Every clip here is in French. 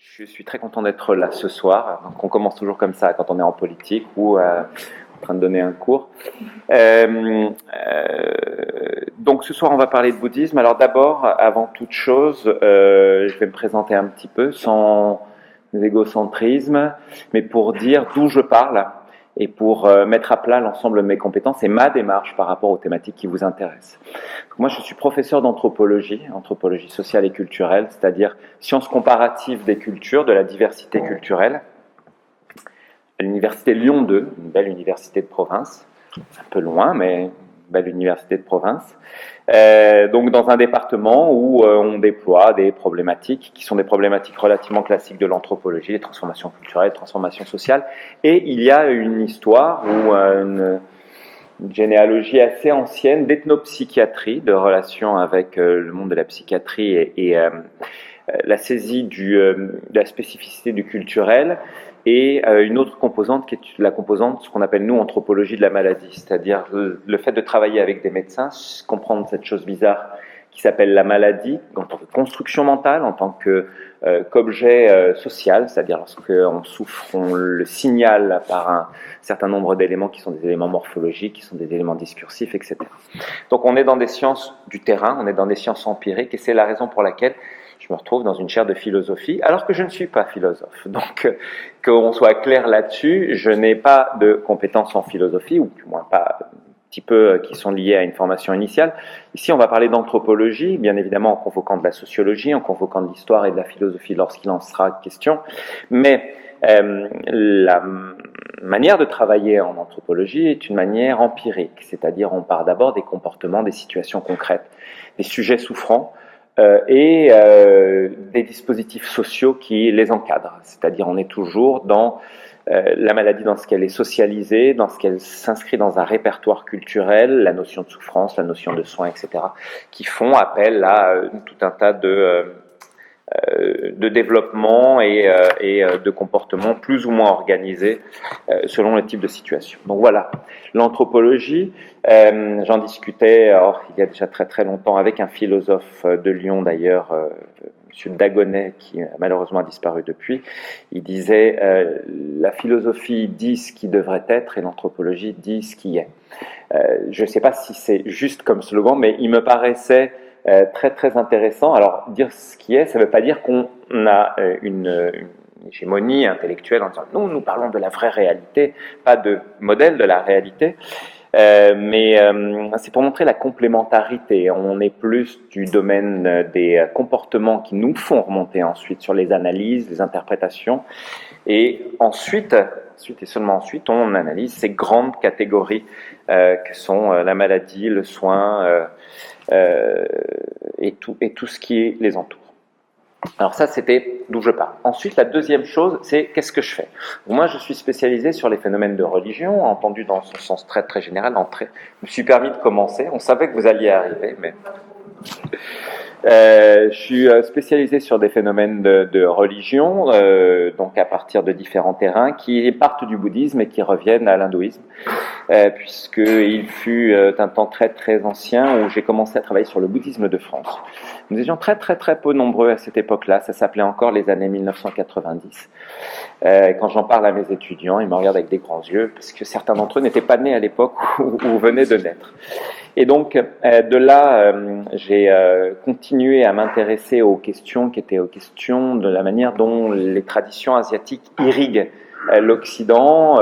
Je suis très content d'être là ce soir. Donc on commence toujours comme ça quand on est en politique ou en train de donner un cours. Donc ce soir on va parler de bouddhisme. Alors d'abord, avant toute chose, je vais me présenter un petit peu sans égocentrisme, mais pour dire d'où je parle et pour mettre à plat l'ensemble de mes compétences et ma démarche par rapport aux thématiques qui vous intéressent. Donc moi je suis professeur d'anthropologie, anthropologie sociale et culturelle, c'est-à-dire sciences comparatives des cultures, de la diversité culturelle, à l'université Lyon 2, une belle université de province, un peu loin, mais une belle université de province. Donc dans un département où on déploie des problématiques qui sont des problématiques relativement classiques de l'anthropologie, les transformations culturelles, les transformations sociales, et il y a une histoire ou une généalogie assez ancienne d'ethnopsychiatrie, de relation avec le monde de la psychiatrie et la saisie de la spécificité du culturel, et une autre composante qui est la composante, ce qu'on appelle nous anthropologie de la maladie, c'est-à-dire le fait de travailler avec des médecins, comprendre cette chose bizarre qui s'appelle la maladie en tant que construction mentale, en tant qu'objet social, c'est-à-dire lorsqu'on souffre, on le signale par un certain nombre d'éléments qui sont des éléments morphologiques, qui sont des éléments discursifs, etc. Donc on est dans des sciences du terrain, on est dans des sciences empiriques, et c'est la raison pour laquelle je me retrouve dans une chaire de philosophie, alors que je ne suis pas philosophe. Donc, qu'on soit clair là-dessus, je n'ai pas de compétences en philosophie, ou du moins pas un petit peu qui sont liées à une formation initiale. Ici, on va parler d'anthropologie, bien évidemment en convoquant de la sociologie, en convoquant de l'histoire et de la philosophie lorsqu'il en sera question. Mais la manière de travailler en anthropologie est une manière empirique, c'est-à-dire on part d'abord des comportements, des situations concrètes, des sujets souffrants, et des dispositifs sociaux qui les encadrent. C'est-à-dire on est toujours dans la maladie, dans ce qu'elle est socialisée, dans ce qu'elle s'inscrit dans un répertoire culturel, la notion de souffrance, la notion de soin, etc., qui font appel à tout un tas de développement et de comportements plus ou moins organisés selon le type de situation. Donc voilà, l'anthropologie, j'en discutais il y a déjà très très longtemps avec un philosophe de Lyon d'ailleurs, M. Dagonet, qui malheureusement a disparu depuis. Il disait la philosophie dit ce qui devrait être et l'anthropologie dit ce qui est. Je ne sais pas si c'est juste comme slogan, mais il me paraissait très très intéressant. Alors dire ce qui est, ça ne veut pas dire qu'on a une hégémonie intellectuelle en disant nous parlons de la vraie réalité, pas de modèle de la réalité, mais c'est pour montrer la complémentarité. On est plus du domaine des comportements qui nous font remonter ensuite sur les analyses, les interprétations, et ensuite et seulement ensuite on analyse ces grandes catégories que sont la maladie, le soin, et tout ce qui les entoure. Alors ça, c'était d'où je parle. Ensuite, la deuxième chose, c'est qu'est-ce que je fais. Moi, je suis spécialisé sur les phénomènes de religion, entendu dans son sens très très général. Je me suis permis de commencer. On savait que vous alliez arriver, mais je suis spécialisé sur des phénomènes de religion, donc à partir de différents terrains qui partent du bouddhisme et qui reviennent à l'hindouisme, puisqu'il fut un temps très très ancien où j'ai commencé à travailler sur le bouddhisme de France. Nous étions très très très peu nombreux à cette époque-là, ça s'appelait encore les années 1990. Quand j'en parle à mes étudiants, ils me regardent avec des grands yeux, parce que certains d'entre eux n'étaient pas nés à l'époque où venaient de naître. Et donc, de là, j'ai continué à m'intéresser aux questions qui étaient aux questions de la manière dont les traditions asiatiques irriguent l'Occident,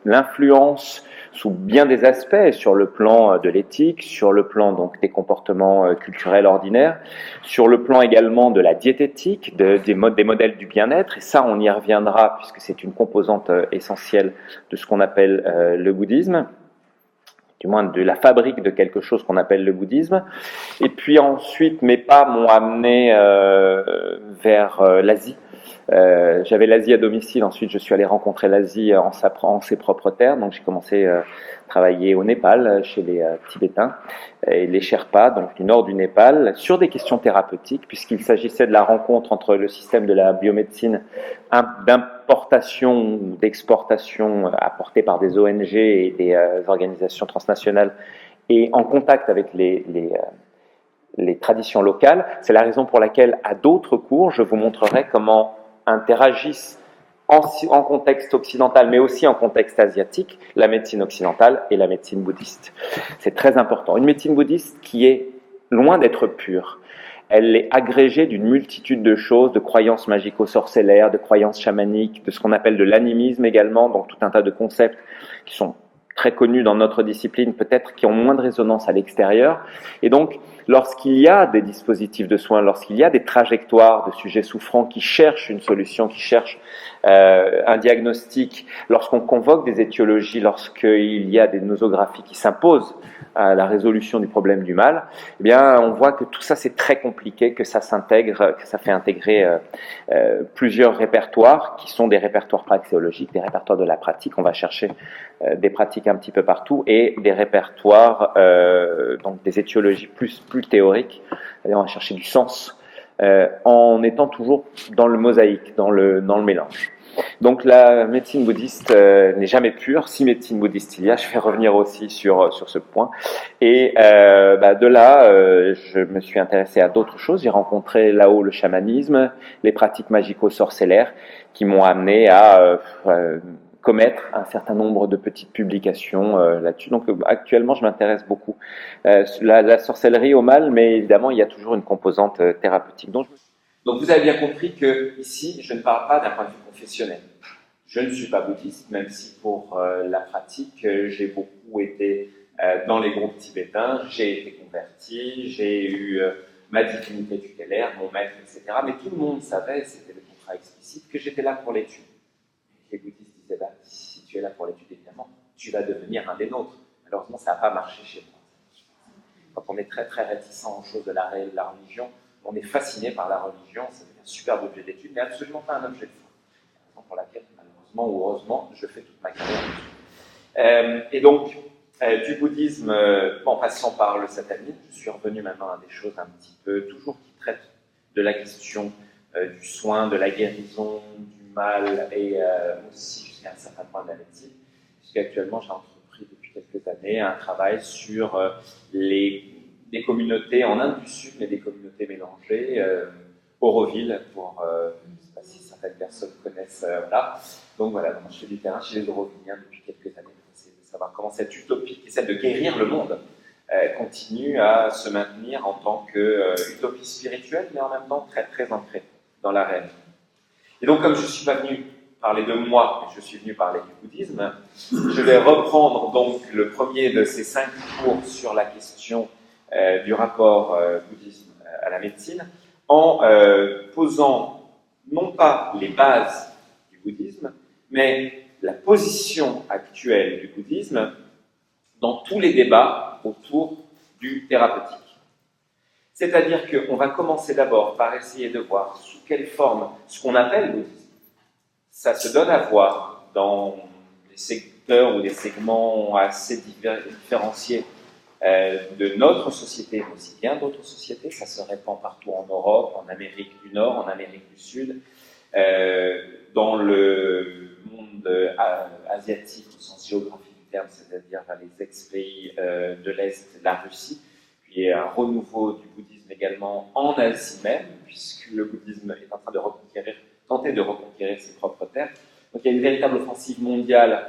l'influence sous bien des aspects, sur le plan de l'éthique, sur le plan donc des comportements culturels ordinaires, sur le plan également de la diététique, des modèles du bien-être, et ça on y reviendra puisque c'est une composante essentielle de ce qu'on appelle le bouddhisme, du moins de la fabrique de quelque chose qu'on appelle le bouddhisme. Et puis ensuite, mes pas m'ont amené vers l'Asie. J'avais l'Asie à domicile, ensuite je suis allé rencontrer l'Asie en ses propres terres, donc j'ai commencé à travailler au Népal, chez les Tibétains et les Sherpas, donc du nord du Népal, sur des questions thérapeutiques, puisqu'il s'agissait de la rencontre entre le système de la biomédecine d'importation ou d'exportation apporté par des ONG et des organisations transnationales, et en contact avec les traditions locales. C'est la raison pour laquelle, à d'autres cours, je vous montrerai comment interagissent en contexte occidental, mais aussi en contexte asiatique, la médecine occidentale et la médecine bouddhiste. C'est très important. Une médecine bouddhiste qui est loin d'être pure. Elle est agrégée d'une multitude de choses, de croyances magico-sorcellaires, de croyances chamaniques, de ce qu'on appelle de l'animisme également, donc tout un tas de concepts qui sont très connus dans notre discipline, peut-être qui ont moins de résonance à l'extérieur. Et donc, lorsqu'il y a des dispositifs de soins, lorsqu'il y a des trajectoires de sujets souffrants qui cherchent une solution, qui cherchent un diagnostic, lorsqu'on convoque des étiologies, lorsqu'il y a des nosographies qui s'imposent à la résolution du problème du mal, eh bien, on voit que tout ça c'est très compliqué, que ça s'intègre, que ça fait intégrer plusieurs répertoires qui sont des répertoires praxéologiques, des répertoires de la pratique. On va chercher des pratiques un petit peu partout et des répertoires, donc des étiologies plus théoriques. On va chercher du sens en étant toujours dans le mosaïque, dans le mélange. Donc la médecine bouddhiste n'est jamais pure. Si médecine bouddhiste il y a, je vais revenir aussi sur ce point. Et de là, je me suis intéressé à d'autres choses. J'ai rencontré là-haut le chamanisme, les pratiques magico-sorcellaires qui m'ont amené à commettre un certain nombre de petites publications là-dessus. Donc actuellement, je m'intéresse beaucoup la sorcellerie au mal, mais évidemment, il y a toujours une composante thérapeutique. Donc vous avez bien compris que ici, je ne parle pas d'un point de vue confessionnel. Je ne suis pas bouddhiste, même si pour la pratique, j'ai beaucoup été dans les groupes tibétains, j'ai été converti, j'ai eu ma divinité tutélaire, mon maître, etc. Mais tout le monde savait, c'était le contrat explicite, que j'étais là pour l'étude. Les bouddhistes disaient, bah, si tu es là pour l'étude, évidemment, tu vas devenir un des nôtres. Malheureusement, ça n'a pas marché chez moi. Quand on est très très réticent aux choses de la religion, on est fasciné par la religion, ça devient un superbe objet d'étude, mais absolument pas un objet de foi. Raison pour laquelle, malheureusement ou heureusement, je fais toute ma carrière. Et donc, du bouddhisme, en passant par le satanisme, je suis revenu maintenant à des choses un petit peu, toujours qui traitent de la question du soin, de la guérison, du mal, et aussi jusqu'à un certain point de la médecine, puisqu'actuellement j'ai entrepris depuis quelques années un travail sur des communautés en Inde du Sud, mais des communautés mélangées, Auroville, pour, je ne sais pas si certaines personnes connaissent, voilà. Donc voilà, donc je fais du terrain chez les Aurovilliens depuis quelques années, pour essayer de savoir comment cette utopie qui essaie de guérir le monde continue à se maintenir en tant qu'utopie spirituelle, mais en même temps très très ancrée dans la réalité. Et donc comme je ne suis pas venu parler de moi, mais je suis venu parler du bouddhisme, je vais reprendre donc le premier de ces 5 cours sur la question du rapport bouddhisme à la médecine, en posant non pas les bases du bouddhisme, mais la position actuelle du bouddhisme dans tous les débats autour du thérapeutique. C'est-à-dire qu'on va commencer d'abord par essayer de voir sous quelle forme ce qu'on appelle bouddhisme, ça se donne à voir dans des secteurs ou des segments assez différenciés de notre société, mais aussi bien d'autres sociétés. Ça se répand partout en Europe, en Amérique du Nord, en Amérique du Sud, dans le monde asiatique au sens géographique du terme, c'est-à-dire les ex-pays de l'Est, la Russie. Puis il y a un renouveau du bouddhisme également en Asie même, puisque le bouddhisme est en train de tenter de reconquérir ses propres terres. Donc il y a une véritable offensive mondiale.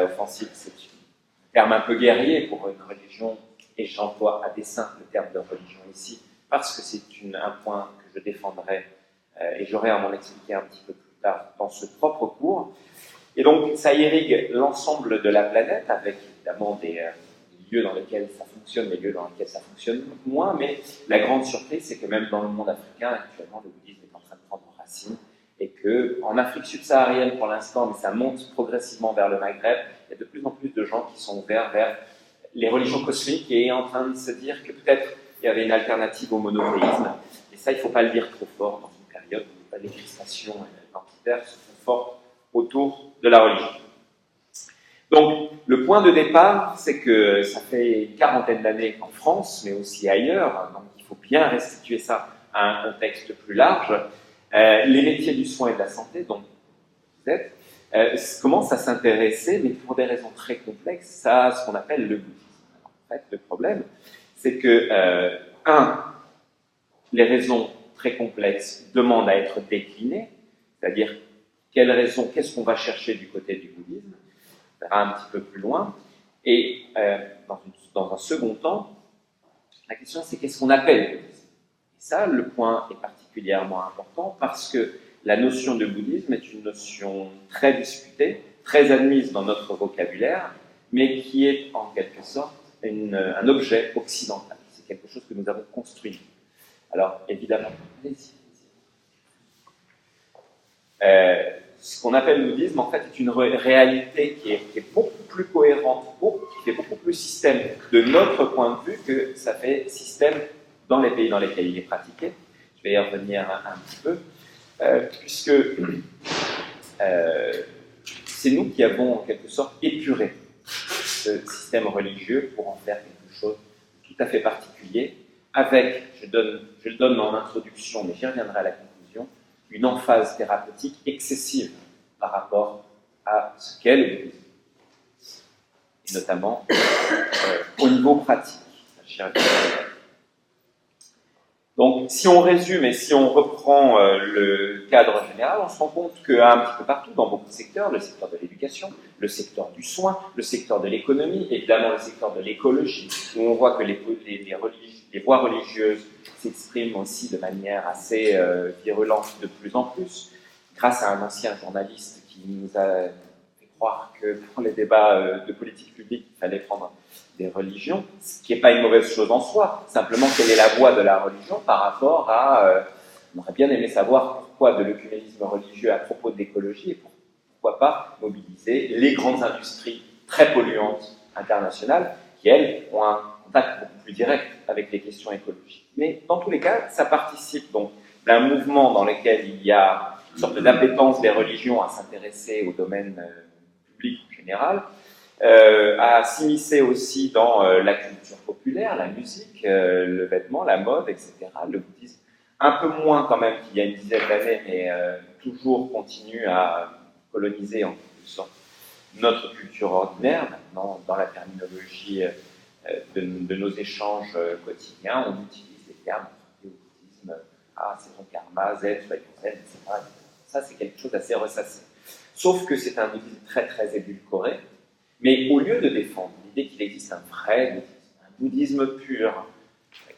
Offensive, c'est un terme un peu guerrier pour une religion, et j'emploie à dessein le terme de religion ici, parce que c'est un point que je défendrai, et j'aurai à m'en expliquer un petit peu plus tard dans ce propre cours. Et donc ça irrigue l'ensemble de la planète, avec évidemment des lieux dans lesquels ça fonctionne, des lieux dans lesquels ça fonctionne moins, mais la grande surprise, c'est que même dans le monde africain, actuellement, le bouddhisme est en train de prendre racine, et qu'en Afrique subsaharienne pour l'instant, mais ça monte progressivement vers le Maghreb, il y a de plus en plus de gens qui sont ouverts vers les religions cosmiques et en train de se dire que peut-être il y avait une alternative au monothéisme. Et ça, il ne faut pas le dire trop fort dans une période où les crispations identitaires se font fortes autour de la religion. Donc, le point de départ, c'est que ça fait une quarantaine d'années qu'en France, mais aussi ailleurs, donc il faut bien restituer ça à un contexte plus large, les métiers du soin et de la santé, donc vous êtes, commencent à s'intéresser, mais pour des raisons très complexes, à ce qu'on appelle le bouddhisme. Alors, en fait, le problème, c'est que, les raisons très complexes demandent à être déclinées, c'est-à-dire quelles raisons, qu'est-ce qu'on va chercher du côté du bouddhisme, on verra un petit peu plus loin, et dans un second temps, la question c'est qu'est-ce qu'on appelle bouddhisme. Et ça, le point est particulièrement important parce que la notion de bouddhisme est une notion très discutée, très admise dans notre vocabulaire, mais qui est en quelque sorte un objet occidental. C'est quelque chose que nous avons construit. Alors, évidemment, ce qu'on appelle le bouddhisme, en fait, est une réalité qui est beaucoup plus cohérente, qui fait beaucoup plus système de notre point de vue que ça fait système dans les pays dans lesquels il est pratiqué. Je vais y revenir un petit peu, puisque c'est nous qui avons en quelque sorte épuré ce système religieux pour en faire quelque chose de tout à fait particulier, avec, je le donne en introduction, mais j'y reviendrai à la conclusion, une emphase thérapeutique excessive par rapport à ce qu'est le bouddhisme, et notamment au niveau pratique. Donc, si on résume et si on reprend le cadre général, on se rend compte qu'un petit peu partout, dans beaucoup de secteurs, le secteur de l'éducation, le secteur du soin, le secteur de l'économie, évidemment le secteur de l'écologie, où on voit que les voix religieuses s'expriment aussi de manière assez virulente de plus en plus, grâce à un ancien journaliste qui nous a fait croire que pour les débats de politique publique, il fallait prendre des religions, ce qui n'est pas une mauvaise chose en soi, simplement quelle est la voie de la religion par rapport à... on aurait bien aimé savoir pourquoi de l'œcuménisme religieux à propos de l'écologie, et pourquoi pas mobiliser les grandes industries très polluantes internationales, qui elles ont un contact beaucoup plus direct avec les questions écologiques. Mais dans tous les cas, ça participe donc d'un mouvement dans lequel il y a une sorte d'appétence des religions à s'intéresser au domaine public en général, à s'immiscer aussi dans la culture populaire, la musique, le vêtement, la mode, etc. Le bouddhisme, un peu moins quand même qu'il y a une dizaine d'années, mais toujours continue à coloniser en quelque sorte notre culture ordinaire. Maintenant, dans la terminologie de nos échanges quotidiens, on utilise des termes au bouddhisme, c'est ton karma, zen, soyons zen, etc. Ça, c'est quelque chose d'assez ressassé. Sauf que c'est un bouddhisme très très édulcoré. Mais au lieu de défendre l'idée qu'il existe un vrai bouddhisme, un bouddhisme pur,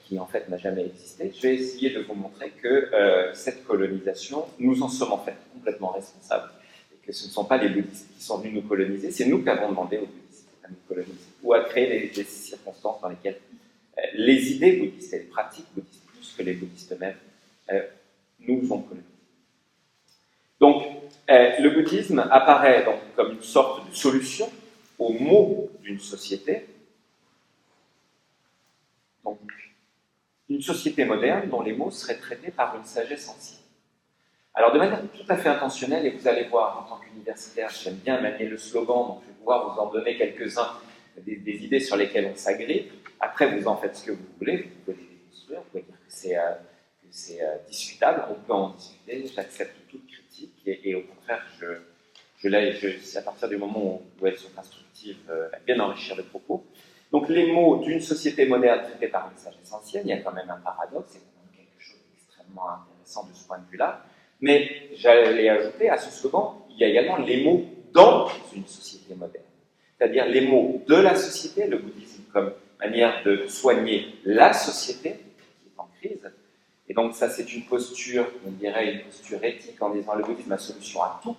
qui en fait n'a jamais existé, je vais essayer de vous montrer que cette colonisation, nous en sommes en fait complètement responsables. Et que ce ne sont pas les bouddhistes qui sont venus nous coloniser, c'est nous qui avons demandé aux bouddhistes à nous coloniser, ou à créer des circonstances dans lesquelles les idées bouddhistes et les pratiques bouddhistes, plus que les bouddhistes eux-mêmes, nous ont colonisés. Donc, le bouddhisme apparaît donc comme une sorte de solution aux maux d'une société, donc une société moderne dont les maux seraient traités par une sagesse ancienne. Alors de manière tout à fait intentionnelle, et vous allez voir, en tant qu'universitaire, j'aime bien manier le slogan, donc je vais pouvoir vous en donner quelques-uns, des idées sur lesquelles on s'agrippe. Après, vous en faites ce que vous voulez, vous pouvez les déconstruire, vous pouvez dire que c'est discutable, on peut en discuter, j'accepte toute critique, et au contraire, c'est à partir du moment où elles sont instructives, bien enrichir le propos. Donc les mots d'une société moderne traitée par une sagesse ancienne, il y a quand même un paradoxe, c'est quand même quelque chose d'extrêmement intéressant de ce point de vue-là. Mais j'allais ajouter à ce slogan, il y a également les mots dans une société moderne. C'est-à-dire les mots de la société, le bouddhisme comme manière de soigner la société qui est en crise. Et donc ça c'est une posture, on dirait une posture éthique en disant le bouddhisme a solution à tout,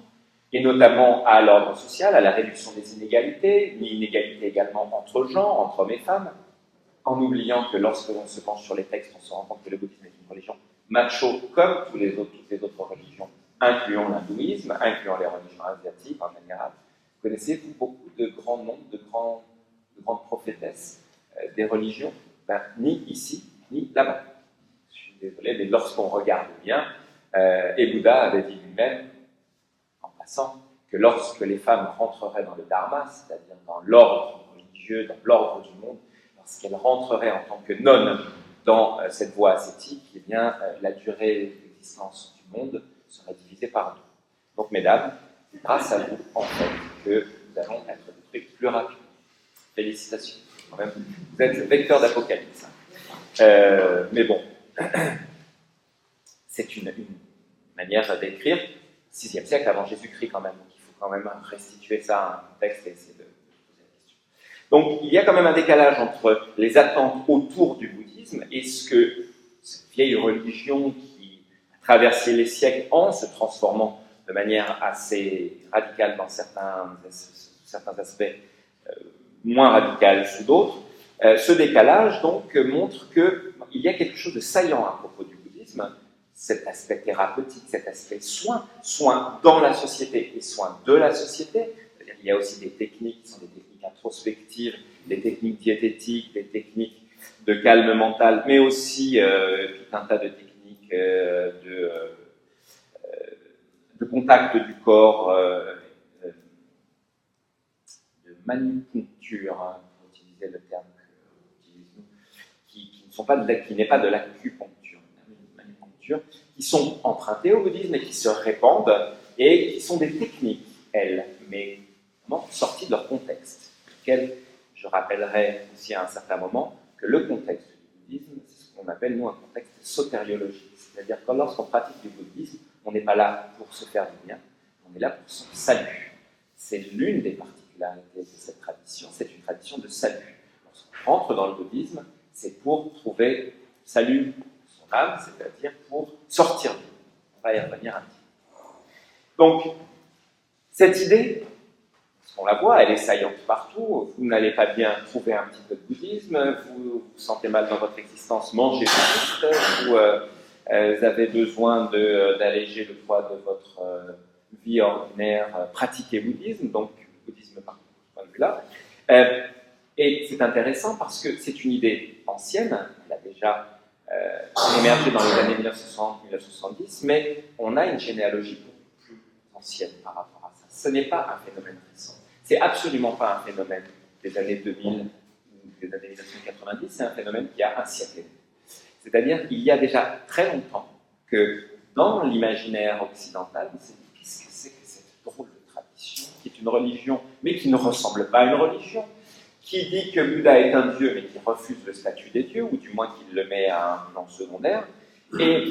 et notamment à l'ordre social, à la réduction des inégalités, une inégalité également entre genres, entre hommes et femmes, en oubliant que lorsque l'on se penche sur les textes, on se rend compte que le bouddhisme est une religion macho comme toutes les autres religions, incluant l'hindouisme, incluant les religions asiatiques en général. Connaissez-vous beaucoup de grands noms, de grandes prophétesses des religions? Ni ici, ni là-bas. Je suis désolé, mais lorsqu'on regarde bien, et Bouddha avait dit lui-même, que lorsque les femmes rentreraient dans le dharma, c'est-à-dire dans l'ordre religieux, dans l'ordre du monde, lorsqu'elles rentreraient en tant que nonnes dans cette voie ascétique, eh bien, la durée d'existence du monde serait divisée par deux. Donc, mesdames, c'est grâce à vous, en fait, que nous allons être détruits plus rapidement. Félicitations. Vous êtes le vecteur d'apocalypse. Mais bon, c'est une manière d'écrire 6e siècle avant Jésus-Christ quand même. Donc il faut quand même restituer ça à un contexte et essayer de poser la question. Donc il y a quand même un décalage entre les attentes autour du bouddhisme et ce que cette vieille religion qui a traversé les siècles en se transformant de manière assez radicale dans certains aspects, moins radical sous d'autres. Ce décalage donc montre qu'il y a quelque chose de saillant à propos du bouddhisme, cet aspect thérapeutique, cet aspect soin dans la société et soin de la société. C'est-à-dire qu'il y a aussi des techniques qui sont des techniques introspectives, des techniques diététiques, des techniques de calme mental, mais aussi tout un tas de techniques de contact du corps, de manipuncture, pour utiliser le terme que utilise nous, qui n'est pas de l'acupuncture, qui sont empruntées au bouddhisme et qui se répandent et qui sont des techniques, elles, mais sorties de leur contexte, lequel je rappellerai aussi à un certain moment que le contexte du bouddhisme, c'est ce qu'on appelle, nous, un contexte sotériologique. C'est-à-dire que lorsqu'on pratique du bouddhisme, on n'est pas là pour se faire du bien, on est là pour son salut. C'est l'une des particularités de cette tradition, c'est une tradition de salut. Lorsqu'on rentre dans le bouddhisme, c'est pour trouver salut de son âme, c'est-à-dire pour sortir du monde. On va y revenir un petit peu. Donc, cette idée, on la voit, elle est saillante partout. Vous n'allez pas bien trouver un petit peu de bouddhisme, vous vous sentez mal dans votre existence, mangez bouddhiste, vous avez besoin d'alléger le poids de votre vie ordinaire, pratiquez bouddhisme, donc le bouddhisme par ce point de vue-là. Et c'est intéressant parce que c'est une idée ancienne, elle a déjà émergé dans les années 1960-1970, mais on a une généalogie beaucoup plus ancienne par rapport à ça. Ce n'est pas un phénomène récent. C'est absolument pas un phénomène des années 2000 ou des années 1990, c'est un phénomène qui a un siècle et demi. C'est-à-dire qu'il y a déjà très longtemps que dans l'imaginaire occidental, on s'est dit qu'est-ce que c'est que cette drôle de tradition, qui est une religion, mais qui ne ressemble pas à une religion, qui dit que Bouddha est un dieu, mais qui refuse le statut des dieux, ou du moins qu'il le met à un plan secondaire. Et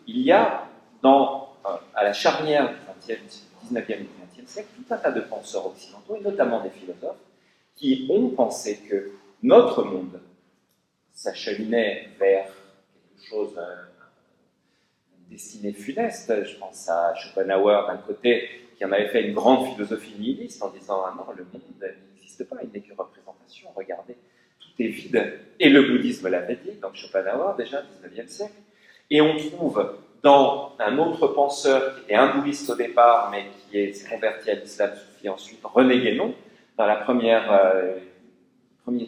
il y a, à la charnière du 19e et du 20e siècle, tout un tas de penseurs occidentaux, et notamment des philosophes, qui ont pensé que notre monde s'acheminait vers quelque chose, une destinée funeste. Je pense à Schopenhauer d'un côté, qui en avait fait une grande philosophie nihiliste en disant ah non, le monde n'existe pas, il n'est que représentation, regardez, tout est vide. Et le bouddhisme l'avait dit, donc Schopenhauer déjà, 19e siècle. Et on trouve dans un autre penseur qui était hindouiste au départ, mais qui s'est converti à l'islam soufi ensuite, René Guénon, dans la premier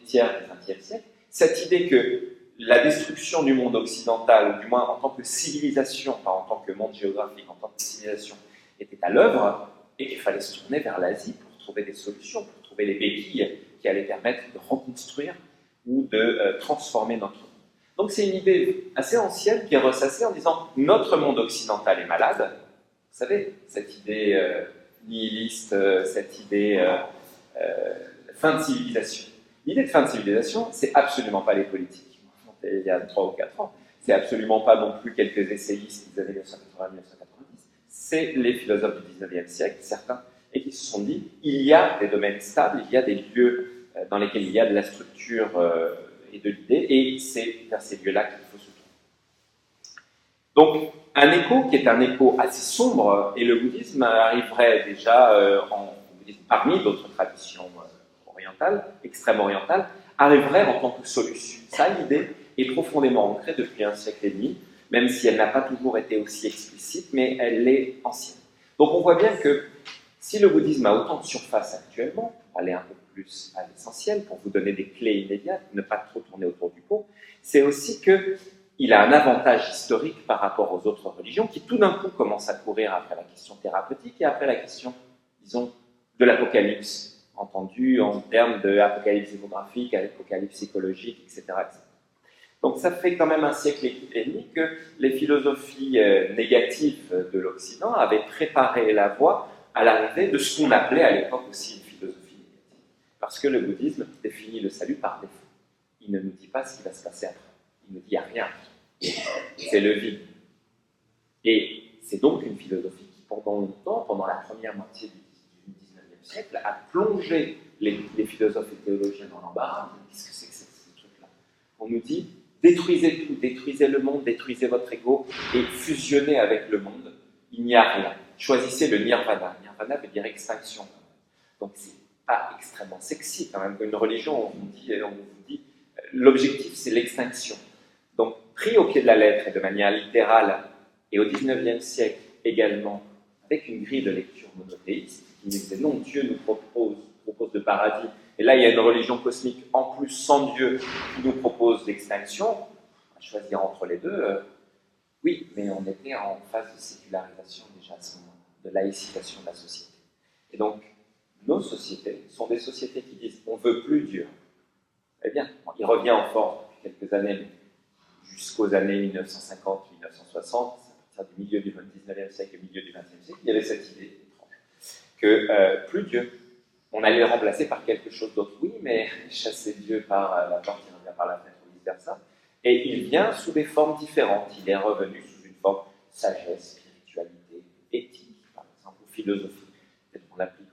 tiers du XXe siècle, cette idée que la destruction du monde occidental, ou du moins en tant que civilisation, pas en tant que monde géographique, en tant que civilisation, était à l'œuvre, et qu'il fallait se tourner vers l'Asie pour trouver des solutions, pour trouver les béquilles qui allaient permettre de reconstruire ou de transformer notre monde. Donc c'est une idée assez ancienne qui est ressassée en disant notre monde occidental est malade. Vous savez, cette idée nihiliste, cette idée fin de civilisation. L'idée de fin de civilisation, c'est absolument pas les politiques. Il y a 3 ou 4 ans. C'est absolument pas non plus quelques essayistes des années 1980-1990. C'est les philosophes du 19e siècle, certains, et qui se sont dit il y a des domaines stables, il y a des lieux dans lesquels il y a de la structure et de l'idée, et c'est vers ces lieux-là qu'il faut se tourner. Donc, un écho qui est un écho assez sombre, et le bouddhisme arriverait déjà parmi d'autres traditions orientales, extrême-orientales, arriverait en tant que solution. Ça, l'idée est profondément ancrée depuis un siècle et demi, même si elle n'a pas toujours été aussi explicite, mais elle est ancienne. Donc on voit bien que si le bouddhisme a autant de surface actuellement, pour aller un peu plus à l'essentiel, pour vous donner des clés immédiates, ne pas trop tourner autour du pot, c'est aussi qu'il a un avantage historique par rapport aux autres religions qui tout d'un coup commencent à courir après la question thérapeutique et après la question, disons, de l'apocalypse, entendu en termes d'apocalypse démographique, apocalypse écologique, etc., etc. Donc ça fait quand même un siècle et demi que les philosophies négatives de l'Occident avaient préparé la voie à l'arrivée de ce qu'on appelait à l'époque aussi une philosophie négative. Parce que le bouddhisme définit le salut par défaut. Il ne nous dit pas ce qui va se passer après. Il ne dit rien. C'est le vide. Et c'est donc une philosophie qui pendant longtemps, pendant la première moitié du XIXe siècle, a plongé les philosophes et théologiens dans l'embarras. Qu'est-ce que c'est que ce truc-là? On nous dit, détruisez tout, détruisez le monde, détruisez votre ego et fusionnez avec le monde. Il n'y a rien. Choisissez le nirvana. Nirvana veut dire extinction. Donc c'est pas extrêmement sexy quand même. Une religion, on vous dit l'objectif c'est l'extinction. Donc pris au pied de la lettre et de manière littérale, et au XIXe siècle également, avec une grille de lecture monothéiste, qui nous disait non, Dieu nous propose de paradis, et là il y a une religion cosmique en plus sans Dieu qui nous propose l'extinction, on va choisir entre les deux. Oui, mais on était en phase de sécularisation déjà à ce moment-là, de laïcisation de la société. Et donc, nos sociétés sont des sociétés qui disent on ne veut plus Dieu. Eh bien, il revient en force depuis quelques années, mais jusqu'aux années 1950-1960, à partir du milieu du XIXe siècle et du milieu du XXe siècle, il y avait cette idée étrange que plus Dieu, on allait le remplacer par quelque chose d'autre. Oui, mais chasser Dieu par la porte, il revient par la fenêtre ou vice-versa. Et il vient sous des formes différentes. Il est revenu sous une forme sagesse, spiritualité, éthique, par exemple, ou philosophie, peut-être qu'on l'applique.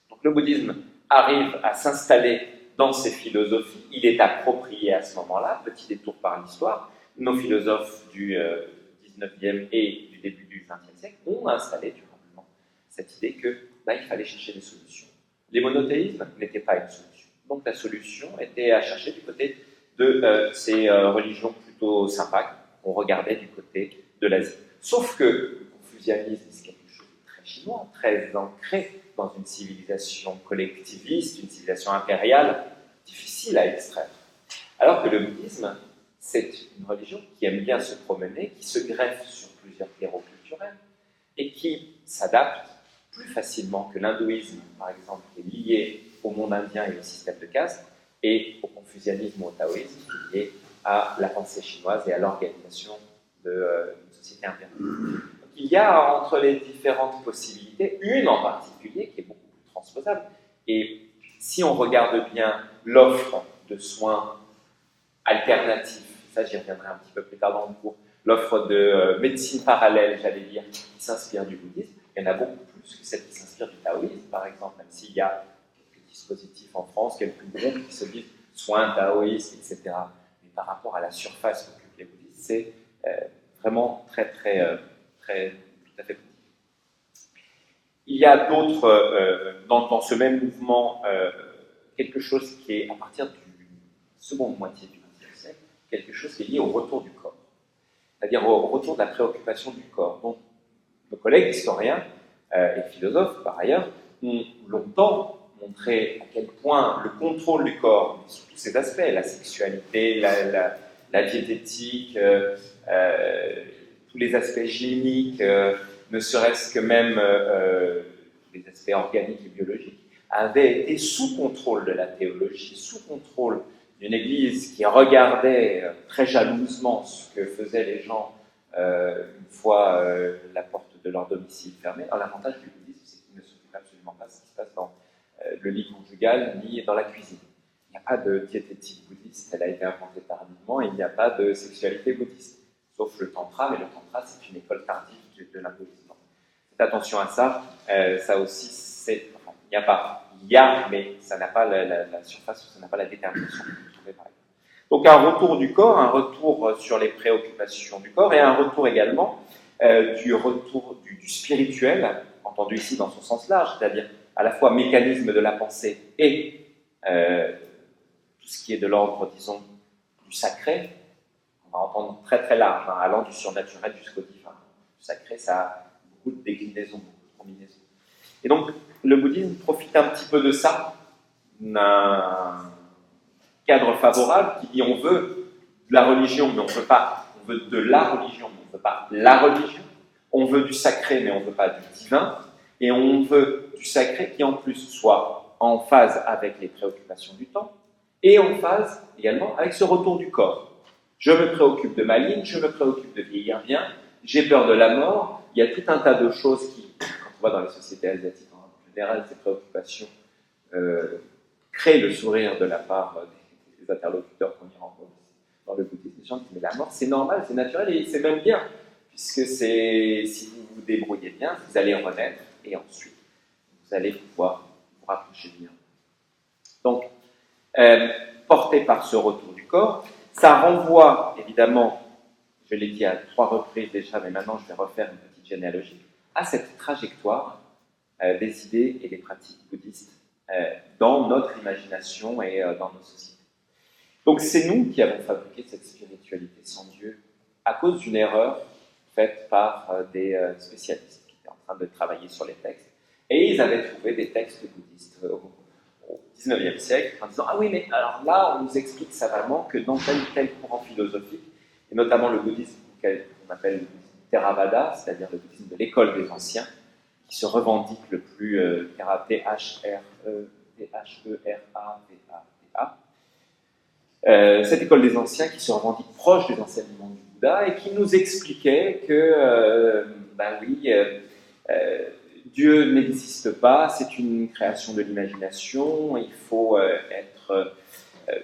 Donc le bouddhisme arrive à s'installer dans ces philosophies. Il est approprié à ce moment-là, petit détour par l'histoire. Nos philosophes du XIXe et du début du XXe siècle ont installé durablement cette idée que il fallait chercher des solutions. Les monothéismes n'étaient pas une solution. Donc la solution était à chercher du côté de ces religions plutôt sympas qu'on regardait du côté de l'Asie. Sauf que le confucianisme, c'est quelque chose de très chinois, très ancré dans une civilisation collectiviste, une civilisation impériale, difficile à extraire. Alors que le bouddhisme, c'est une religion qui aime bien se promener, qui se greffe sur plusieurs terreaux culturels et qui s'adapte plus facilement que l'hindouisme, par exemple, qui est lié au monde indien et au système de caste, et au confucianisme ou au taoïsme, qui est lié à la pensée chinoise et à l'organisation d'une société impériale. Donc, il y a entre les différentes possibilités, une en particulier qui est beaucoup plus transposable. Et si on regarde bien l'offre de soins alternatifs, ça j'y reviendrai un petit peu plus tard dans le cours, l'offre de médecine parallèle, j'allais dire, qui s'inspire du bouddhisme, il y en a beaucoup plus que celle qui s'inspire du taoïsme, par exemple, même s'il y a quelques dispositifs en France, quelques groupes qui se disent soins taoïstes, etc. Mais par rapport à la surface qu'occupent les bouddhistes, c'est vraiment très, tout à fait petit. Il y a d'autres, dans ce même mouvement, quelque chose qui est, à partir du seconde moitié du XXe siècle, quelque chose qui est lié au retour du corps, c'est-à-dire au retour de la préoccupation du corps. Donc, nos collègues historiens et philosophes, par ailleurs, ont longtemps montré à quel point le contrôle du corps, sous tous ses aspects, la sexualité, la diététique, tous les aspects hygiéniques, ne serait-ce que même les aspects organiques et biologiques, avaient été sous contrôle de la théologie, sous contrôle d'une église qui regardait très jalousement ce que faisaient les gens une fois la porte de leur domicile fermée. Alors, l'avantage du bouddhisme, c'est qu'il ne s'occupe absolument pas de ce qui se passe dans le lit conjugal ni dans la cuisine. Il n'y a pas de diététique bouddhiste, elle a été inventée tardivement, et il n'y a pas de sexualité bouddhiste, sauf le tantra, mais le tantra, c'est une école tardive de l'hindouisme. Faites attention à ça, ça aussi, c'est... Enfin, il y a, mais ça n'a pas la surface, ça n'a pas la détermination que vous trouvez par exemple. Donc un retour du corps, un retour sur les préoccupations du corps, et un retour également du spirituel, entendu ici dans son sens large, c'est-à-dire à la fois mécanisme de la pensée et tout ce qui est de l'ordre, disons, du sacré. On va entendre très très large, allant du surnaturel jusqu'au divin. Le sacré, ça a beaucoup de déclinaisons, beaucoup de combinaisons. Et donc, le bouddhisme profite un petit peu de ça, d'un cadre favorable qui dit on veut de la religion, mais on ne veut pas. On veut de la religion, mais on ne veut pas la religion. On veut du sacré, mais on ne veut pas du divin. Et on veut du sacré qui, en plus, soit en phase avec les préoccupations du temps et en phase également avec ce retour du corps. Je me préoccupe de ma ligne, je me préoccupe de vieillir bien, j'ai peur de la mort. Il y a tout un tas de choses qui, quand on voit dans les sociétés asiatiques en général, ces préoccupations créent le sourire de la part des interlocuteurs qu'on y rencontre dans le bouddhisme. Les gens disent mais la mort c'est normal, c'est naturel et c'est même bien. puisque si vous vous débrouillez bien, vous allez renaître, et ensuite, vous allez pouvoir vous rapprocher bien. Donc, porté par ce retour du corps, ça renvoie, évidemment, je l'ai dit à 3 reprises déjà, mais maintenant je vais refaire une petite généalogie, à cette trajectoire des idées et des pratiques bouddhistes dans notre imagination et dans nos sociétés. Donc c'est nous qui avons fabriqué cette spiritualité sans Dieu à cause d'une erreur faite par des spécialistes qui étaient en train de travailler sur les textes. Et ils avaient trouvé des textes bouddhistes au XIXe siècle en disant « Ah oui, mais alors là, on nous explique savamment que dans tel ou tel courant philosophique, et notamment le bouddhisme qu'on appelle le bouddhisme Theravada, c'est-à-dire le bouddhisme de l'école des anciens, qui se revendique le plus T-H-E-R-A-V-A-V-A, cette école des anciens qui se revendique proche des enseignements du Bouddha et qui nous expliquait que, Dieu n'existe pas, c'est une création de l'imagination, il faut être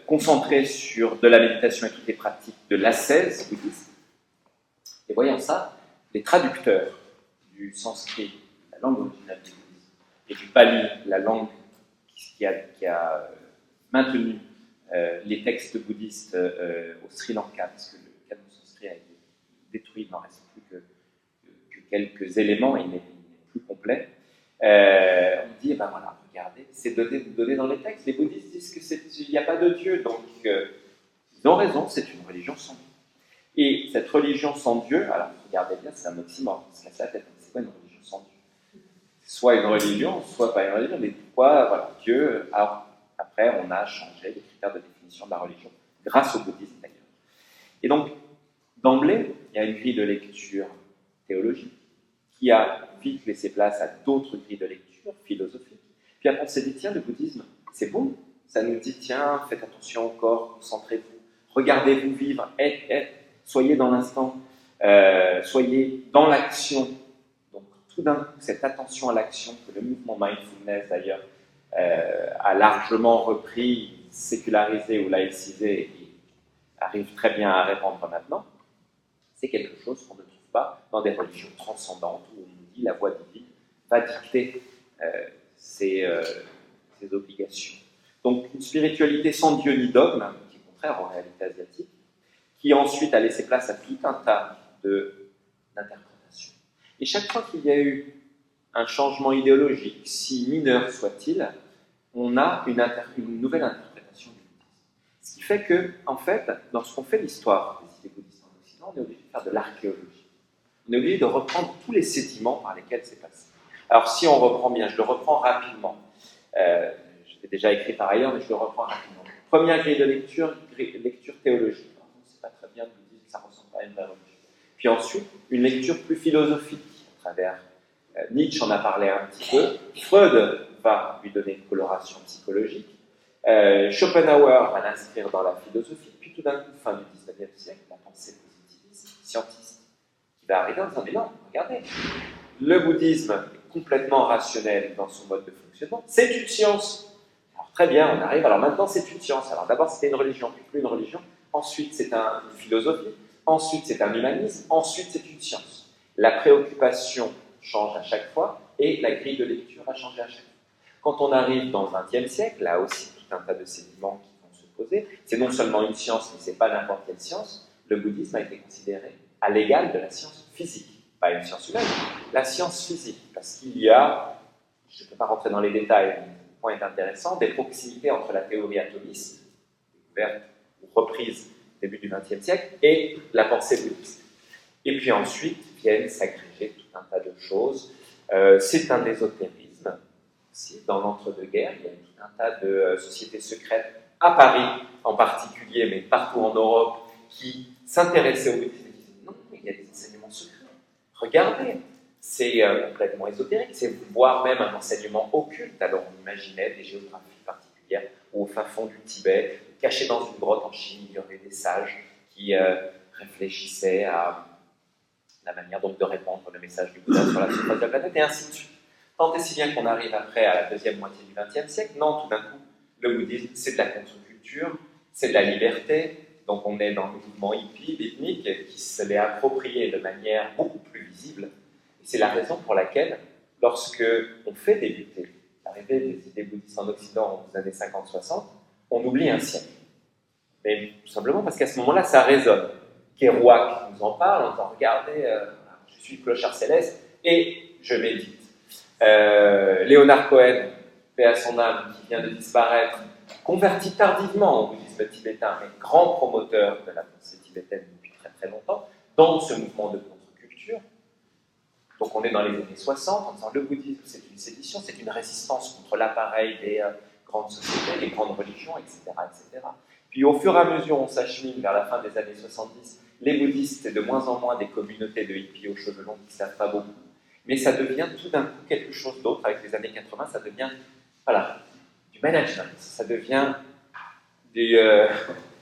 concentré sur de la méditation et toutes les pratiques de l'ascèse bouddhiste. Et voyant ça, les traducteurs du sanskrit, la langue originale du bouddhisme, et du pali, la langue qui a maintenu les textes bouddhistes au Sri Lanka, parce que le canon sanskrit a été détruit, il n'en reste plus que quelques éléments, il n'est plus complet. On dit, ben voilà, regardez, c'est donné dans les textes. Les bouddhistes disent qu'il n'y a pas de Dieu, donc ils ont raison, c'est une religion sans Dieu. Et cette religion sans Dieu, alors regardez bien, c'est un oxymore, on se casse la tête, c'est quoi une religion sans Dieu? Soit une religion, soit pas une religion, mais pourquoi, voilà, Dieu, alors, après on a changé les critères de définition de la religion, grâce au bouddhisme d'ailleurs. Et donc, d'emblée, il y a une grille de lecture théologique qui a vite laissé place à d'autres grilles de lecture philosophiques. Puis après, on s'est dit, tiens, le bouddhisme, c'est bon. Ça nous dit, tiens, faites attention au corps, concentrez-vous, regardez-vous vivre, soyez dans l'instant, soyez dans l'action. Donc, tout d'un coup, cette attention à l'action que le mouvement mindfulness, d'ailleurs, a largement repris, sécularisé ou laïcisé, et arrive très bien à répandre maintenant, c'est quelque chose qu'on ne trouve pas dans des religions transcendantes où on nous dit la voie divine va dicter ses obligations. Donc une spiritualité sans Dieu ni dogme, qui est contraire aux réalités asiatiques, qui ensuite a laissé place à tout un tas d'interprétations. Et chaque fois qu'il y a eu un changement idéologique, si mineur soit-il, on a une nouvelle interprétation du bouddhisme. Ce qui fait que, en fait, lorsqu'on fait l'histoire des idées bouddhistes en Occident, on est obligé de faire de l'archéologie. On est obligé de reprendre tous les sédiments par lesquels c'est passé. Alors, si on reprend bien, je le reprends rapidement. Je l'ai déjà écrit par ailleurs, mais je le reprends rapidement. Première grille de lecture théologique. C'est pas très bien de vous dire que ça ne ressemble pas à une vraie religion. Puis ensuite, une lecture plus philosophique, à travers Nietzsche en a parlé un petit peu. Freud va lui donner une coloration psychologique. Schopenhauer va l'inscrire dans la philosophie. Puis tout d'un coup, fin du XIXe siècle, la pensée positiviste, scientiste, qui va arriver en disant, mais non, regardez, le bouddhisme est complètement rationnel dans son mode de fonctionnement. C'est une science. Alors très bien, on arrive. Alors maintenant, c'est une science. Alors d'abord, c'était une religion, puis plus une religion. Ensuite, c'est une philosophie. Ensuite, c'est un humanisme. Ensuite, c'est une science. La préoccupation change à chaque fois et la grille de lecture a changé à chaque fois. Quand on arrive dans le XXe siècle, là aussi, tout un tas de sédiments qui vont se poser. C'est non seulement une science, mais ce n'est pas n'importe quelle science. Le bouddhisme a été considéré à l'égal de la science physique. Pas une science humaine, la science physique. Parce qu'il y a, je ne peux pas rentrer dans les détails, mais le point est intéressant, des proximités entre la théorie atomiste, découverte ou reprise au début du XXe siècle, et la pensée bouddhiste. Et puis ensuite viennent s'agréger tout un tas de choses. C'est un ésotérisme. Aussi, dans l'entre-deux-guerres, il y a tout un tas de sociétés secrètes, à Paris en particulier, mais partout en Europe, qui s'intéressaient au bouddhisme et qui disaient non, il y a des enseignements secrets. Regardez, c'est complètement ésotérique, c'est voire même un enseignement occulte. Alors on imaginait des géographies particulières où au fin fond du Tibet, cachés dans une grotte en Chine, il y aurait des sages qui réfléchissaient à la manière donc de répandre le message du Bouddha sur la surface de la planète, et ainsi de suite. Tant et si bien qu'on arrive après à la deuxième moitié du XXe siècle, non, tout d'un coup, le bouddhisme, c'est de la contre-culture, c'est de la liberté, Donc on est dans le mouvement hippie, ethnique, qui se l'est approprié de manière beaucoup plus visible. Et c'est la raison pour laquelle, lorsque on fait débuter l'arrivée des idées bouddhistes en Occident aux années 50-60, on oublie un siècle. Mais tout simplement parce qu'à ce moment-là, ça résonne. Kerouac nous en parle en disant « Regardez, je suis le clochard céleste et je médite. » Léonard Cohen, paix à son âme, qui vient de disparaître, converti tardivement au bouddhisme tibétain, mais grand promoteur de la pensée tibétaine depuis très très longtemps, dans ce mouvement de contre-culture. Donc on est dans les années 60, en disant le bouddhisme c'est une sédition, c'est une résistance contre l'appareil des grandes sociétés, des grandes religions, etc., etc. Puis au fur et à mesure on s'achemine vers la fin des années 70, les bouddhistes c'est de moins en moins des communautés de hippies aux cheveux longs qui ne savent pas beaucoup, mais ça devient tout d'un coup quelque chose d'autre. Avec les années 80, ça devient du management, ça devient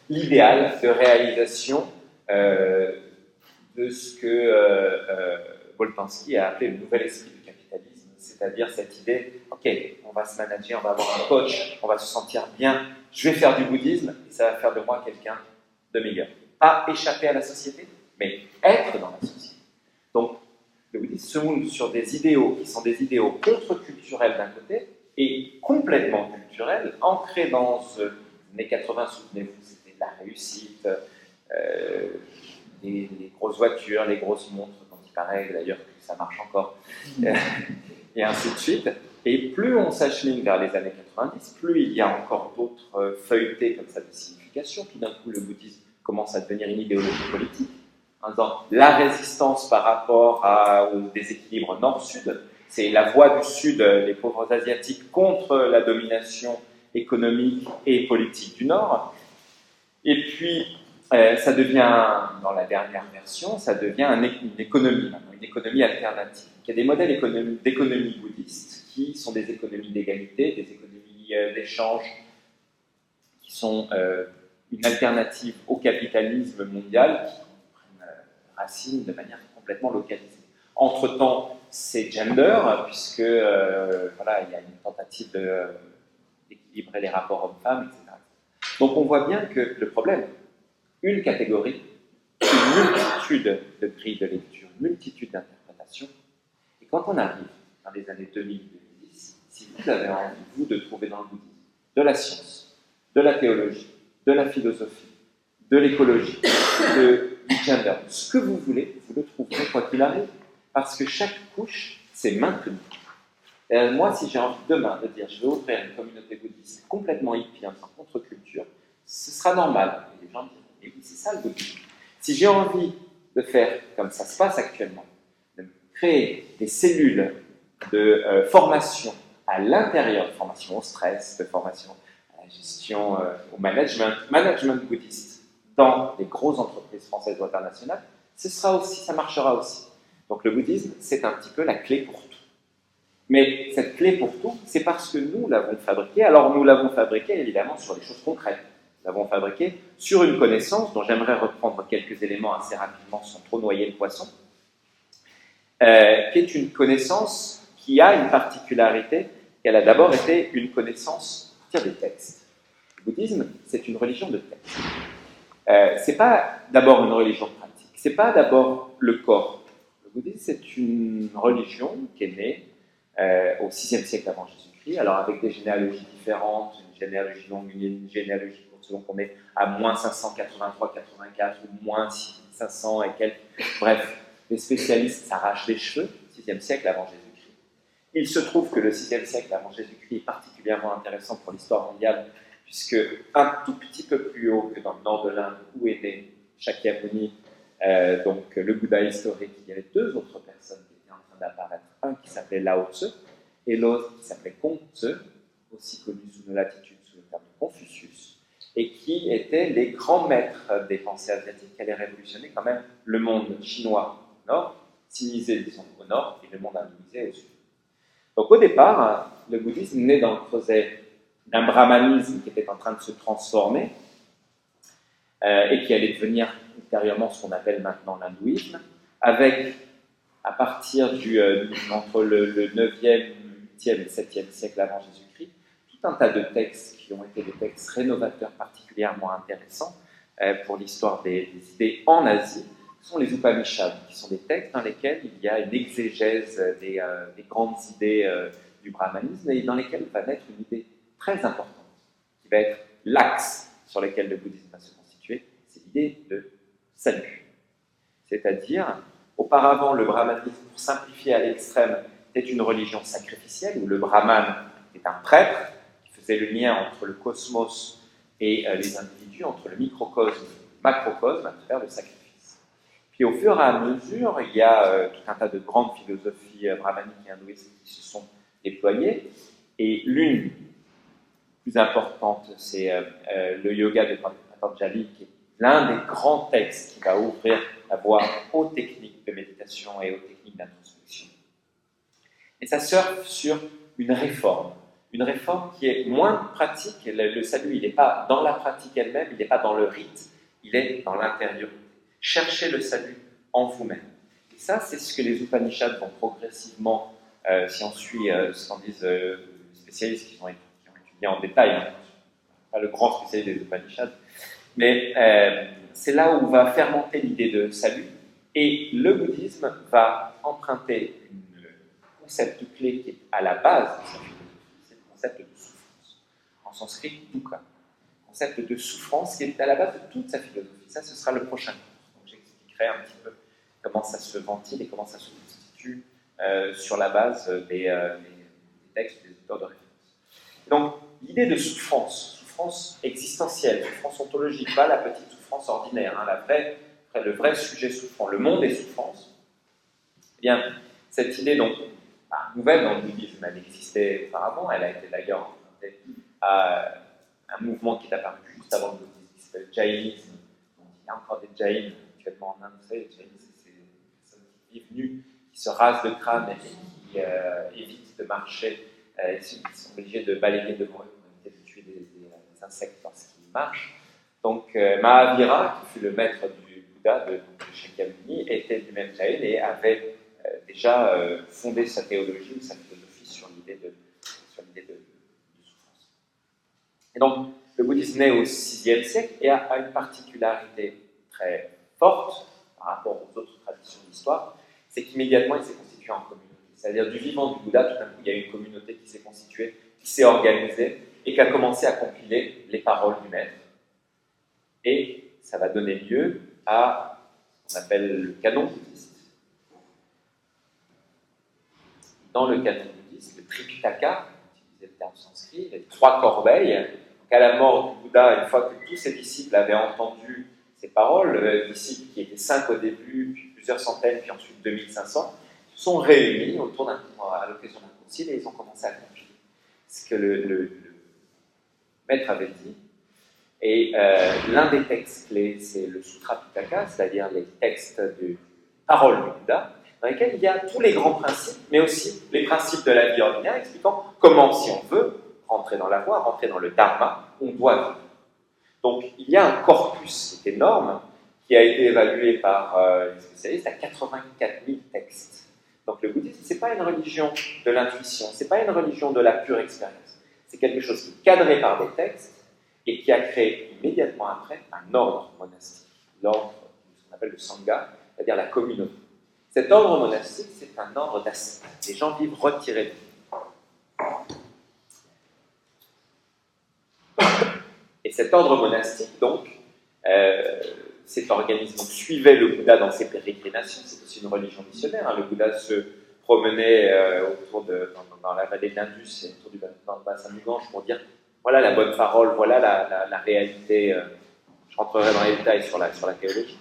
l'idéal de réalisation de ce que Boltanski a appelé le nouvel esprit du capitalisme, c'est-à-dire cette idée, ok, on va se manager, on va avoir un coach, on va se sentir bien, je vais faire du bouddhisme et ça va faire de moi quelqu'un de meilleur. Pas échapper à la société, mais être dans la société. Donc, le bouddhisme se monte sur des idéaux qui sont des idéaux contre-culturels d'un côté et complètement culturels, ancrés dans les années 80, souvenez-vous, c'était la réussite, les grosses voitures, les grosses montres, dont il paraît d'ailleurs que ça marche encore, et ainsi de suite. Et plus on s'achemine vers les années 90, plus il y a encore d'autres feuilletés comme ça de signification. Tout d'un coup, le bouddhisme commence à devenir une idéologie politique. Dans la résistance par rapport au déséquilibre nord-sud, c'est la voix du sud, les pauvres asiatiques, contre la domination économique et politique du nord. Et puis, ça devient, dans la dernière version, ça devient une économie, une économie alternative. Il y a des modèles d'économie bouddhiste qui sont des économies d'égalité, des économies d'échange, qui sont une alternative au capitalisme mondial, racines de manière complètement localisée. Entre-temps, c'est gender, puisque il y a une tentative d'équilibrer les rapports hommes-femmes, etc. Donc on voit bien que le problème, une catégorie, une multitude de grilles de lecture, une multitude d'interprétations, et quand on arrive dans les années 2000-2010, si vous avez envie, vous, de trouver dans le bouddhisme de la science, de la théologie, de la philosophie, de l'écologie, du gender, ce que vous voulez, vous le trouverez quoi qu'il arrive, parce que chaque couche, c'est maintenu. Et moi, si j'ai envie demain de dire je vais ouvrir une communauté bouddhiste complètement hippie, en contre-culture, ce sera normal. Et les gens diront, mais oui, c'est ça le bouddhisme. Si j'ai envie de faire, comme ça se passe actuellement, de créer des cellules de formation à l'intérieur, de formation au stress, de formation à la gestion, au management bouddhiste, dans les grosses entreprises françaises ou internationales, ça marchera aussi. Donc le bouddhisme, c'est un petit peu la clé pour tout. Mais cette clé pour tout, c'est parce que nous l'avons fabriquée. Alors nous l'avons fabriquée évidemment sur des choses concrètes. Nous l'avons fabriquée sur une connaissance dont j'aimerais reprendre quelques éléments assez rapidement sans trop noyer le poisson, qui est une connaissance qui a une particularité, qu'elle a d'abord été une connaissance des textes. Le bouddhisme, c'est une religion de textes. C'est pas d'abord une religion pratique, c'est pas d'abord le corps. Le bouddhisme, c'est une religion qui est née au VIe siècle avant Jésus-Christ, alors avec des généalogies différentes, une généalogie longue, une généalogie courte, selon qu'on est à moins 583-84 ou moins 500 et quelques. Bref, les spécialistes s'arrachent les cheveux, VIe siècle avant Jésus-Christ. Il se trouve que le VIe siècle avant Jésus-Christ est particulièrement intéressant pour l'histoire mondiale, puisque un tout petit peu plus haut que dans le nord de l'Inde, où est né Shakyamuni, donc le Bouddha historique, il y avait deux autres personnes qui étaient en train d'apparaître. Un qui s'appelait Lao Tse, et l'autre qui s'appelait Kong Tse, aussi connu sous nos latitudes sous le terme de Confucius, et qui étaient les grands maîtres des pensées asiatiques qui allaient révolutionner quand même le monde chinois au nord, sinisé, disons, au nord, et le monde hindouisé au sud. Donc au départ, le bouddhisme naît dans le creuset d'un brahmanisme qui était en train de se transformer et qui allait devenir ultérieurement ce qu'on appelle maintenant l'hindouisme, avec, à partir entre le 9e, 8e et 7e siècle avant Jésus-Christ, tout un tas de textes qui ont été des textes rénovateurs particulièrement intéressants, pour l'histoire des idées en Asie, sont les Upanishads, qui sont des textes dans lesquels il y a une exégèse des grandes idées du brahmanisme et dans lesquels va naître une idée très importante, qui va être l'axe sur lequel le bouddhisme va se constituer, c'est l'idée de salut. C'est-à-dire, auparavant, le brahmanisme, pour simplifier à l'extrême, était une religion sacrificielle, où le brahman est un prêtre qui faisait le lien entre le cosmos et les individus, entre le microcosme et le macrocosme, à travers le sacrifice. Puis au fur et à mesure, il y a tout un tas de grandes philosophies brahmaniques et hindouistes qui se sont déployées, et l'une plus importante, c'est le yoga de Patanjali, qui est l'un des grands textes qui va ouvrir la voie aux techniques de méditation et aux techniques d'introspection. Et ça surfe sur une réforme qui est moins pratique. Le salut, il n'est pas dans la pratique elle-même, il n'est pas dans le rite, il est dans l'intériorité. Cherchez le salut en vous-même. Et ça, c'est ce que les Upanishads vont progressivement, si on suit ce qu'en disent les spécialistes qui ont étudié en détail, hein, pas le grand spécialiste des Upanishads, mais c'est là où va fermenter l'idée de salut, et le bouddhisme va emprunter un concept clé qui est à la base de sa philosophie, c'est le concept de souffrance. En sanskrit, dukkha. Concept de souffrance qui est à la base de toute sa philosophie. Ça, ce sera le prochain cours. Donc, j'expliquerai un petit peu comment ça se ventile et comment ça se constitue sur la base des textes des auteurs de référence. Donc, l'idée de souffrance existentielle, souffrance ontologique, pas la petite souffrance ordinaire, hein, le vrai sujet souffrant, le monde des souffrances. Eh bien, cette idée, donc, nouvelle dans le bouddhisme, elle existait auparavant, elle a été d'ailleurs empruntée à un mouvement qui est apparu juste avant le bouddhisme, qui s'appelle le jaïnisme. Donc, il y a encore des jaïns actuellement en Inde, vous savez, les jaïns, c'est ces personnes qui vivent nues, qui se rasent le crâne et qui évitent de marcher, ils sont obligés de balayer devant eux pour éviter de tuer des insectes lorsqu'ils marchent. Donc, Mahavira, qui fut le maître du Bouddha de Shakyamuni, était lui-même jaïn et avait déjà fondé sa théologie ou sa philosophie sur l'idée de souffrance. Et donc, le bouddhisme naît au VIe siècle et a une particularité très forte par rapport aux autres traditions d'histoire, c'est qu'immédiatement il s'est constitué en communauté. C'est-à-dire du vivant du Bouddha, tout d'un coup, il y a une communauté qui s'est constituée, qui s'est organisée et qui a commencé à compiler les paroles du maître. Et ça va donner lieu à ce qu'on appelle le canon bouddhiste. Dans le canon bouddhiste, le Tripitaka, utilisé le terme sanskrit, les 3 corbeilles. Donc à la mort du Bouddha, une fois que tous ses disciples avaient entendu ces paroles, disciples qui étaient 5 au début, puis plusieurs centaines, puis ensuite 2500, se sont réunis à l'occasion d'un concile et ils ont commencé à compiler ce que le maître avait dit. Et l'un des textes clés, c'est le Sutra Pitaka, c'est-à-dire les textes de paroles du Bouddha, dans lesquels il y a tous les grands principes, mais aussi les principes de la vie ordinaire, expliquant comment, si on veut rentrer dans la voie, rentrer dans le dharma, on doit vivre. Donc, il y a un corpus qui est énorme, qui a été évalué par les spécialistes à 84 000 textes. Donc, le bouddhisme, ce n'est pas une religion de l'intuition, ce n'est pas une religion de la pure expérience. C'est quelque chose qui est cadré par des textes et qui a créé immédiatement après un ordre monastique, l'ordre, ce qu'on appelle le sangha, c'est-à-dire la communauté. Cet ordre monastique, c'est un ordre d'ascète. Les gens vivent retirés de vie. Et cet ordre monastique, donc, cet organisme suivait le Bouddha dans ses pérégrinations. C'est aussi une religion missionnaire. Hein. Le Bouddha se promenait dans la vallée de l'Indus et autour dans le bassin du Gange pour dire voilà la bonne parole, voilà la réalité. Je rentrerai dans les détails sur la théologie.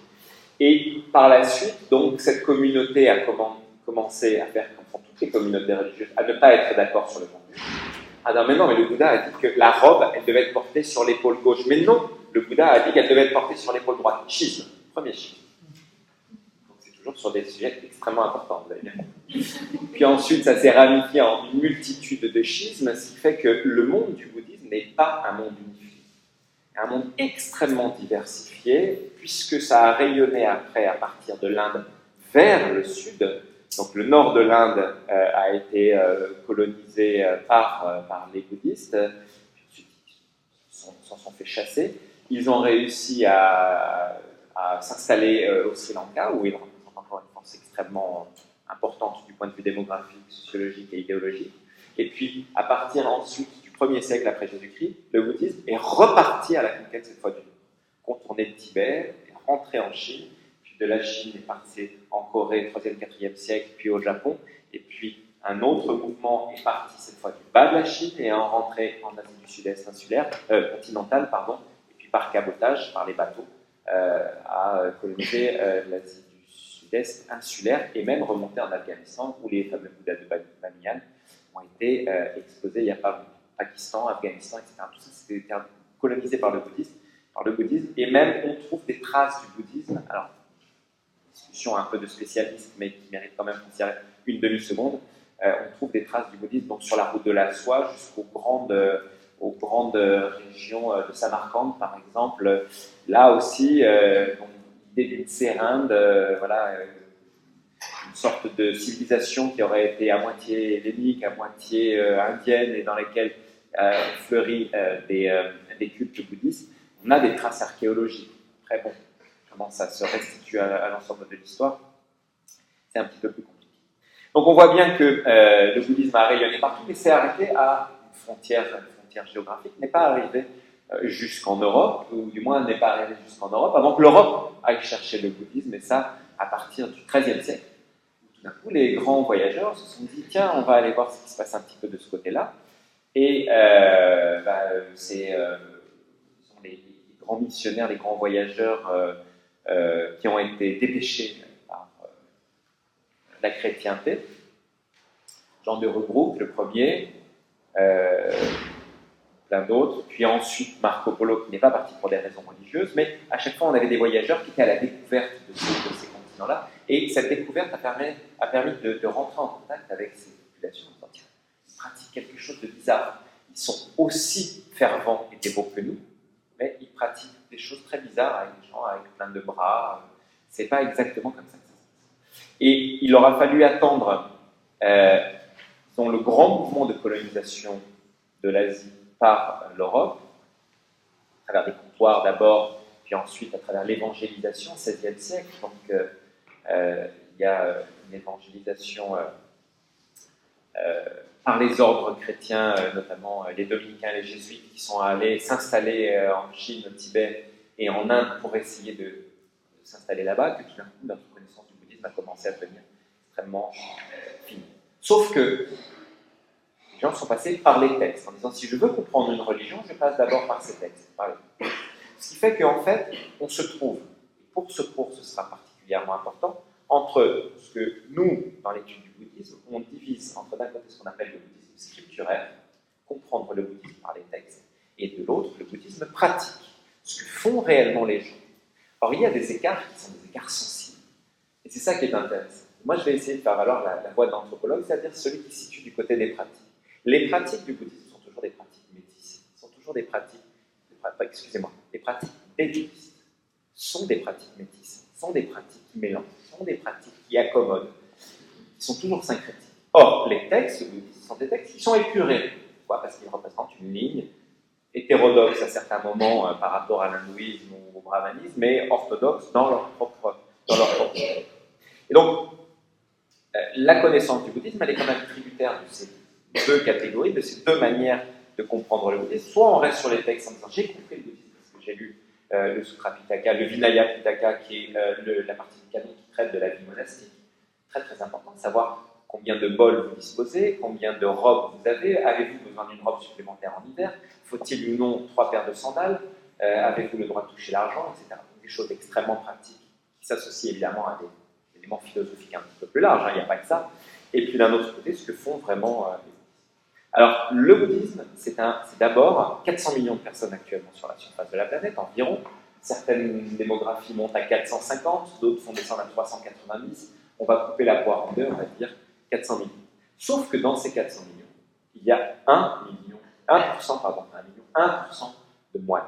Et par la suite, donc, cette communauté a commencé à faire, comme font toutes les communautés religieuses, à ne pas être d'accord sur le contenu. Ah non, mais le Bouddha a dit que la robe, elle devait être portée sur l'épaule gauche. Mais non, le Bouddha a dit qu'elle devait être portée sur l'épaule droite. Schisme, premier schisme. Donc c'est toujours sur des sujets extrêmement importants, vous avez bien compris. Puis ensuite, ça s'est ramifié en une multitude de schismes, ce qui fait que le monde du bouddhisme n'est pas un monde unifié. Un monde extrêmement diversifié, puisque ça a rayonné après à partir de l'Inde vers le sud. Donc le nord de l'Inde a été colonisé par les bouddhistes, ensuite ils s'en sont fait chasser. Ils ont réussi à s'installer au Sri Lanka, où ils représentent encore une force extrêmement importante du point de vue démographique, sociologique et idéologique. Et puis, à partir ensuite du 1er siècle après Jésus-Christ, le bouddhisme est reparti à la conquête cette fois du Nord, contourné le Tibet, est rentré en Chine, puis de la Chine est parti en Corée, 3e, 4e siècle, puis au Japon, et puis un autre mouvement est parti cette fois du bas de la Chine et est rentré en Asie du Sud-Est continentale, et puis par cabotage, par les bateaux, a colonisé l'Asie du Sud-Est insulaire et même remonté en Afghanistan où les fameux Bouddhas de Bamiyan ont été exposés il n'y a pas longtemps. Pakistan, Afghanistan, etc. Tout ça, c'était colonisé par le bouddhisme, et même on trouve des traces du bouddhisme. Alors, discussion un peu de spécialistes, mais qui mérite quand même une demi-seconde. On trouve des traces du bouddhisme donc sur la route de la soie jusqu'aux grandes régions de Samarcande, par exemple. Là aussi, l'idée d'une sérinde, une sorte de civilisation qui aurait été à moitié hellénique, à moitié indienne, et dans laquelle fleurit des cultes bouddhistes. On a des traces archéologiques. Après, bon, comment ça se restitue à l'ensemble de l'histoire, c'est un petit peu plus compliqué. Donc on voit bien que le bouddhisme a rayonné partout, mais c'est arrêté à une frontière géographique, n'est pas arrivé jusqu'en Europe, ou du moins n'est pas arrivé jusqu'en Europe, avant que l'Europe aille chercher le bouddhisme, et ça à partir du XIIIe siècle. Tout d'un coup, les grands voyageurs se sont dit, tiens, on va aller voir ce qui se passe un petit peu de ce côté-là, et ce sont les grands missionnaires, les grands voyageurs qui ont été dépêchés par la chrétienté. Jean de Rubruck, le premier, plein d'autres, puis ensuite Marco Polo, qui n'est pas parti pour des raisons religieuses, mais à chaque fois on avait des voyageurs qui étaient à la découverte de ces continents-là, et cette découverte a permis de rentrer en contact avec ces populations, en disant, tiens, ils pratiquent quelque chose de bizarre, ils sont aussi fervents et dévots que nous, mais ils pratiquent des choses très bizarres avec des gens avec plein de bras, c'est pas exactement comme ça que ça se passe. Et il aura fallu attendre le grand mouvement de colonisation de l'Asie par l'Europe, à travers des comptoirs d'abord, puis ensuite à travers l'évangélisation au XVIe siècle. Donc il y a une évangélisation par les ordres chrétiens, notamment les dominicains et les jésuites, qui sont allés s'installer en Chine, au Tibet et en Inde pour essayer de s'installer là-bas, que tout d'un coup notre connaissance du bouddhisme a commencé à devenir extrêmement fine. Sauf que les gens sont passés par les textes, en disant si je veux comprendre une religion, je passe d'abord par ces textes. Ce qui fait qu'en fait, on se trouve, pour ce cours ce sera particulièrement important, entre ce que nous, dans l'étude du bouddhisme, on divise entre d'un côté ce qu'on appelle le bouddhisme scripturaire, comprendre le bouddhisme par les textes, et de l'autre le bouddhisme pratique, ce que font réellement les gens. Or, il y a des écarts qui sont des écarts sensibles, et c'est ça qui est intéressant. Moi, je vais essayer de faire valoir la voix de l'anthropologue, c'est-à-dire celui qui se situe du côté des pratiques. Les pratiques du bouddhisme sont toujours des pratiques métissées, sont toujours des pratiques, les pratiques des bouddhistes sont des pratiques métissées, sont des pratiques qui mélangent, sont des pratiques qui accommodent, qui sont toujours syncrétiques. Or, les textes bouddhistes sont des textes qui sont épurés. Pourquoi ? Parce qu'ils représentent une ligne hétérodoxe à certains moments par rapport à l'hindouisme ou au brahmanisme, mais orthodoxe dans leur propre. Et donc, la connaissance du bouddhisme, elle est quand même tributaire de ces deux catégories, de ces deux manières de comprendre le bouddhisme. Soit on reste sur les textes en disant j'ai compris le bouddhisme parce que j'ai lu le Sutra Pitaka, le Vinaya Pitaka, qui est la partie du canon qui traite de la vie monastique. Très très important de savoir combien de bols vous disposez, combien de robes vous avez-vous besoin d'une robe supplémentaire en hiver, faut-il ou non 3 paires de sandales, avez-vous le droit de toucher l'argent, etc. Donc, des choses extrêmement pratiques qui s'associent évidemment à des éléments philosophiques un petit peu plus larges, il n'y a pas que ça. Et puis d'un autre côté, ce que font vraiment les bouddhistes. Alors, le bouddhisme, c'est d'abord 400 millions de personnes actuellement sur la surface de la planète, environ. Certaines démographies montent à 450, d'autres font descendre à 390. On va couper la poire en deux, on va dire 400 millions. Sauf que dans ces 400 millions, il y a 1% de moines.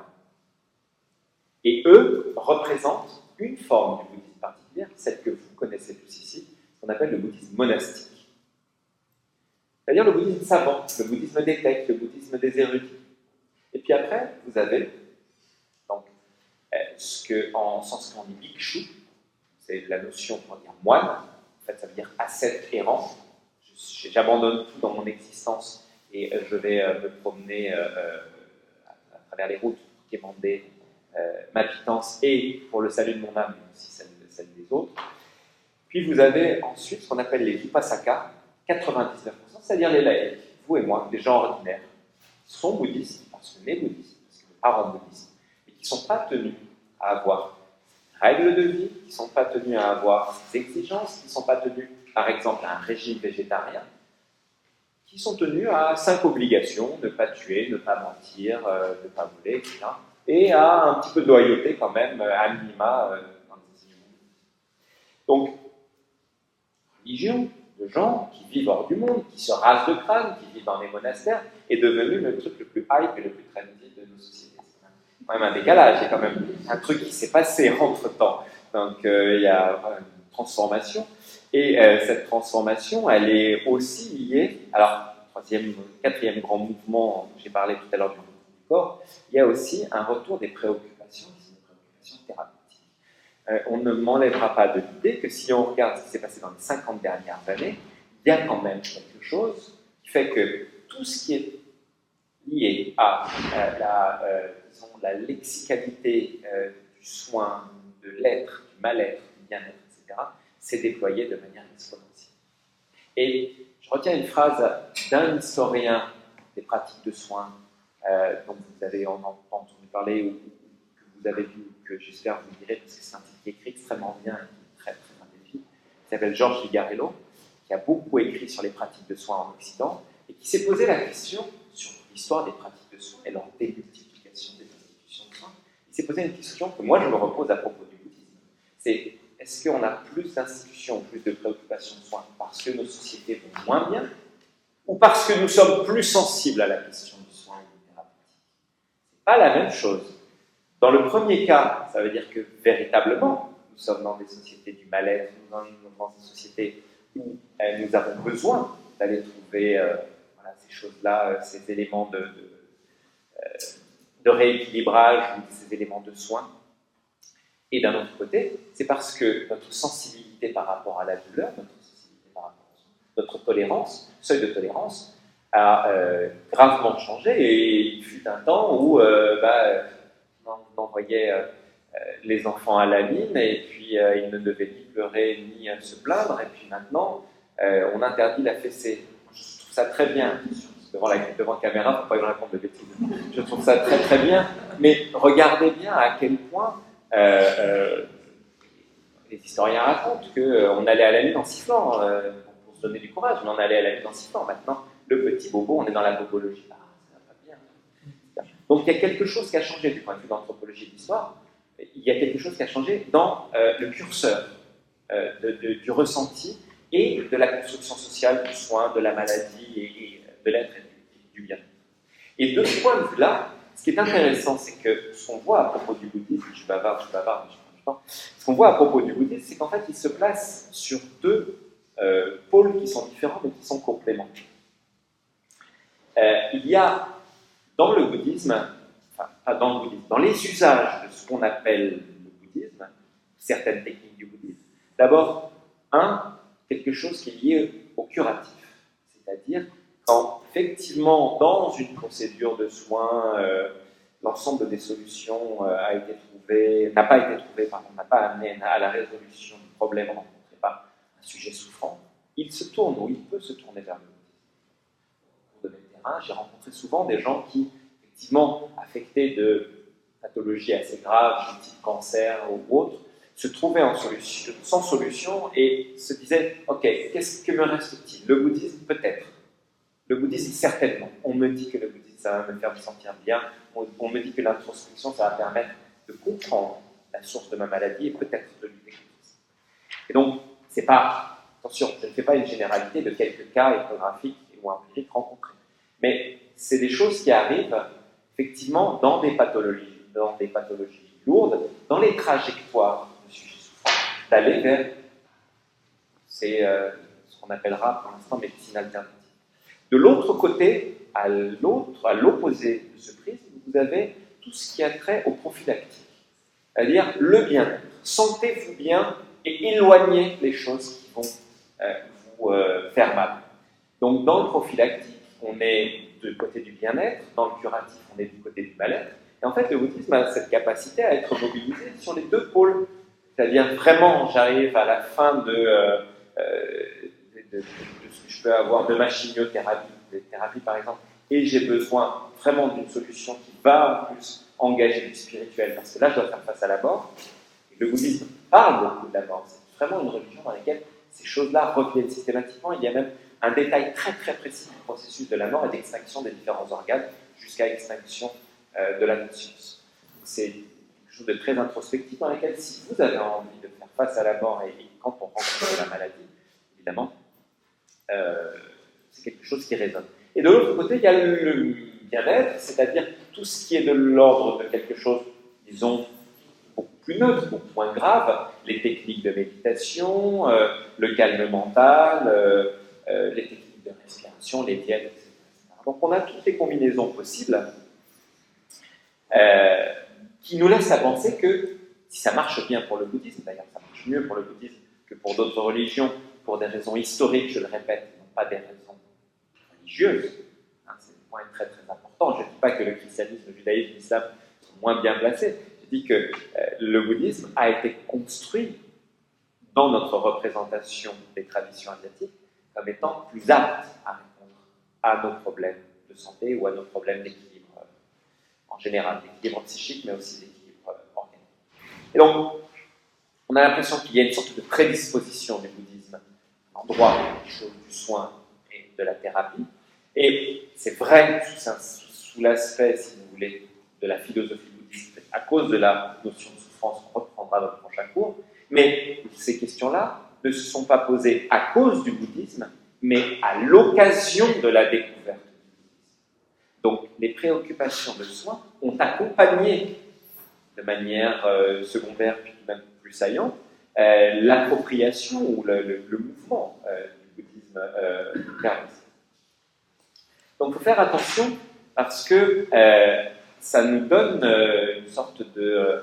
Et eux représentent une forme du bouddhisme particulière, celle que vous connaissez tous ici, qu'on appelle le bouddhisme monastique. C'est-à-dire le bouddhisme savant, le bouddhisme des textes, le bouddhisme des érudits. Et puis après, vous avez donc ce que, en sanskrit, on dit bhikshu, c'est la notion pour dire moine, en fait, ça veut dire ascète errant. J'abandonne tout dans mon existence et je vais me promener à travers les routes pour quémander ma pitance et pour le salut de mon âme, mais aussi celle des autres. Puis vous avez ensuite ce qu'on appelle les upasaka, 99%, c'est-à-dire les laïcs, vous et moi, des gens ordinaires, qui sont bouddhistes, parce que les bouddhistes, parce que les parents bouddhistes, mais qui ne sont pas tenus à avoir règles de vie, qui ne sont pas tenus à avoir ces exigences, qui ne sont pas tenus, par exemple, à un régime végétarien, qui sont tenus à 5 obligations, ne pas tuer, ne pas mentir, ne pas voler, etc. Et à un petit peu de loyauté quand même, à minima, dans les enseignements. Donc, religion de gens qui vivent hors du monde, qui se rasent de crâne, qui vivent dans les monastères, est devenu le truc le plus hype et le plus trendy de nos sociétés. C'est quand même un décalage, il y a quand même un truc qui s'est passé entre-temps. Donc, il y a une transformation. Et cette transformation, elle est aussi liée, alors, quatrième grand mouvement, j'ai parlé tout à l'heure du mouvement du corps, il y a aussi un retour des préoccupations, qui sont des préoccupations thérapeutiques. On ne m'enlèvera pas de l'idée que si on regarde ce qui s'est passé dans les 50 dernières années, il y a quand même quelque chose qui fait que tout ce qui est lié à la lexicalité du soin, de l'être, du mal-être, du bien-être, etc., s'est déployé de manière exponentielle. Et je retiens une phrase d'un historien des pratiques de soins dont vous avez entendu parler ou que vous avez vu, que j'espère vous direz, parce que c'est un titre qui est écrit extrêmement bien et qui est très très indéfini. Il s'appelle Georges Figarello, qui a beaucoup écrit sur les pratiques de soins en Occident et qui s'est posé la question sur l'histoire des pratiques de soins et leur démultiplication des institutions de soins. Il s'est posé une question que moi je me repose à propos du bouddhisme. C'est est-ce qu'on a plus d'institutions, plus de préoccupations de soins parce que nos sociétés vont moins bien ou parce que nous sommes plus sensibles à la question du soin et du thérapeutique? Ce n'est pas la même chose. Dans le premier cas, ça veut dire que véritablement, nous sommes dans des sociétés du mal-être, nous sommes dans des sociétés où nous avons besoin d'aller trouver ces choses-là, ces éléments de rééquilibrage ou ces éléments de soin. Et d'un autre côté, c'est parce que notre sensibilité par rapport à la douleur, notre sensibilité par rapport au soin, notre tolérance, seuil de tolérance, a gravement changé. Et il fut un temps où on envoyait les enfants à la mine et puis ils ne devaient ni pleurer ni se plaindre. Et puis maintenant, on interdit la fessée. Je trouve ça très bien. Devant la caméra, il ne faut pas que je raconte de bêtises. Je trouve ça très très bien. Mais regardez bien à quel point les historiens racontent qu'on allait à la lune en sifflant pour se donner du courage, mais on allait à la lune en sifflant. Maintenant, le petit bobo, on est dans la bobologie. Ah, ça va pas bien. Donc il y a quelque chose qui a changé du point de vue d'anthropologie et d'histoire. Il y a quelque chose qui a changé dans le curseur du ressenti et de la construction sociale, du soin, de la maladie et de l'être et du bien. Et de ce point de vue-là, ce qui est intéressant, c'est que ce qu'on voit à propos du bouddhisme, je bavarde, mais je prends du temps. Ce qu'on voit à propos du bouddhisme, c'est qu'en fait, il se place sur deux pôles qui sont différents, mais qui sont complémentaires. Il y a dans le bouddhisme, enfin, pas dans le bouddhisme, dans les usages de ce qu'on appelle le bouddhisme, certaines techniques du bouddhisme, d'abord, quelque chose qui est lié au curatif, c'est-à-dire quand effectivement, dans une procédure de soins, l'ensemble des solutions n'a pas été trouvé, n'a pas amené à la résolution du problème rencontré par un sujet souffrant, il se tourne ou il peut se tourner vers le bouddhisme. Au cours de mes terrains, j'ai rencontré souvent des gens qui, effectivement, affectés de pathologies assez graves, du type cancer ou autre, se trouvaient sans solution et se disaient « Ok, qu'est-ce que me reste-t-il? Le bouddhisme, peut-être. Le bouddhisme, certainement. On me dit que le bouddhisme, ça va me faire me sentir bien. On me dit que l'introspection, ça va permettre de comprendre la source de ma maladie et peut-être de lutter contre ça. » Et donc, c'est pas... Attention, je ne fais pas une généralité de quelques cas ethnographiques ou empiriques rencontrés. Mais c'est des choses qui arrivent, effectivement, dans des pathologies lourdes, dans les trajectoires de sujets souffrants, d'aller vers... C'est ce qu'on appellera pour l'instant médecine alternative. De l'autre côté, à l'opposé de ce prisme, vous avez tout ce qui a trait au prophylactique. c'est-à-dire le bien-être. Sentez-vous bien et éloignez les choses qui vont vous faire mal. Donc dans le prophylactique, on est du côté du bien-être, dans le curatif, on est du côté du mal-être. Et en fait, le bouddhisme a cette capacité à être mobilisé sur les deux pôles. C'est-à-dire vraiment, j'arrive à la fin de ce que je peux avoir de ma chimiothérapie, des thérapies par exemple, et j'ai besoin vraiment d'une solution qui va en plus engager du spirituel, parce que là, je dois faire face à la mort. Et le bouddhisme parle beaucoup de la mort. C'est vraiment une religion dans laquelle ces choses-là reviennent systématiquement. Il y a même un détail très très précis du processus de la mort et d'extinction des différents organes jusqu'à extinction de la conscience. C'est quelque chose de très introspectif dans lequel, si vous avez envie de faire face à la mort et quand on rencontre la maladie, évidemment, c'est quelque chose qui résonne. Et de l'autre côté, il y a le bien-être, c'est-à-dire tout ce qui est de l'ordre de quelque chose, disons, beaucoup plus neutre, beaucoup moins grave, les techniques de méditation, le calme mental, les techniques de respiration, les diètes, etc. Donc on a toutes les combinaisons possibles qui nous laissent à penser que si ça marche bien pour le bouddhisme, d'ailleurs ça marche mieux pour le bouddhisme que pour d'autres religions, pour des raisons historiques, je le répète, non pas des raisons religieuses, hein, c'est un point très très important. Je ne dis pas que le christianisme, le judaïsme, l'islam sont moins bien placés, je dis que le bouddhisme a été construit dans notre représentation des traditions asiatiques comme étant plus apte à répondre à nos problèmes de santé ou à nos problèmes d'équilibre en général, d'équilibre psychique, mais aussi d'équilibre organique. Et donc, on a l'impression qu'il y a une sorte de prédisposition du bouddhisme à l'endroit des choses du soin et de la thérapie. Et c'est vrai sous l'aspect, si vous voulez, de la philosophie bouddhiste, à cause de la notion de souffrance qu'on reprendra dans le prochain cours. Mais ces questions-là ne se sont pas posées à cause du bouddhisme, mais à l'occasion de la découverte du bouddhisme. Donc, les préoccupations de soins ont accompagné de manière secondaire, puis même plus saillante, l'appropriation ou le mouvement du bouddhisme taoïste. Donc, il faut faire attention parce que ça nous donne une sorte de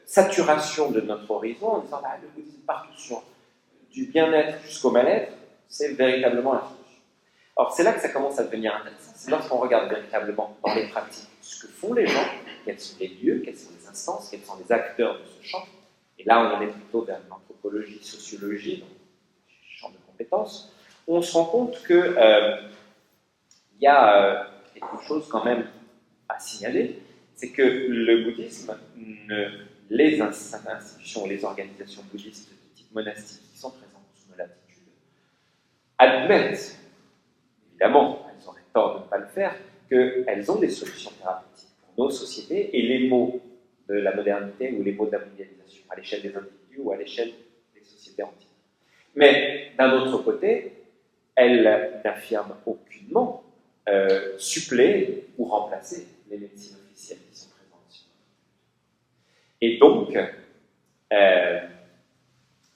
saturation de notre horizon en disant bah, le bouddhisme partout sur du bien-être jusqu'au mal-être, c'est véritablement la solution. Alors, c'est là que ça commence à devenir intéressant. C'est lorsqu'on regarde véritablement dans les pratiques ce que font les gens, quels sont les lieux, quelles sont les instances, quels sont les acteurs de ce champ. Et là, on est plutôt vers l'anthropologie, sociologie, donc champ de compétences. On se rend compte qu'il y a quelque chose quand même à signaler, c'est que le bouddhisme, les institutions, les organisations bouddhistes de type monastique qui sont présentes sous nos latitudes, admettent, évidemment, elles auraient tort de ne pas le faire, qu'elles ont des solutions thérapeutiques pour nos sociétés et les maux de la modernité ou les maux de la mondialisation, à l'échelle des individus ou à l'échelle des sociétés entières. Mais d'un autre côté, elles n'affirment aucunement suppléer ou remplacer les médecines officielles qui sont présentes sur notre territoire. Et donc,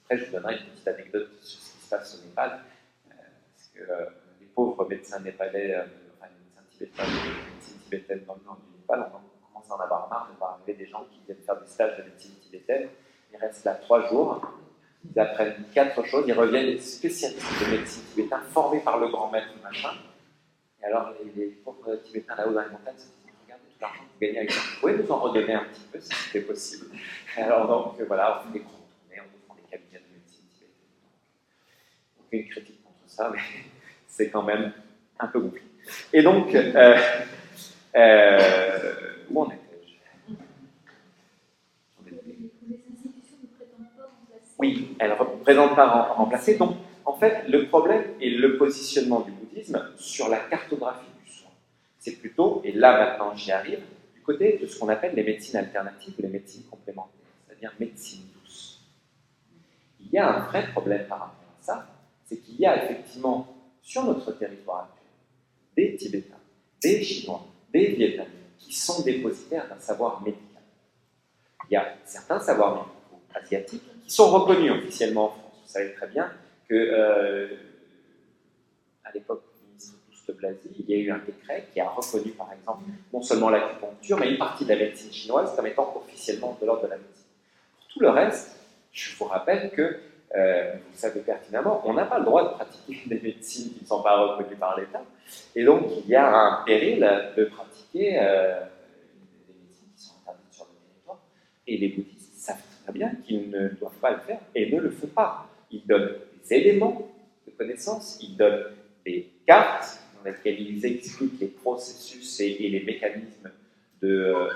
après je vous donnerai une petite anecdote sur ce qui se passe au Népal, parce que les pauvres médecins népalais, enfin les médecins tibétains, les médecines tibétaines dans le nord du Népal, on commence à en avoir marre de voir arriver des gens qui viennent faire des stages de médecine tibétaine, ils restent là 3 jours, ils apprennent 4 choses, ils reviennent spécialistes de médecine tibétaine formés par le grand maître machin. Et alors, les pauvres Tibétains là-haut dans les montagnes se disent regardez tout l'argent que vous gagnez avec ça. Vous pouvez nous en redonner un petit peu si c'était possible. Et alors, donc, voilà, on fait des grandes tournées, on nous prend des cabinets de médecine tibétaine. Aucune critique contre ça, mais c'est quand même un peu compliqué. Et donc, où en étais-je? Oui, elles ne représentent pas remplacer. Donc, en fait, le problème est le positionnement du bouddhisme sur la cartographie du soin. C'est plutôt, et là maintenant j'y arrive, du côté de ce qu'on appelle les médecines alternatives ou les médecines complémentaires, c'est-à-dire médecine douce. Il y a un vrai problème par rapport à ça, c'est qu'il y a effectivement sur notre territoire actuel des Tibétains, des Chinois, des Vietnamiens qui sont dépositaires d'un savoir médical. Il y a certains savoirs médicaux asiatiques qui sont reconnus officiellement en France. Vous savez très bien que, à l'époque, le ministre Blazy, il y a eu un décret qui a reconnu, par exemple, non seulement l'acupuncture, mais une partie de la médecine chinoise comme étant officiellement de l'ordre de la médecine. Pour tout le reste, je vous rappelle que, vous le savez pertinemment, on n'a pas le droit de pratiquer des médecines qui ne sont pas reconnues par l'État, et donc il y a un péril de pratiquer des médecines qui sont interdites sur le territoire, et les bouddhistes savent très bien qu'ils ne doivent pas le faire, et ne le font pas. Ils donnent des éléments de connaissances, ils donnent des cartes dans lesquelles ils expliquent les processus et les mécanismes de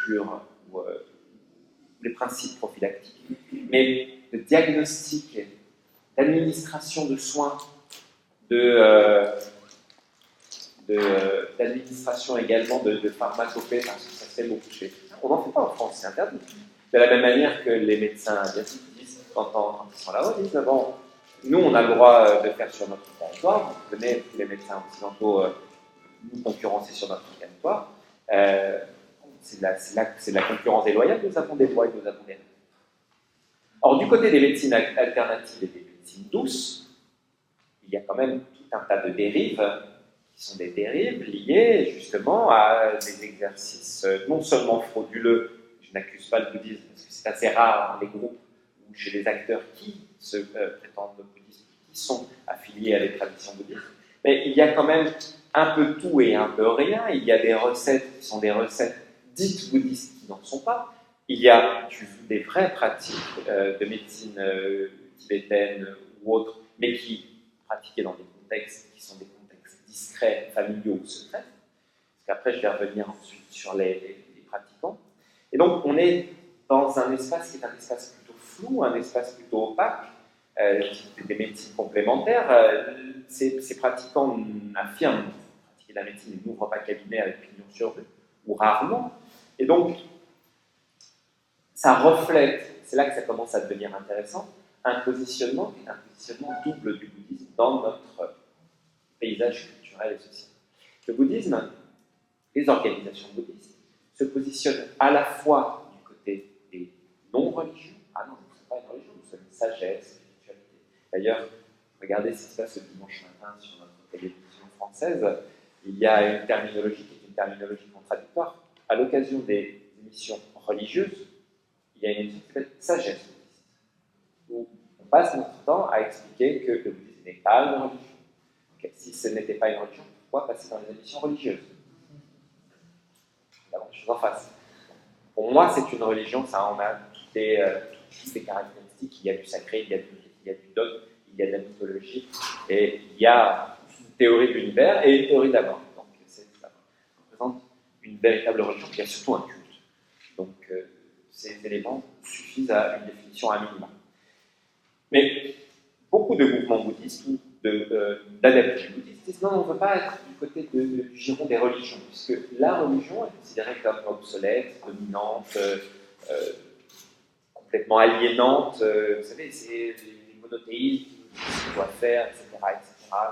cure ou les principes prophylactiques, mais de diagnostic, d'administration de soins, d'administration également de pharmacopée, parce que ça se fait beaucoup chez les. On n'en fait pas en France, c'est interdit. De la même manière que les médecins asiatiques disent, quand ils sont là-haut, ils disent bon, nous on a le droit de faire sur notre territoire, vous venez, tous les médecins occidentaux nous concurrencer sur notre territoire. C'est de la concurrence déloyale, nous avons des droits et nous avons des règles. Or, du côté des médecines alternatives et des médecines douces, il y a quand même tout un tas de dérives qui sont des dérives liées justement à des exercices non seulement frauduleux, je n'accuse pas le bouddhisme parce que c'est assez rare dans les groupes ou chez les acteurs qui se prétendent bouddhistes, qui sont affiliés à des traditions bouddhistes, mais il y a quand même un peu tout et un peu rien. Il y a des recettes qui sont des recettes dites bouddhistes qui n'en sont pas. Il y a des vraies pratiques de médecine tibétaine ou autres, mais qui pratiquées dans des contextes qui sont des contextes discrets, familiaux ou secrets. Parce qu'après, je vais revenir ensuite sur les pratiquants. Et donc, on est dans un espace qui est un espace plutôt flou, un espace plutôt opaque, des médecines complémentaires. Ces pratiquants affirment pratiquer la médecine et n'ouvrent pas cabinet avec pignon sur rue, ou rarement. Et donc, ça reflète, c'est là que ça commence à devenir intéressant, un positionnement qui est un positionnement double du bouddhisme dans notre paysage culturel et social. Le bouddhisme, les organisations bouddhistes, se positionnent à la fois du côté des non-religieux. Ah non, nous ne sommes pas une religion, nous sommes une sagesse, une spiritualité. D'ailleurs, regardez ce qui se passe le dimanche matin sur notre télévision française. Il y a une terminologie qui est une terminologie contradictoire. À l'occasion des émissions religieuses, il y a une émission qui s'appelle Sagesse bouddhiste, où on passe notre temps à expliquer que le bouddhisme n'est pas une religion. Okay. Si ce n'était pas une religion, pourquoi passer dans les émissions religieuses? D'abord, je suis en face. Pour moi, c'est une religion, ça en a toutes les caractéristiques. Il y a du sacré, il y a du dogme, il y a de la mythologie, et il y a une théorie de l'univers et une théorie de la mort. Donc, ça représente une véritable religion qui a surtout un culte. Donc, ces éléments suffisent à une définition à minima. Mais beaucoup de mouvements bouddhistes ou d'adeptes bouddhistes disent non, on ne veut pas être du côté du giron des religions, puisque la religion est considérée comme obsolète, dominante, complètement aliénante. Vous savez, c'est les monothéistes qui nous disent ce qu'on doit faire, etc.,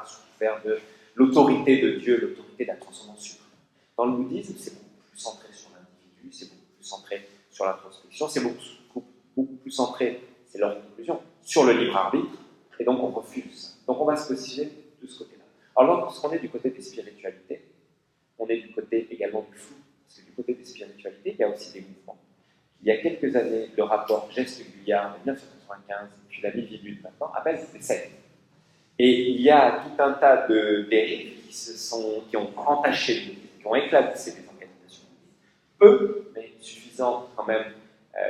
sous faire de l'autorité de Dieu, l'autorité de la transcendance suprême. Dans le bouddhisme, c'est beaucoup plus centré sur l'individu, c'est beaucoup plus centré sur l'introspection, c'est beaucoup plus centré, c'est leur conclusion, sur le libre arbitre, et donc on refuse. Donc on va se positionner de ce côté-là. Alors lorsqu'on est du côté des spiritualités, on est du côté également du flou, parce que du côté des spiritualités, il y a aussi des mouvements. Il y a quelques années, le rapport Geste-Guyard de 1995, puis la Mivilude maintenant, appelle des sectes. Et il y a tout un tas de dérives qui ont entaché, qui ont éclaboussé des organisations. Peu, mais suffisant quand même,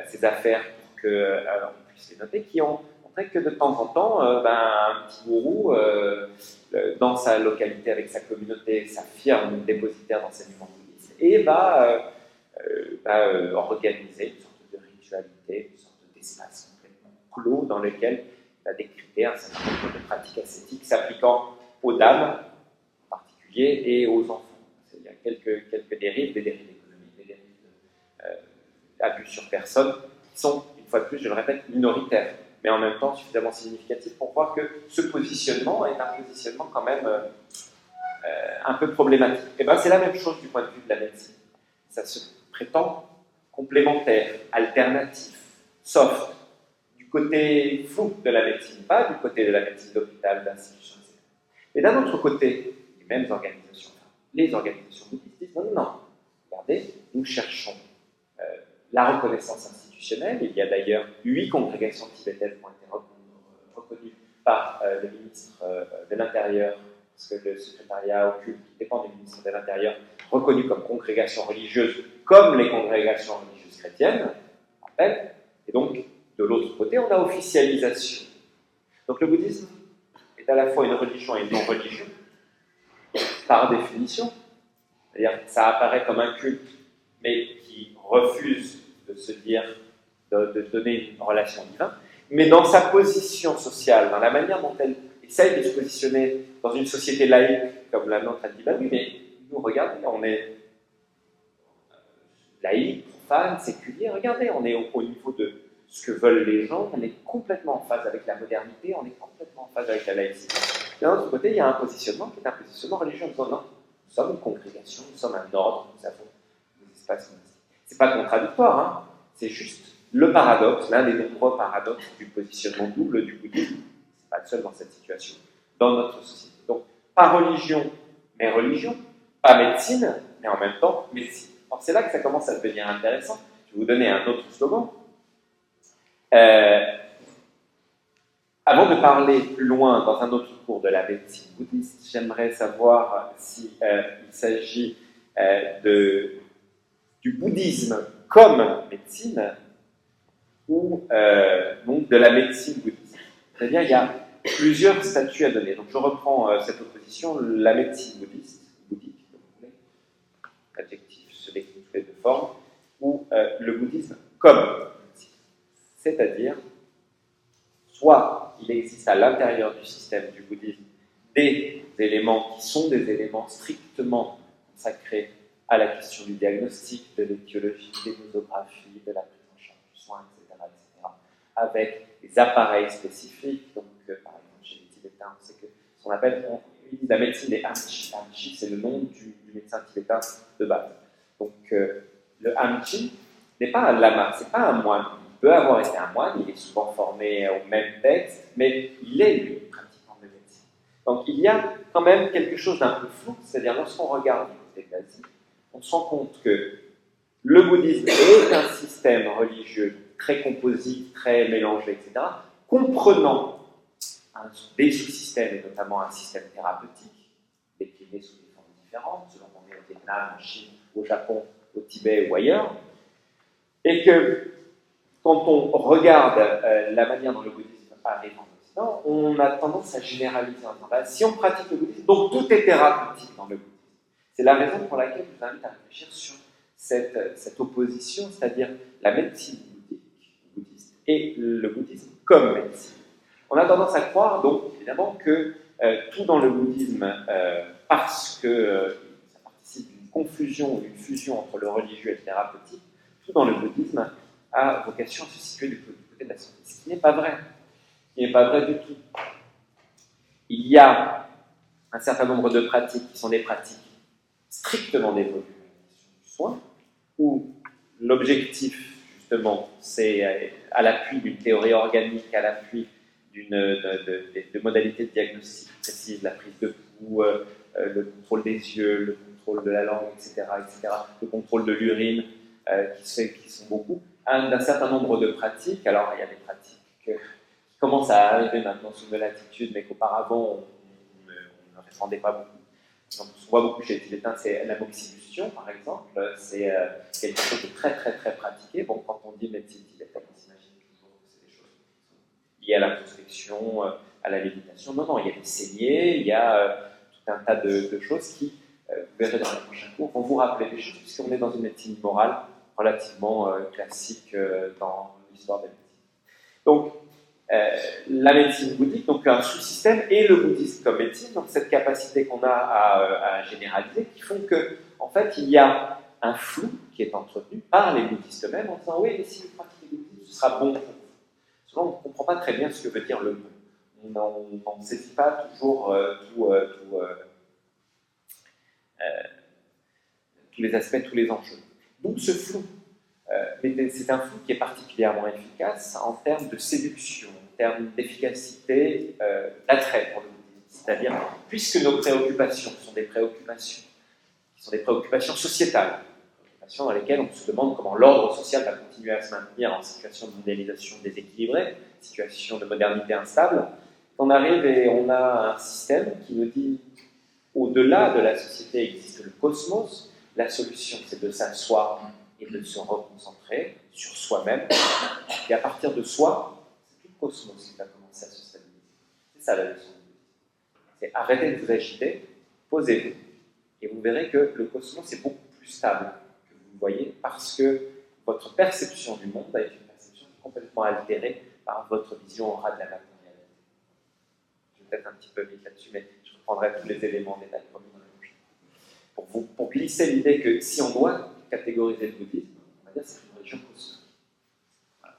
ces affaires pour qu'on puisse les noter, qui ont montré que de temps en temps, un petit gourou, dans sa localité, avec sa communauté, s'affirme dépositaire d'enseignement bouddhiste et va organiser une sorte de ritualité, une sorte d'espace complètement clos dans lequel il va décrypter un certain nombre de pratiques ascétiques s'appliquant aux dames en particulier et aux enfants. Il y a quelques dérives, des dérives économiques, des dérives d'abus sur personne, qui sont, une fois de plus, je le répète, minoritaires, mais en même temps suffisamment significatifs pour voir que ce positionnement est un positionnement quand même un peu problématique. Et bien c'est la même chose du point de vue de la médecine. Ça se prétend complémentaire, alternatif, soft, du côté flou de la médecine, pas du côté de la médecine d'hôpital, d'institution, etc. Mais d'un autre côté, les mêmes organisations, enfin, les organisations bouddhistes disent non, non, regardez, nous cherchons la reconnaissance institutionnelle. Il y a d'ailleurs 8 congrégations tibétaines qui ont été reconnues par le ministre de l'Intérieur, parce que le secrétariat occulte, qui dépend du ministre de l'Intérieur, reconnu comme congrégation religieuse, comme les congrégations religieuses chrétiennes, on rappelle. Et donc, de l'autre côté, on a officialisation. Donc le bouddhisme est à la fois une religion et une non-religion, par définition. C'est-à-dire que ça apparaît comme un culte, mais qui refuse de se dire, de donner une relation divine. Mais dans sa position sociale, dans la manière dont elle essaye de se positionner dans une société laïque comme la nôtre, elle dit bah oui, mais nous, regardez, on est laïque, profane, séculier, regardez, on est au niveau de ce que veulent les gens, on est complètement en phase avec la modernité, on est complètement en phase avec la laïcité. D'un autre côté, il y a un positionnement qui est un positionnement religieux en disant non, nous sommes une congrégation, nous sommes un ordre, nous avons des espaces monastiques. C'est pas contradictoire, hein, c'est juste le paradoxe, l'un des nombreux paradoxes du positionnement double du bouddhisme. C'est pas le seul dans cette situation, dans notre société. Donc, pas religion, mais religion, pas médecine, mais en même temps médecine. Alors, c'est là que ça commence à devenir intéressant. Je vais vous donner un autre slogan. Avant de parler plus loin dans un autre cours de la médecine bouddhiste, j'aimerais savoir s'il s'agit du bouddhisme comme médecine ou donc de la médecine bouddhiste. C'est-à-dire il y a plusieurs statuts à donner. Donc je reprends cette opposition, la médecine bouddhiste, bouddhique, l'adjectif se décline sous les deux formes, ou le bouddhisme comme médecine. C'est-à-dire, soit il existe à l'intérieur du système du bouddhisme des éléments qui sont des éléments strictement consacrés à la question du diagnostic, de l'étiologie, des nosographies, de la prise en charge du soin, etc., avec des appareils spécifiques. Donc, par exemple, chez les Tibétains, on sait que ce qu'on appelle la médecine des Amchi. Amchi, c'est le nom du médecin tibétain de base. Donc, le Amchi n'est pas un lama, c'est pas un moine. Il peut avoir été un moine, il est souvent formé au même texte, mais il est, lui, pratiquant de médecine. Donc, il y a quand même quelque chose d'un peu flou, c'est-à-dire lorsqu'on regarde du côté de l'Asie, on se rend compte que le bouddhisme est un système religieux très composite, très mélangé, etc., comprenant des sous-systèmes, et notamment un système thérapeutique, décliné sous des formes différentes, selon qu'on est au Vietnam, en Chine, au Japon, au Tibet ou ailleurs, et que quand on regarde la manière dont le bouddhisme arrive en Occident, on a tendance à généraliser en disant bah, si on pratique le bouddhisme, donc tout est thérapeutique dans le bouddhisme. C'est la raison pour laquelle je vous invite à réfléchir sur cette opposition, c'est-à-dire la médecine bouddhiste et le bouddhisme comme médecine. On a tendance à croire, donc, évidemment, que tout dans le bouddhisme, parce que ça participe d'une confusion ou d'une fusion entre le religieux et le thérapeutique, tout dans le bouddhisme a vocation à se situer du côté de la santé. Ce qui n'est pas vrai. Ce qui n'est pas vrai du tout. Il y a un certain nombre de pratiques qui sont des pratiques strictement dévolues à la question du soin, où l'objectif, justement, c'est à l'appui d'une théorie organique, à l'appui de modalités de diagnostic précises, la prise de pouls, le contrôle des yeux, le contrôle de la langue, etc., le contrôle de l'urine, qui sont beaucoup, d'un certain nombre de pratiques. Alors, il y a des pratiques qui commencent à arriver maintenant sous de latitude, mais qu'auparavant, on ne répandait pas beaucoup. Donc, ce qu'on voit beaucoup chez les Tibétains, c'est la moxibustion, par exemple. C'est quelque chose de très, très, très pratiqué. Bon, quand on dit médecine tibétaine, on s'imagine toujours que c'est des choses liées à l'introspection, à la méditation. Non, non, il y a des saignées, il y a tout un tas de choses qui, vous verrez dans les prochains cours, vont vous rappeler des choses, puisqu'on est dans une médecine morale relativement classique dans l'histoire de la médecine. Donc, la médecine bouddhique, donc un sous-système, et le bouddhisme comme médecine, donc cette capacité qu'on a à généraliser, qui font que, en fait, il y a un flou qui est entretenu par les bouddhistes eux-mêmes en disant oui, mais si vous pratiquez le bouddhisme, ce sera bon pour vous. Souvent, on ne comprend pas très bien ce que veut dire le bon. On ne saisit pas toujours tous les aspects, tous les enjeux. Donc ce flou, c'est un flou qui est particulièrement efficace en termes de séduction, en termes d'efficacité, d'attrait pour le bouddhisme. C'est-à-dire, puisque nos préoccupations sont des préoccupations qui sont des préoccupations sociétales, préoccupations dans lesquelles on se demande comment l'ordre social va continuer à se maintenir en situation de mondialisation déséquilibrée, situation de modernité instable, on arrive et on a un système qui nous dit, au-delà de la société existe le cosmos, la solution c'est de s'asseoir et de se reconcentrer sur soi-même, et à partir de soi, c'est tout le cosmos qui va commencer à se stabiliser. C'est ça la leçon. C'est arrêtez de vous agiter, posez-vous, et vous verrez que le cosmos est beaucoup plus stable que vous le voyez, parce que votre perception du monde est une perception complètement altérée par votre vision orale de la matérialité. Je vais peut-être un petit peu vite là-dessus, mais je reprendrai tous les éléments des détails promis dans la prochaine. Pour glisser l'idée que si on doit catégoriser le bouddhisme, on va dire que c'est une religion cosmique. Voilà.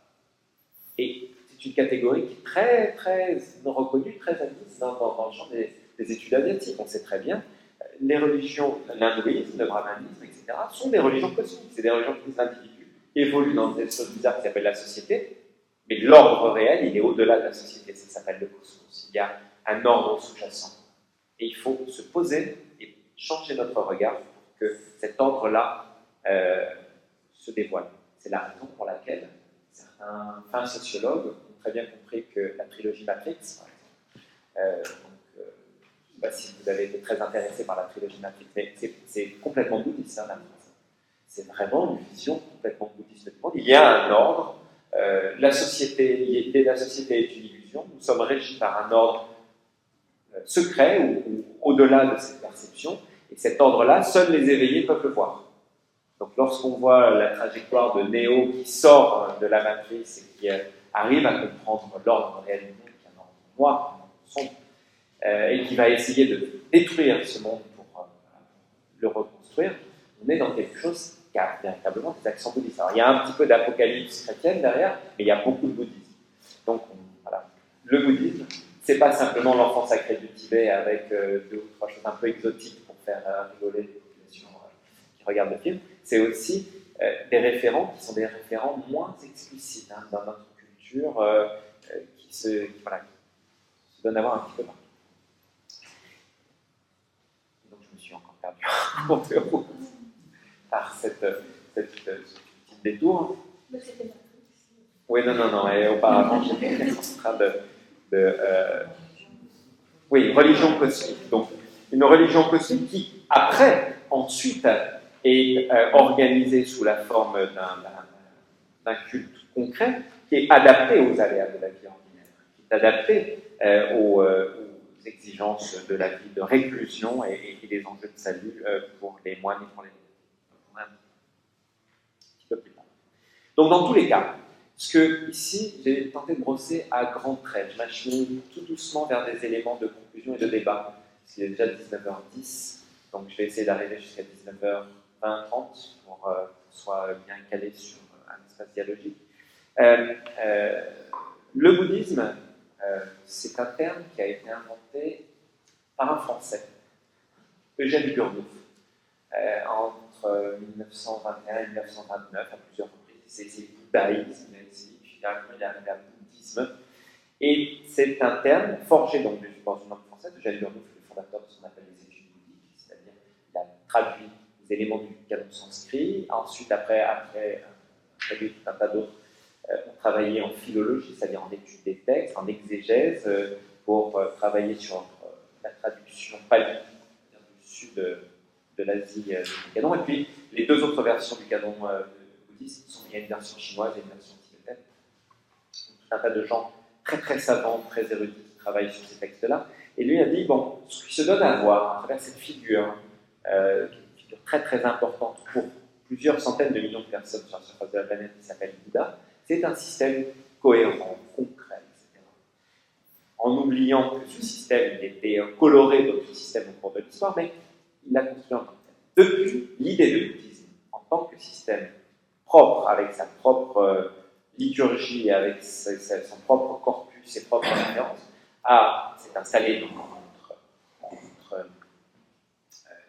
Et c'est une catégorie qui est très, très reconnue, très admise dans le champ des études asiatiques. On sait très bien, les religions, l'hindouisme, le brahmanisme, etc., sont des religions cosmiques. C'est des religions qui disent l'individu évolue dans des choses bizarres qui s'appellent la société, mais l'ordre réel, il est au-delà de la société, ça s'appelle le cosmos. Il y a un ordre sous-jacent. Et il faut se poser et changer notre regard pour que cet ordre-là se dévoile. C'est la raison pour laquelle certains fins sociologues ont très bien compris que la trilogie Matrix, par exemple, je ne sais pas si vous avez été très intéressé par la trilogie Matrix, mais c'est complètement bouddhiste, hein, c'est vraiment une vision complètement bouddhiste du monde. Il y a un ordre, la société est une illusion, nous sommes régis par un ordre secret ou au-delà de cette perception, et cet ordre-là, seuls les éveillés peuvent le voir. Donc lorsqu'on voit la trajectoire de Néo qui sort de la matrice et qui arrive à comprendre l'ordre réel du monde, qui est un ordre noir, un ordre sombre, et qui va essayer de détruire ce monde pour le reconstruire, on est dans quelque chose qui a véritablement des accents bouddhistes. Alors il y a un petit peu d'apocalypse chrétienne derrière, mais il y a beaucoup de bouddhisme. Donc voilà, le bouddhisme, c'est pas simplement l'enfant sacré du Tibet avec 2 ou 3 choses un peu exotiques pour faire rigoler les populations qui regardent le film, c'est aussi des référents qui sont des référents moins explicites dans notre culture, qui se donnent à voir un petit peu partout. Donc je me suis encore perdu en cours de route par ce petit détour. Oui, non, et auparavant j'étais en train oui, religion cosmique. Donc, une religion cosmique qui, ensuite, est organisée sous la forme d'un culte concret qui est adapté aux aléas de la vie ordinaire, qui est adapté aux exigences de la vie de réclusion et des enjeux de salut pour les moines et pour les un petit peu plus tard. Donc, dans tous les cas, ce que, ici, j'ai tenté de brosser à grands traits. Je m'achemine tout doucement vers des éléments de conclusion et de débat. Parce qu'il est déjà 19h10, donc je vais essayer d'arriver jusqu'à 19h20, 30 pour qu'on soit bien calé sur un espace dialogique. Le bouddhisme, c'est un terme qui a été inventé par un Français, Eugène Burnouf, entre 1921 et 1929, à plusieurs reprises. C'est bouddhaïsme, mais finalement il est arrivé à bouddhisme. Et c'est un terme forgé donc, dans une langue française. Eugène Burnouf est le fondateur de ce qu'on appelle les études bouddhiques, c'est-à-dire qu'il a traduit les éléments du canon sanskrit. Ensuite, après tout un tas d'autres ont travaillé en philologie, c'est-à-dire en étude des textes, en exégèse, pour travailler sur la traduction pali du sud de l'Asie du canon. Et puis, les 2 autres versions du canon bouddhiste, il y a une version chinoise et une version tibétaine. Tout un tas de gens très très savants, très érudits qui travaillent sur ces textes-là. Et lui a dit, bon, ce qui se donne à voir à travers cette figure, une figure très très importante pour plusieurs centaines de millions de personnes sur la surface de la planète qui s'appelle Bouddha, c'est un système cohérent, concret, etc. En oubliant que ce système il était coloré d'autres systèmes au cours de l'histoire, mais il l'a construit en tant que tel. Depuis, l'idée de bouddhisme en tant que système propre, avec sa propre liturgie, avec son propre corpus, ses propres références, s'est installé dans notre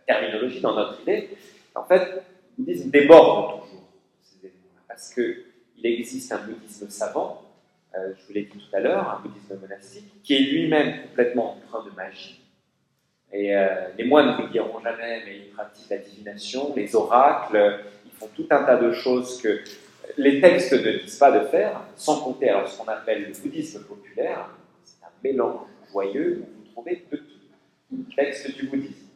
terminologie, dans notre idée. En fait, le bouddhisme déborde toujours ces éléments, parce qu'il existe un bouddhisme savant je vous l'ai dit tout à l'heure, un bouddhisme monastique, qui est lui-même complètement empreint de magie. Et les moines ne vous le diront jamais, mais ils pratiquent la divination, les oracles, ils font tout un tas de choses que les textes ne disent pas de faire, sans compter alors ce qu'on appelle le bouddhisme populaire. C'est un mélange joyeux où vous trouvez de tout, texte du bouddhisme.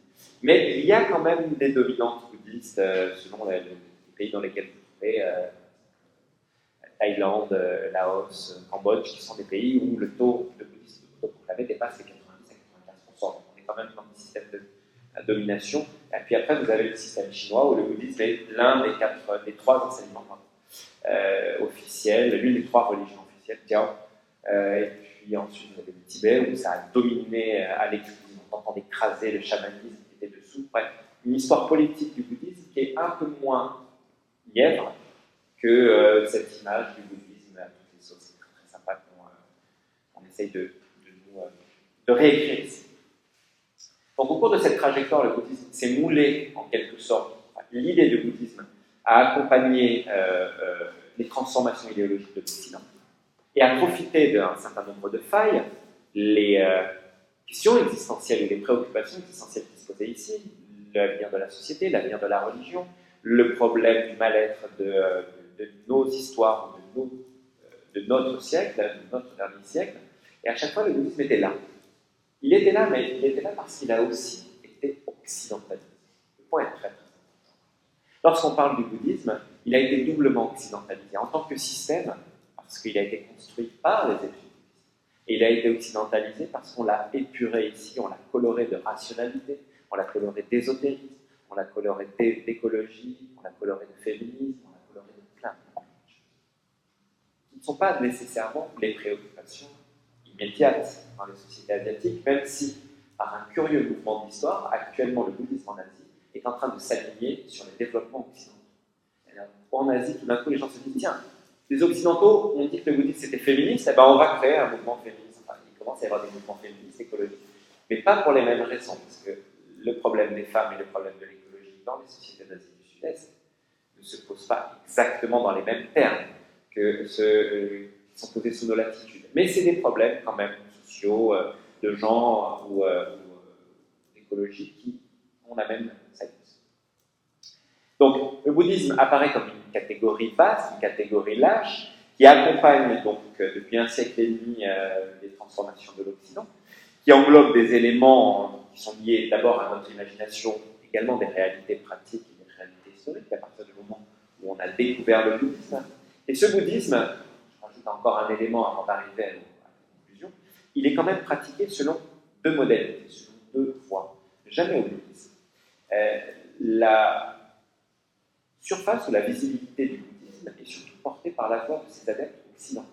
Mais il y a quand même des dominantes bouddhistes selon les pays dans lesquels vous trouvez Thaïlande, Laos, Cambodge, qui sont des pays où le taux de bouddhisme autoproclamé dépasse les 90 à 95%. Donc on est quand même dans un système de domination. Et puis après, vous avez le système chinois où le bouddhisme est l'un des trois enseignements officiels, l'une des trois religions officielles, Tiao. Et puis ensuite, vous avez le Tibet où ça a dominé à l'exclusion, en tentant d'écraser le chamanisme qui était dessous. Bref, une histoire politique du bouddhisme qui est un peu moins lièvre que cette image du bouddhisme à toutes les sauces. C'est très, très sympa qu'on essaye de réécrire ici. Donc au cours de cette trajectoire, le bouddhisme s'est moulé en quelque sorte. L'idée du bouddhisme a accompagné les transformations idéologiques de l'Occident et a profité d'un certain nombre de failles, les questions existentielles ou les préoccupations existentielles qui se posaient ici, l'avenir de la société, l'avenir de la religion, le problème du mal-être de nos histoires, de notre siècle, de notre dernier siècle, et à chaque fois le bouddhisme était là. Il était là, mais il était là parce qu'il a aussi été occidentalisé. Le point est très, très important. Lorsqu'on parle du bouddhisme, il a été doublement occidentalisé en tant que système, parce qu'il a été construit par les études bouddhistes, et il a été occidentalisé parce qu'on l'a épuré ici, on l'a coloré de rationalité, on l'a coloré d'ésotérisme, on l'a coloré d'écologie, on l'a coloré de féminisme, on l'a coloré de plein de choses. Ce ne sont pas nécessairement les préoccupations immédiates dans les sociétés asiatiques, même si, par un curieux mouvement d'histoire, actuellement le bouddhisme en Asie est en train de s'aligner sur les développements occidentaux. En Asie, tout d'un coup, les gens se disent, tiens, les Occidentaux ont dit que le bouddhisme c'était féministe, et ben on va créer un mouvement féministe. Enfin, il commence à y avoir des mouvements féministes écologiques, mais pas pour les mêmes raisons, parce que le problème des femmes et le problème de l'écologie dans les sociétés d'Asie du Sud-Est ne se posent pas exactement dans les mêmes termes que ceux qui sont posés sous nos latitudes. Mais c'est des problèmes quand même sociaux, de genre ou écologiques qui ont la même sagesse. Donc le bouddhisme apparaît comme une catégorie basse, une catégorie lâche, qui accompagne donc depuis un siècle et demi les transformations de l'Occident, qui englobe des éléments qui sont liés d'abord à notre imagination, également des réalités pratiques et des réalités historiques, à partir du moment où on a découvert le bouddhisme. Et ce bouddhisme, je rajoute encore un élément avant d'arriver à la conclusion, il est quand même pratiqué selon deux modalités, selon deux voies, jamais au bouddhisme. La surface ou la visibilité du bouddhisme est surtout portée par la voix de ses adeptes occidentaux.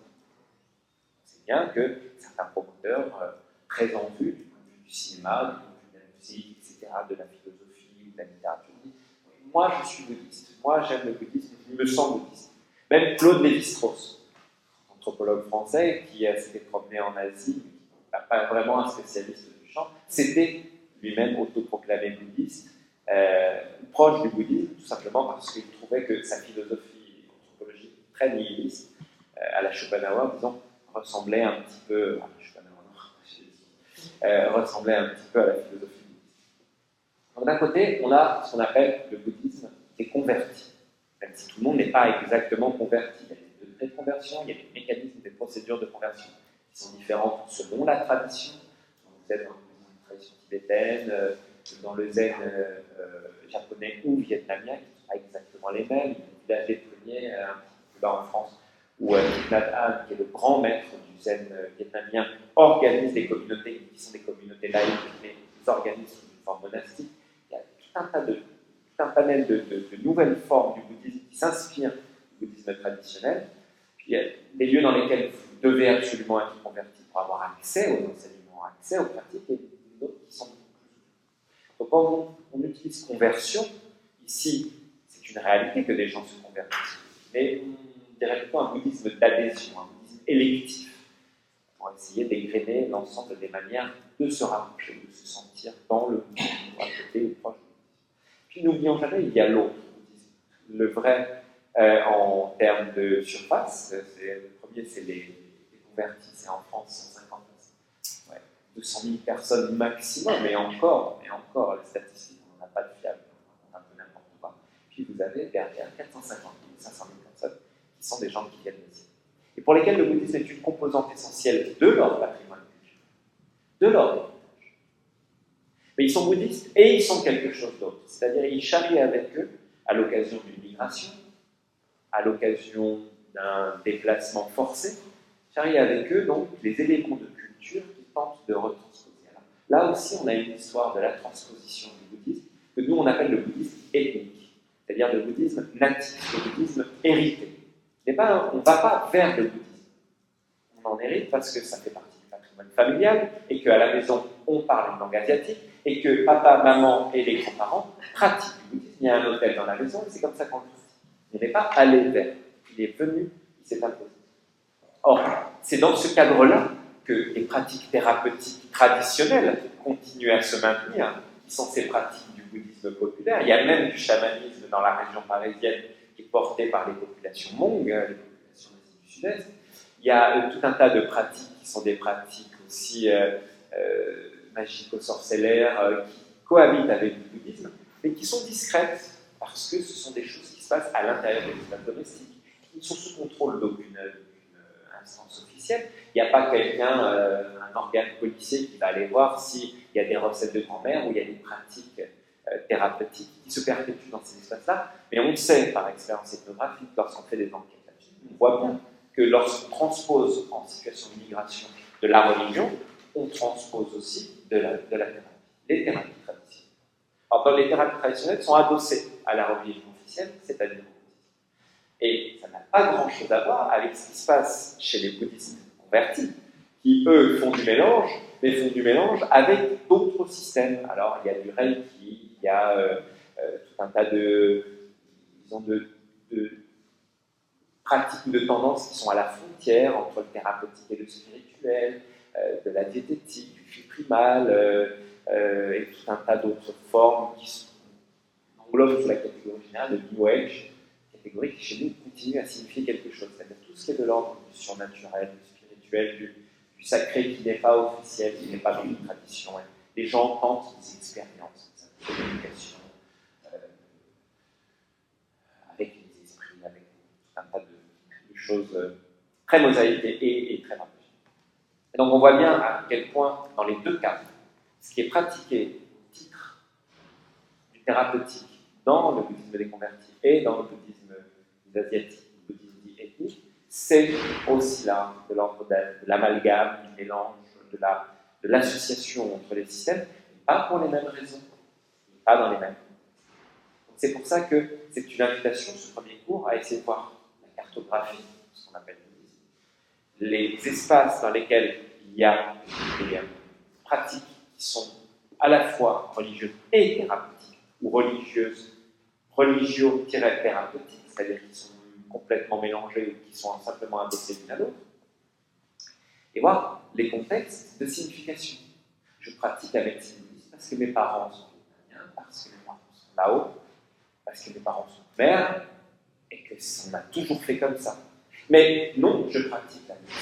C'est bien que certains promoteurs très en vue du point de vue du cinéma, du point de vue de la musique, etc., de la philosophie ou de la littérature, disent « Moi, je suis bouddhiste. Moi, j'aime le bouddhisme. Je me sens bouddhiste. » Même Claude Lévi-Strauss, anthropologue français qui s'était promené en Asie, pas vraiment un spécialiste du chant, s'était lui-même autoproclamé bouddhiste, proche du bouddhisme, tout simplement parce qu'il trouvait que sa philosophie anthropologique très nihiliste, à la Schopenhauer, disons, ressemblait un petit peu à la philosophie bouddhiste. Donc d'un côté, on a ce qu'on appelle le bouddhisme qui est converti, même si tout le monde n'est pas exactement converti. Il y a des degrés de conversion, il y a des mécanismes, des procédures de conversion qui sont différentes selon la tradition. Vous êtes dans une tradition tibétaine, dans le zen japonais ou vietnamien, qui ne sont pas exactement les mêmes. Il y a des pionniers un petit peu plus bas en France, où Thich Nhat Hanh, qui est le grand maître du zen vietnamien, organise des communautés qui sont des communautés laïques, mais ils organisent sous une forme monastique. Il y a tout un panel de nouvelles formes du bouddhisme qui s'inspirent du bouddhisme traditionnel. Puis il y a des lieux dans lesquels vous devez absolument être converti pour avoir accès aux enseignements, accès aux pratiques, et d'autres qui sont beaucoup plus. Donc quand on utilise conversion, ici, c'est une réalité que des gens se convertissent. Mais on dirait plutôt un bouddhisme d'adhésion, un bouddhisme électif, pour essayer d'égrener l'ensemble des manières de se rapprocher, de se sentir dans le bouddhisme, à côté ou proche du bouddhisme. Puis n'oublions jamais, il y a l'autre bouddhisme. Le vrai, en termes de surface, le premier, c'est les convertis, c'est en France 150 personnes. Ouais, 200 000 personnes maximum, et encore, les statistiques, on n'en a pas de fiable, on a un peu n'importe quoi. Puis vous avez derrière 450 000, 500 000 personnes qui sont des gens qui viennent d'Asie. Et pour lesquels le bouddhisme est une composante essentielle de leur patrimoine culturel, de leur héritage. Mais ils sont bouddhistes et ils sont quelque chose d'autre. C'est-à-dire ils charrient avec eux, à l'occasion d'une migration, à l'occasion d'un déplacement forcé, charrient avec eux donc les éléments de culture qu'ils tentent de retransposer. Alors, là aussi, on a une histoire de la transposition du bouddhisme que nous on appelle le bouddhisme ethnique, c'est-à-dire le bouddhisme natif, le bouddhisme hérité. On ne va pas vers le bouddhisme. On en hérite parce que ça fait partie du patrimoine familial et qu'à la maison, on parle une langue asiatique et que papa, maman et les grands-parents pratiquent le bouddhisme. Il y a un hôtel dans la maison et c'est comme ça qu'on le pratique. Il n'est pas allé vers. Il est venu, il s'est imposé. Or, c'est dans ce cadre-là que les pratiques thérapeutiques traditionnelles continuent à se maintenir, qui sont ces pratiques du bouddhisme populaire. Il y a même du chamanisme dans la région parisienne qui est porté par les populations Hmong, les populations d'Asie du Sud-Est. Il y a tout un tas de pratiques qui sont des pratiques aussi magico-sorcellaires qui cohabitent avec le bouddhisme, mais qui sont discrètes parce que ce sont des choses qui se passent à l'intérieur des espaces domestiques, qui ne sont sous contrôle d'aucune instance officielle. Il n'y a pas quelqu'un, un organe policier qui va aller voir s'il y a des recettes de grand-mère ou il y a des pratiques thérapeutiques qui se perpétuent dans ces espaces-là. Mais on sait par expérience ethnographique, lorsqu'on fait des enquêtes là-dessus, on voit bien que lorsqu'on transpose en situation de migration de la religion, on transpose aussi de la thérapie, les thérapies traditionnelles. Alors, les thérapies traditionnelles sont adossées à la religion officielle, c'est-à-dire au bouddhisme. Et ça n'a pas grand-chose à voir avec ce qui se passe chez les bouddhistes convertis, qui, eux, font du mélange, mais font du mélange avec d'autres systèmes. Alors, il y a du Reiki, il y a tout un tas de pratiques ou de tendances qui sont à la frontière entre le thérapeutique et le spirituel, de la diététique, du fil primal, et tout un tas d'autres formes qui englobent sous la catégorie générale de New Age, catégorie qui chez nous continue à signifier quelque chose, c'est-à-dire tout ce qui est de l'ordre du surnaturel, du spirituel, du sacré qui n'est pas officiel, qui n'est pas dans une tradition. Les gens tentent des expériences, des communications, avec les esprits, avec tout un tas de choses très mosaïques et très rapides. Et donc on voit bien à quel point, dans les deux cas, ce qui est pratiqué au titre du thérapeutique dans le bouddhisme des convertis et dans le bouddhisme asiatique, le bouddhisme dit ethnique, c'est aussi là de l'ordre de l'amalgame, du mélange, de l'association entre les systèmes, pas pour les mêmes raisons, pas dans les mêmes. C'est pour ça que c'est une invitation, ce premier cours, à essayer de voir la cartographie, ce qu'on appelle le bouddhisme, les espaces dans lesquels il y a des pratiques qui sont à la fois religieuses et thérapeutiques, ou religieux-thérapeutiques, c'est-à-dire qui sont complètement mélangées ou qui sont simplement adossées l'une à l'autre, et voir les contextes de signification. Je pratique la médecine bouddhiste parce que mes parents sont vietnamiens, parce que mes parents sont là-haut, parce que mes parents sont mères, et que on a toujours fait comme ça. Mais non, je pratique la médecine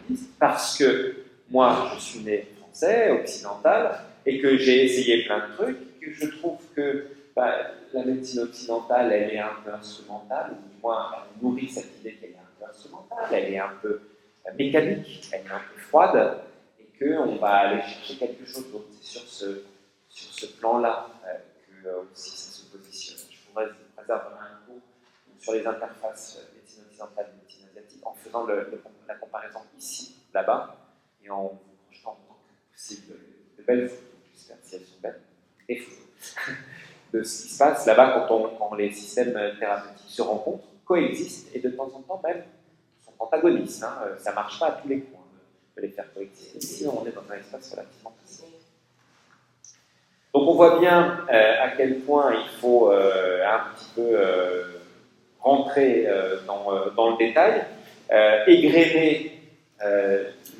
bouddhiste parce que moi, je suis né français, occidental, et que j'ai essayé plein de trucs, que je trouve que la médecine occidentale, elle est un peu instrumentale, ou du moins, elle nourrit cette idée qu'elle est un peu instrumentale, elle est un peu mécanique, elle est un peu froide, et qu'on va aller chercher quelque chose d'autre. C'est sur ce plan-là que aussi ça se positionne. Je pourrais réserver un cours sur les interfaces médecine occidentale et médecine asiatique en faisant la comparaison ici, là-bas, et en vous projetant autant que possible de belles photos, j'espère si elles sont belles, et photos, de ce qui se passe là-bas quand les systèmes thérapeutiques se rencontrent, coexistent, et de temps en temps même sont antagonistes. Ça ne marche pas à tous les coins de les faire coexister. Ici, on est dans un espace relativement facile. Donc on voit bien à quel point il faut un petit peu rentrer dans le détail, égrener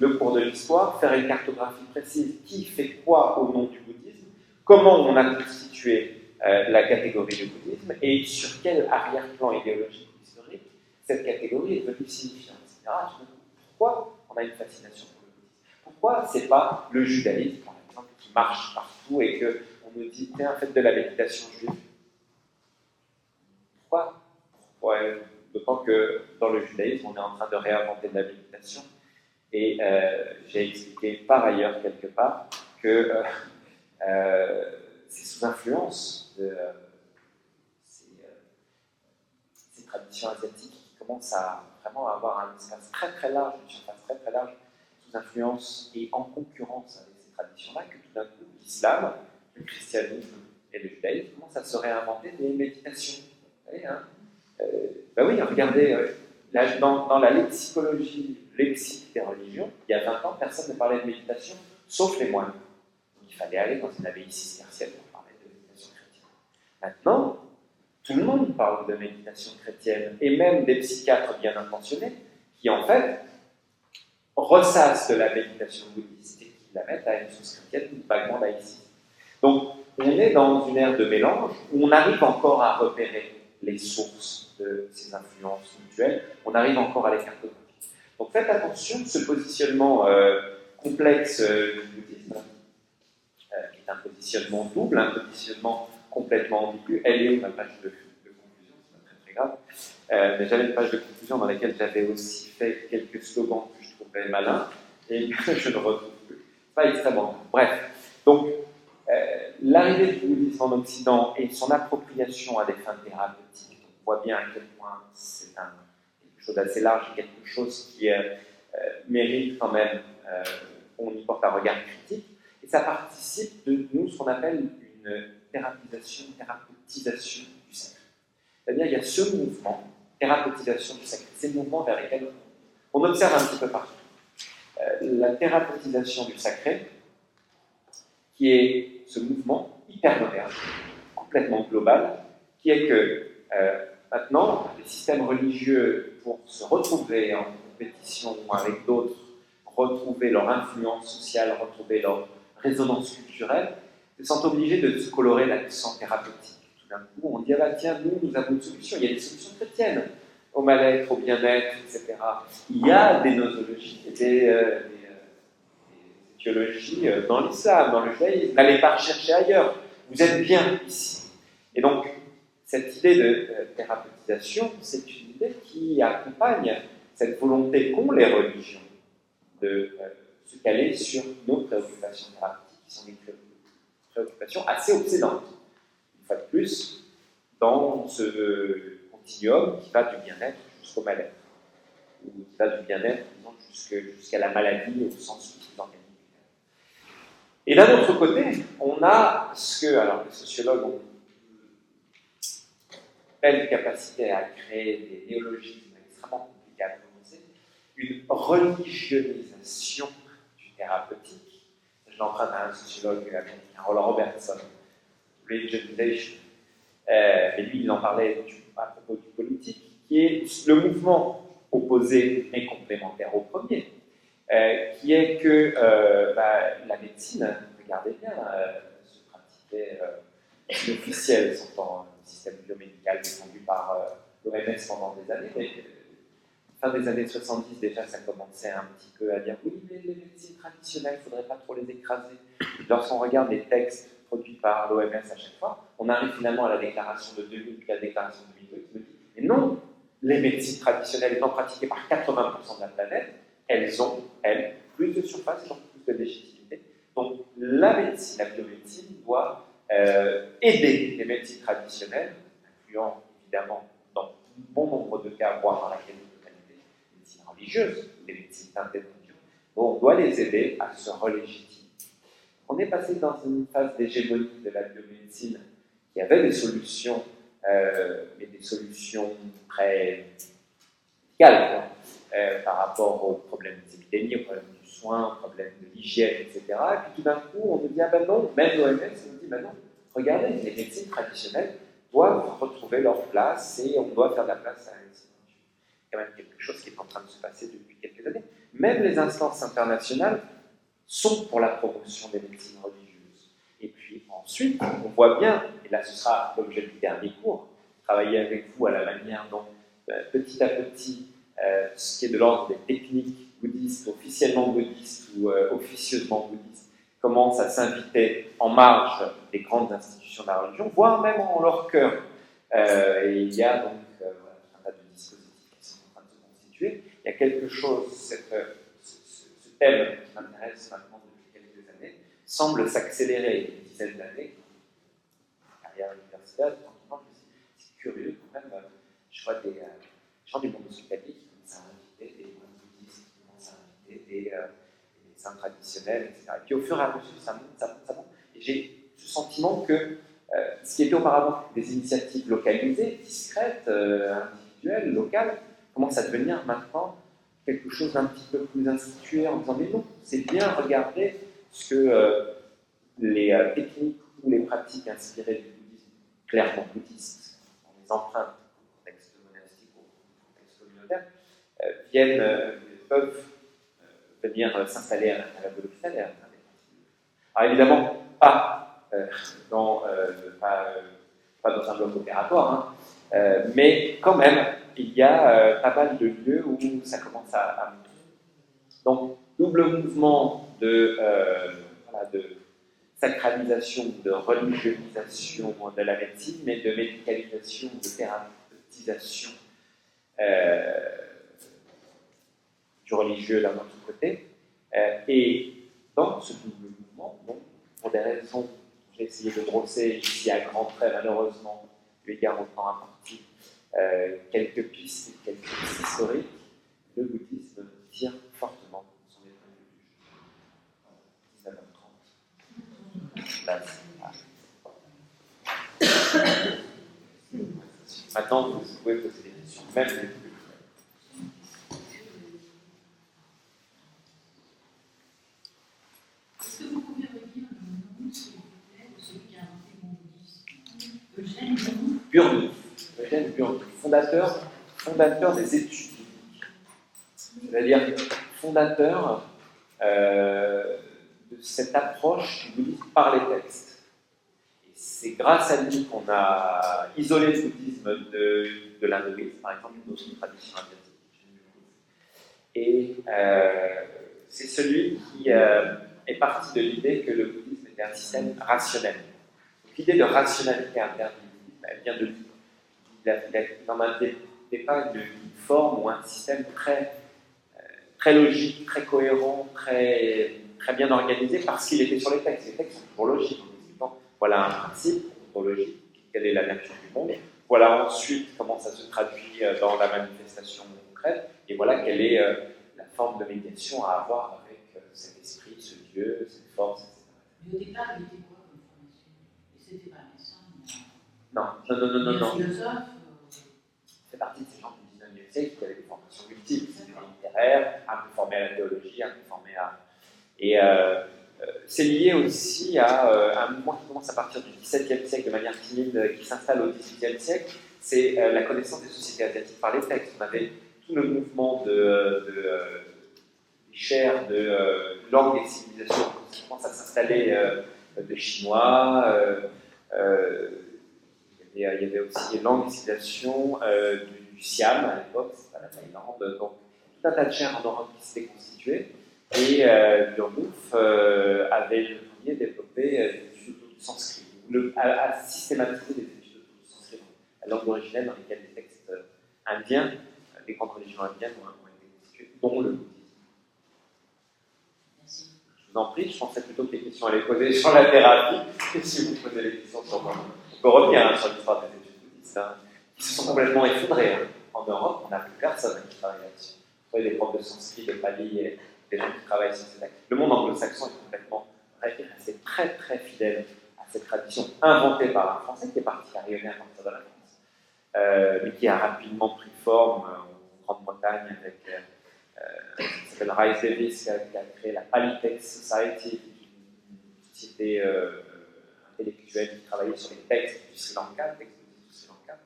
le cours de l'histoire, faire une cartographie précise, qui fait quoi au nom du bouddhisme, comment on a constitué la catégorie du bouddhisme et sur quel arrière-plan idéologique ou historique cette catégorie est devenue signifiante, etc. Pourquoi on a une fascination pour le bouddhisme. Pourquoi c'est pas le judaïsme, par exemple, qui marche partout et qu'on nous dit, tiens, faites de la méditation juive? Pourquoi? D'autant que dans le judaïsme, on est en train de réinventer de la méditation. Et j'ai expliqué par ailleurs quelque part que c'est sous influence de ces traditions asiatiques qui commencent à vraiment avoir un espace très très large, une surface très très large, sous influence et en concurrence avec ces traditions-là, que tout d'un coup l'islam, le christianisme et le judaïsme commencent à se réinventer des méditations. Vous voyez, hein, ben oui, regardez, dans la lexicologie, lexique des religions, il y a 20 ans, personne ne parlait de méditation, sauf les moines. Donc il fallait aller dans une abbaye cistercienne pour parler de méditation chrétienne. Maintenant, tout le monde parle de méditation chrétienne, et même des psychiatres bien intentionnés, qui en fait ressassent de la méditation bouddhiste et qui la mettent à une source chrétienne ou vaguement laïciste. Donc, on est dans une ère de mélange où on arrive encore à repérer les sources de ces influences mutuelles, on arrive encore à les cartographier. Donc faites attention, ce positionnement complexe du bouddhisme, qui est un positionnement double, un positionnement complètement ambigu. Elle est où ma page de conclusion? C'est pas très, très grave. Mais j'avais une page de conclusion dans laquelle j'avais aussi fait quelques slogans que je trouvais malins et que je ne retrouve plus. Pas extrêmement. Bref, donc l'arrivée du bouddhisme en Occident et son appropriation à des fins thérapeutiques, on voit bien à quel point c'est quelque chose d'assez large, quelque chose qui mérite quand même qu'on y porte un regard critique, et ça participe de nous ce qu'on appelle une thérapeutisation du sacré. C'est-à-dire il y a ce mouvement, thérapeutisation du sacré, c'est le mouvement vers lequel on observe un petit peu partout. La thérapeutisation du sacré, qui est ce mouvement hyper moderne, complètement global, qui est que maintenant, les systèmes religieux, pour se retrouver en compétition avec d'autres, retrouver leur influence sociale, retrouver leur résonance culturelle, se sentent obligés de se colorer l'accent thérapeutique. Tout d'un coup, on dit, ah bah tiens, nous avons une solution, il y a des solutions chrétiennes au mal-être, au bien-être, etc. Il y a des nosologies, des étiologies dans l'islam, dans le judaïsme. N'allez pas rechercher ailleurs, vous êtes bien ici. Et donc, cette idée de thérapeutisation, c'est une idée qui accompagne cette volonté qu'ont les religions de se caler sur nos préoccupations thérapeutiques, qui sont des préoccupations assez obsédantes. Une fois de plus, dans ce continuum qui va du bien-être jusqu'au mal-être, ou qui va du bien-être jusqu'à la maladie au sens plus organique. Et d'un autre côté, on a ce que, alors les sociologues ont telle capacité à créer des néologismes extrêmement compliqués à prononcer, une religionisation du thérapeutique. Je l'emprunte à un sociologue américain, Roland Robertson, religionization. Mais lui, il en parlait à propos du politique, qui est le mouvement opposé mais complémentaire au premier, qui est que la médecine, regardez bien, se pratiquait officielle, s'entend un système biomédical défendu par l'OMS pendant des années, mais fin des années 70, déjà, ça commençait un petit peu à dire oui, mais les médecines traditionnelles, il ne faudrait pas trop les écraser. Lorsqu'on regarde les textes produits par l'OMS à chaque fois, on arrive finalement à la déclaration de 2000, puis à la déclaration de 2002, qui me dit mais non, les médecines traditionnelles étant pratiquées par 80% de la planète, elles ont, plus de surface, elles ont plus de légitimité. Donc la médecine, la biomédecine doit aider les médecines traditionnelles, incluant évidemment dans bon nombre de cas, voire dans la quasi-totalité, les médecines religieuses, les médecines teintées de religion, on doit les aider à se relégitimer. On est passé dans une phase d'hégémonie de la biomédecine qui avait des solutions, mais des solutions très médicales par rapport aux problèmes des épidémies, aux problèmes du soin, aux problèmes de l'hygiène, etc. Et puis tout d'un coup, on nous dit, ah ben non, même l'OMS nous dit, ben non, regardez, les médecines traditionnelles doivent retrouver leur place et on doit faire de la place à la médecine religieuse. Il y a même quelque chose qui est en train de se passer depuis quelques années. Même les instances internationales sont pour la promotion des médecines religieuses. Et puis ensuite, on voit bien, et là ce sera l'objet du dernier cours, travailler avec vous à la manière dont petit à petit, ce qui est de l'ordre des techniques bouddhistes officielles, officiellement bouddhistes ou officieusement bouddhistes commencent à s'inviter en marge des grandes institutions de la religion, voire même en leur cœur. Et il y a donc voilà, tout un tas de dispositifs qui sont en train de se constituer. Il y a quelque chose, ce thème qui m'intéresse maintenant depuis quelques années, semble s'accélérer une dizaine d'années. Carrière universitaire, c'est curieux quand même. Je vois des gens du monde hospitalier qui commencent à inviter des moines bouddhistes, qui commencent à inviter des saints traditionnels, etc. Et puis au fur et à mesure, ça monte, ça monte, ça monte. Et j'ai ce sentiment que ce qui était auparavant des initiatives localisées, discrètes, individuelles, locales, commence à devenir maintenant quelque chose d'un petit peu plus institué en disant mais non, c'est bien regarder ce que les techniques ou les pratiques inspirées du bouddhisme, clairement bouddhistes, on les emprunte au contexte monastique ou au contexte communautaire, peuvent venir s'installer à la de l'hôpital. Alors évidemment, pas dans un bloc opératoire, mais quand même, il y a pas mal de lieux où ça commence à monter. Donc, double mouvement de sacralisation, de religionisation de la médecine, mais de médicalisation, de thérapeutisation du religieux d'un autre côté. Et dans ce double mouvement, bon, pour des raisons que j'ai essayé de brosser ici à grands traits, malheureusement, eu égard au temps imparti, quelques pistes historiques, le bouddhisme tire fortement son épingle du jeu. 19h30. Maintenant, vous pouvez poser des questions, même les plus. Est-ce que vous pouvez redire le nom, s'il vous plaît, de celui qui a inventé le bouddhisme? Eugène Burnouf, fondateur des études bibliques. C'est-à-dire fondateur de cette approche du bouddhisme par les textes. Et c'est grâce à lui qu'on a isolé le bouddhisme de l'hindouisme, par exemple, une autre tradition asiatique. Et c'est celui qui est parti de l'idée que le bouddhisme était un système rationnel. Donc, l'idée de rationalité interne du bouddhisme, elle vient de lui. Il n'en avait pas une forme ou un système très logique, très cohérent, très bien organisé, parce qu'il était sur les textes. Les textes sont toujours logiques, en expliquant voilà un principe ontologique, quelle est la nature du monde, voilà ensuite comment ça se traduit dans la manifestation concrète, et voilà quelle est la forme de médiation à avoir avec cet esprit, ce Dieu, cette force, etc. Mais au départ, il était quoi comme formation? Et c'était pas médecin? Non. Philosophe? C'est partie de ces gens du 19e siècle qui avaient des formations multiples, c'était littéraire, un peu formé à la théologie, un peu formé à. Et c'est lié aussi à un mouvement qui commence à partir du XVIIe siècle de manière timide, qui s'installe au XVIIIe siècle, c'est la connaissance des sociétés asiatiques par les textes. On avait tout le mouvement des chaires de langue et civilisation qui commence à s'installer de chinois. Il y avait aussi langue et civilisation du Siam à l'époque, c'est pas la Thaïlande. Donc tout un tas de chaires en Europe qui s'étaient constituées. Et Burnouf avait le premier développé des études du sanskrit, a systématisé des études du sanskrit, la langue originelle dans lesquelles les textes indiens, les grandes religions indiennes ont été constituées, dont le bouddhisme. Merci. Je vous en prie, je pensais plutôt que les questions allaient poser sur la thérapie, que si vous posez les questions sur moi. On peut revenir sur l'histoire des études bouddhistes, qui se sont complètement effondrées. En Europe, on n'a plus personne qui travaille là-dessus. Vous voyez, des profs de sanskrit, de pali, et des gens qui travaillent sur ces textes. Le monde anglo-saxon est complètement resté très très fidèle à cette tradition inventée par un Français qui est parti à rayonner à partir de la France, mais qui a rapidement pris forme en Grande-Bretagne avec qui s'appelle Rhys Davies, qui a créé la Pali-Text Society, une société intellectuelle qui travaillait sur les textes du Sri Lanka, les textes du Sri Lanka.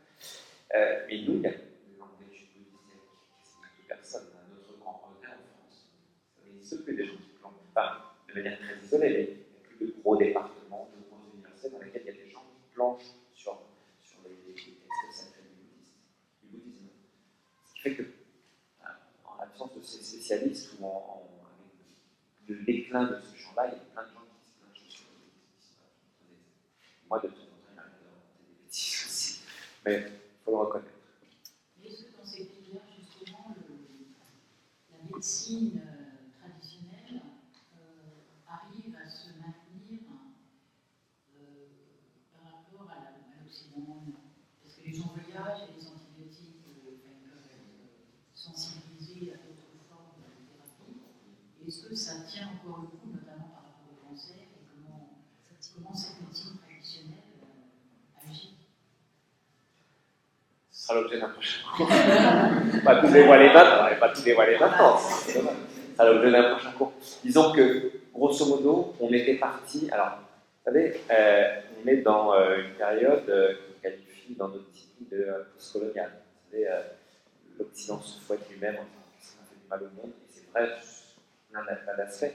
Mais nous, il y a des langues d'études bouddhiques qui plus personne. Notre grand regret en France, il n'existe plus des gens qui plongent, pas de manière très isolée, mais il n'y a plus de gros départements, de grosses universités dans lesquelles il y a des gens qui plongent sur les textes sacrés du bouddhisme. Ce qui fait que, en l'absence de ces spécialistes ou avec le déclin de ce champ-là, il y a plein de gens qui disent plein de choses sur le politique. Moi, de temps en temps, il m'arrive de raconter des bêtises aussi. Mais il faut le reconnaître. Est-ce que dans ces pays-là, justement, la médecine traditionnelle arrive à se maintenir par rapport à l'Occident? Parce que les gens voyagent et les antibiotiques peuvent être sensibilisés à d'autres formes de thérapie. Est-ce que ça tient encore le coup, notamment par rapport au cancer, et comment cette médecine traditionnelle agit? Ce sera l'objet d'un prochain cours. Pas tout dévoiler maintenant, c'est dommage. Ce sera l'objet d'un prochain cours. Disons que, grosso modo, on était parti. Alors, vous savez, on est dans une période qu'on qualifie dans notre discipline de post-coloniale. Vous savez, l'Occident se fouette lui-même en disant que ça fait du mal au monde, et c'est vrai, plein d'aspects.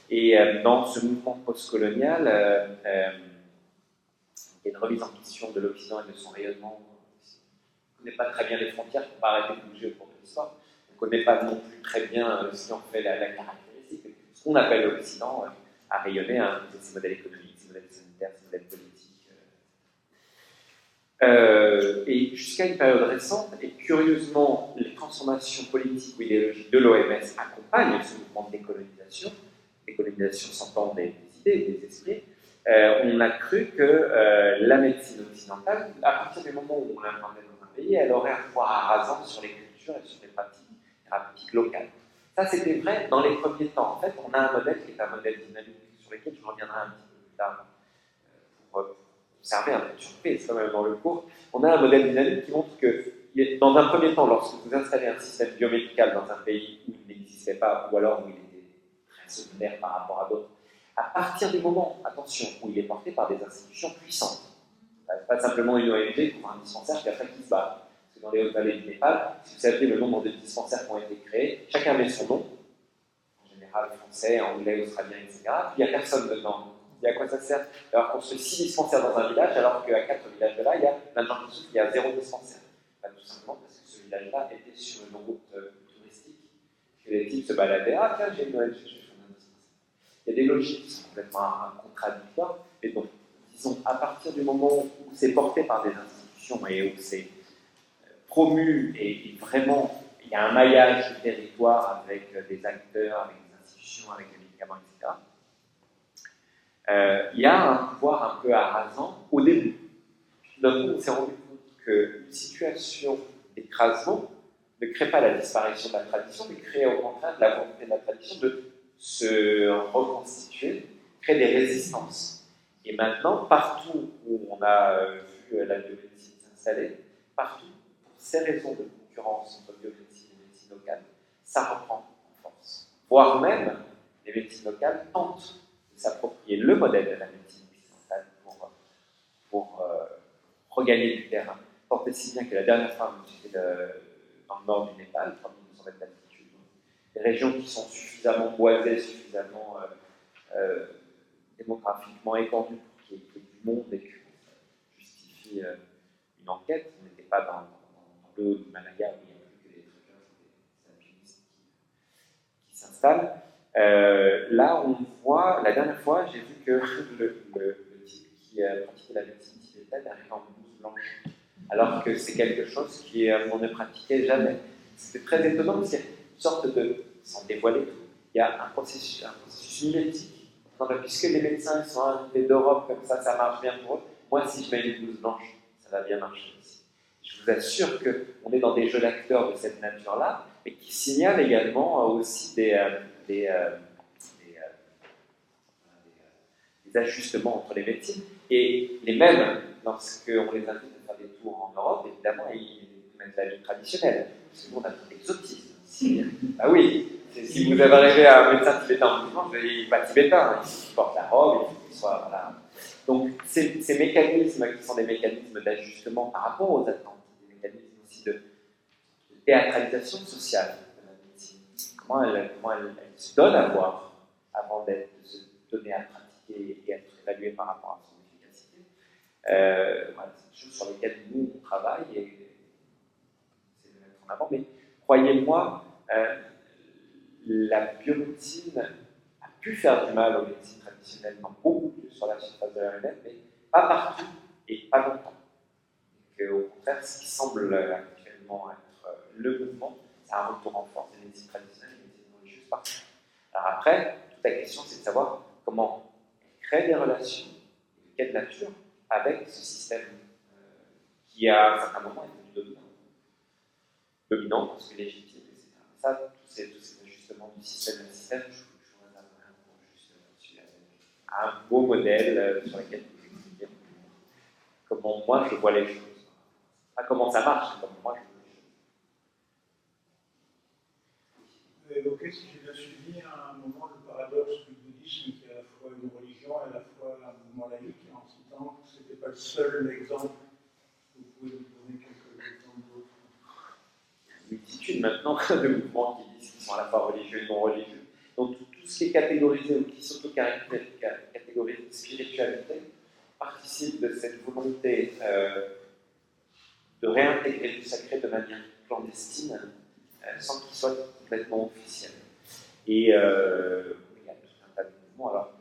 Et dans ce mouvement post-colonial, il y a une remise en question de l'Occident et de son rayonnement. On ne connaît pas très bien les frontières pour ne pas arrêter de bouger au cours de l'histoire. On ne connaît pas non plus très bien si on fait la caractéristique. Ce qu'on appelle l'Occident a rayonné ses modèles économiques, ses modèles sanitaires, ses modèles politiques. Et jusqu'à une période récente, et curieusement, les transformations politiques ou idéologiques de l'OMS accompagnent ce mouvement de décolonisation. Décolonisation s'entend des idées, des esprits. On a cru que la médecine occidentale, à partir du moment où on l'implantait dans un pays, elle aurait un pouvoir arrasant sur les cultures et sur les pratiques thérapeutiques locales. Ça, c'était vrai dans les premiers temps. En fait, on a un modèle qui est un modèle dynamique sur lequel je reviendrai un petit peu plus tard pour observer un peu de surprise quand même dans le cours. On a un modèle dynamique qui montre que, dans un premier temps, lorsque vous installez un système biomédical dans un pays où il n'existait pas, ou alors où il était très secondaire par rapport à d'autres, à partir du moment, attention, où il est porté par des institutions puissantes, pas simplement une ONG pour un dispensaire puis après qui se bat. Parce que dans les Hautes-Vallées du Népal, si vous savez le nombre de dispensaires qui ont été créés, chacun met son nom, en général français, anglais, australien, etc. Puis il n'y a personne dedans. Et à quoi ça sert d'avoir construit 6 dispensaires dans un village, alors qu'à 4 villages de là, il y a plein de gens qui souffrent, il y a 0 dispensaire. Tout simplement parce que ce village-là était sur une route touristique, que les types se baladaient, ah tiens, j'ai une ONG, je vais faire un dispensaire. Il y a des logiques qui sont complètement contradictoires, et donc, disons, à partir du moment où c'est porté par des institutions et où c'est promu, et vraiment, il y a un maillage du territoire avec des acteurs, avec des institutions, avec des médicaments, etc., il y a un pouvoir un peu arrasant au début. Tout d'un coup, on s'est rendu compte qu'une situation d'écrasement ne crée pas la disparition de la tradition, mais crée au contraire la volonté de la tradition de se reconstituer, crée des résistances. Et maintenant, partout où on a vu la biomédecine s'installer, partout, pour ces raisons de concurrence entre biomédecine et médecine locale, ça reprend en force. Voire même, les médecines locales tentent de s'approprier le modèle de la médecine occidentale pour regagner du terrain. Tant et si bien que la dernière fois, j'étais dans le nord du Népal, 3200 mètres d'altitude, des régions qui sont suffisamment boisées, suffisamment démographiquement étendues pour qu'il y ait du monde et que ça justifie une enquête. On n'était pas dans le haut du Himalaya où il n'y a plus que des truckers et des alpinistes qui s'installent. Là, on voit, la dernière fois, j'ai vu que le type qui pratiquait la médecine tibétaine arrivait en blouse blanche, alors que c'est quelque chose qu'on ne pratiquait jamais. C'était très étonnant parce qu'il y a une sorte de, sans dévoiler tout, il y a un processus mimétique. Puisque les médecins sont invités d'Europe comme ça marche bien pour eux, moi, si je mets une blouse blanche, ça va bien marcher aussi. Je vous assure qu'on est dans des jeux d'acteurs de cette nature-là, mais qui signalent également aussi des ajustements entre les médecines. Et les mêmes, lorsqu'on les invite à faire des tours en Europe, évidemment, ils mettent la vie traditionnelle. Parce que nous, on a tout l'exotisme. Ah oui, si vous avez arrivé à un médecin tibétain en mouvement, vous n'avez pas tibétain, il porte la robe, il faut qu'il soit. Voilà. Donc, ces mécanismes qui sont des mécanismes d'ajustement par rapport aux attentes, des mécanismes aussi de théâtralisation sociale de la médecine. Comment elle se donne à voir avant de se donner à pratiquer et être évaluée par rapport à son efficacité. Voilà, c'est des choses sur lesquelles nous on travaille et c'est de mettre en avant. Mais croyez-moi, la biomédecine a pu faire du mal aux médecines traditionnelles dans beaucoup plus sur la surface de la planète, mais pas partout et pas longtemps. Et qu'au contraire, ce qui semble actuellement être le mouvement, c'est un retour en force des médecines traditionnelles et des médecines religieuses partout. Alors après, toute la question, c'est de savoir comment créer des relations, de quelle nature, avec ce système qui, à un certain moment, est devenu dominant parce que légitime, etc. Ça, tous ces ajustements du système, je vous réserverai un cours juste là-dessus, avec un beau modèle sur lequel je vous expliquer comment moi je vois les choses. Pas comment ça marche, mais comment moi je vois les choses. Vous avez évoqué, si j'ai bien suivi, à un moment le paradoxe du bouddhisme, qui est à la fois une religion et à la fois un mouvement laïque, en citant que ce n'était pas le seul exemple. Vous pouvez nous donner quelques exemples d'autres? Une multitude maintenant de mouvements qui disent qu'ils sont à la fois religieux et non religieux. Donc tout ce qui est catégorisé ou qui s'auto-catégorise de spiritualité participe de cette volonté de réintégrer le sacré de manière clandestine sans qu'il soit complètement officiel. Et il y a tout un tas de mouvements. Alors,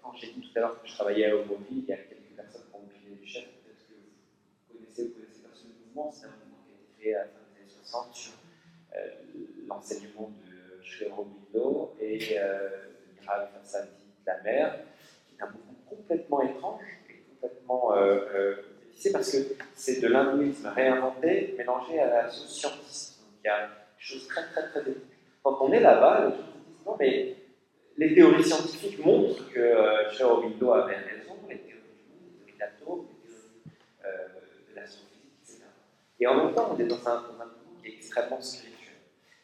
quand j'ai dit tout à l'heure que je travaillais à Auroville, il y a quelques personnes qui ont oublié du chef, peut-être que vous connaissez pas ce mouvement. C'est un mouvement qui a été créé à la fin des années 60 sur l'enseignement de Sri Aurobindo et de Nihal Fassadi de la mer, qui est un mouvement complètement étrange et complètement dévissé parce que c'est de l'hindouisme réinventé mélangé à la sauce scientiste. Donc il y a des choses très très très étranges. Quand on est là-bas, les gens se disent non mais les théories scientifiques montrent que Sri Aurobindo avait raison, les théories du monde, les théories d'atomes, les théories de l'astrophysique, etc. Et en même temps, on est dans un mouvement qui est extrêmement spirituel.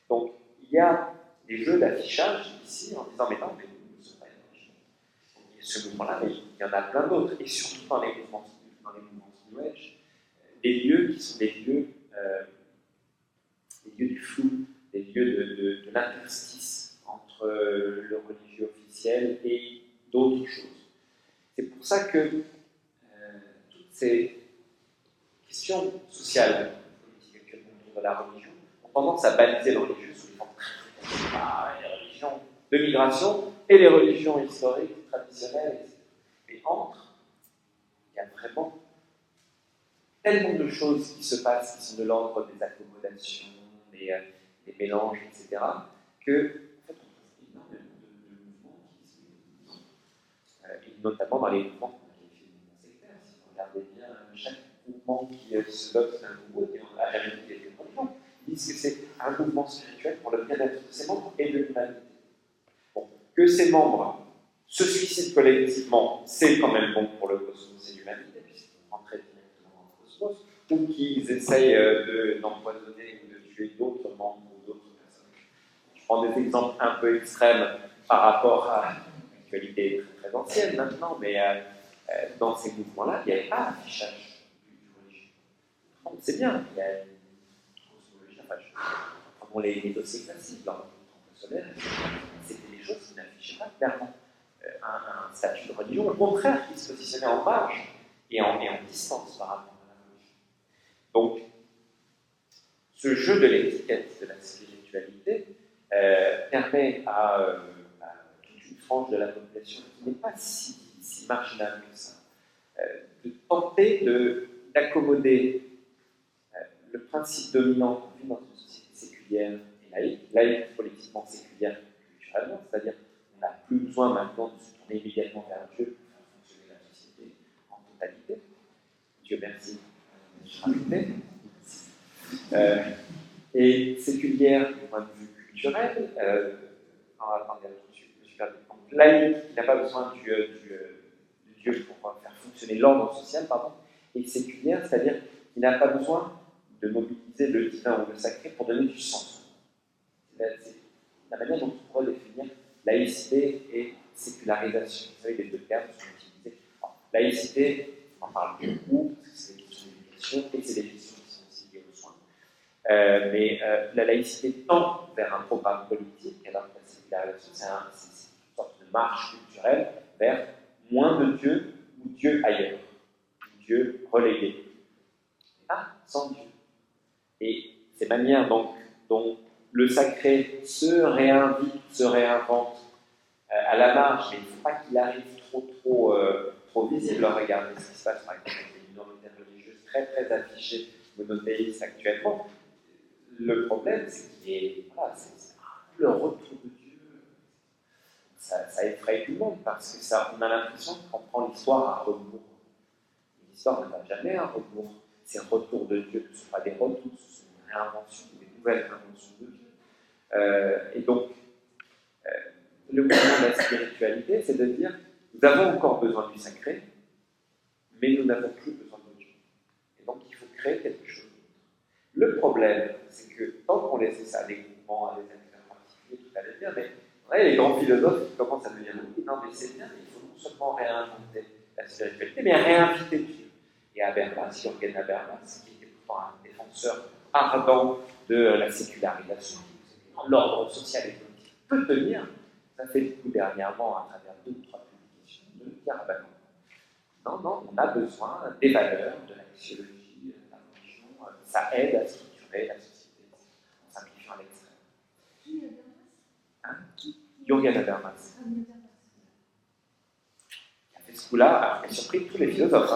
Donc, il y a des jeux d'affichage ici en disant mais non, mais nous ne sommes pas une religion. Il y a ce mouvement-là, mais il y en a plein d'autres, et surtout dans les mouvements New Age, des lieux qui sont des lieux du flou, des lieux de l'interstice entre le religieux officiel et d'autres choses. C'est pour ça que toutes ces questions sociales, politiques actuellement autour de la religion, ont tendance à baliser le religieux sous les formes les religions de migration et les religions historiques, traditionnelles, etc. Et entre, il y a vraiment tellement de choses qui se passent, qui sont de l'ordre des accommodations, des mélanges, etc., que, en fait, on trouve énormément de mouvements qui se et notamment dans les mouvements qu'on qualifie de mouvements sectaires. Si vous regardez bien chaque mouvement qui se dote d'un nouveau, et on a jamais dit qu'il y a des religions, ils disent que c'est un mouvement spirituel pour le bien-être de ses membres et de l'humanité. Bon, que ses membres se suicident collectivement, c'est quand même bon pour le cosmos et l'humanité, puisqu'ils rentrent directement dans le cosmos, ou qu'ils essayent d'empoisonner ou de tuer d'autres membres ou d'autres personnes. Je prends des exemples un peu extrêmes par rapport à l'actualité très, très ancienne maintenant, mais dans ces mouvements-là, il n'y avait pas d'affichage du religieux. Donc c'est bien, il y a une cosmologie, prenons les dossiers classiques, dans le temple solaire, c'était des choses qui n'affichaient pas clairement un statut de religion, au contraire, qui se positionnait en marge et en distance par rapport à la religion. Donc, ce jeu de l'étiquette de la spiritualité permet à toute une frange de la population qui n'est pas si marginale que ça, de tenter d'accommoder le principe dominant qu'on vit dans une société séculière et laïque politiquement séculière culturellement, c'est-à-dire qu'on n'a plus besoin maintenant de se tourner immédiatement vers Dieu pour faire fonctionner la société en totalité. Dieu merci, je rajoutais. Et séculière du point de vue culturel, laïque qui n'a pas besoin de Dieu pour faire fonctionner l'ordre social, et séculière, c'est-à-dire qui n'a pas besoin de mobiliser le divin ou le sacré pour donner du sens. C'est la manière dont on pourrait définir laïcité et sécularisation. Vous savez, les deux termes sont utilisés. Alors, laïcité, on en parle beaucoup, parce que c'est des questions d'éducation et c'est des questions qui sont aussi liées aux soins. Mais la laïcité tend vers un programme politique, alors que la sécularisation, c'est une sorte de marche culturelle vers moins de Dieu ou Dieu ailleurs, Dieu relégué. Ah, sans Dieu. Et ces manières donc, dont le sacré se réinvite, se réinvente à la marge, mais il ne faut pas qu'il arrive trop visible. Regardez ce qui se passe par exemple avec les minorités religieuses très très affichées monothéistes actuellement. Le problème, c'est qu'il est c'est le retour de Dieu. Ça effraie tout le monde parce que on a l'impression qu'on prend l'histoire à rebours. L'histoire ne va jamais à rebours. C'est le retour de Dieu, ce ne sont pas des retours, ce sont des réinventions, des nouvelles inventions de Dieu. Et donc, le mouvement de la spiritualité, c'est de dire nous avons encore besoin du sacré, mais nous n'avons plus besoin de Dieu. Et donc, il faut créer quelque chose d'autre. Le problème, c'est que tant qu'on laisse ça à des groupements, à des acteurs particuliers, tout allait bien, mais ouais, les grands philosophes qui commencent à nous dire oui, non, mais c'est bien, il faut non seulement réinventer la spiritualité, mais réinviter Dieu. Et Habermas, Jürgen Habermas, qui était pourtant un défenseur ardent de la sécularisation, l'ordre social et politique peut tenir, ça fait du coup dernièrement, à travers 2 ou 3 publications, de dire ah ben non, on a besoin des valeurs, de l'axiologie, de la religion, ça aide à structurer la société en simplifiant à l'extrême. Qui Habermas? Jürgen Habermas. Qui a fait ce coup-là, alors qui a surpris tous les philosophes.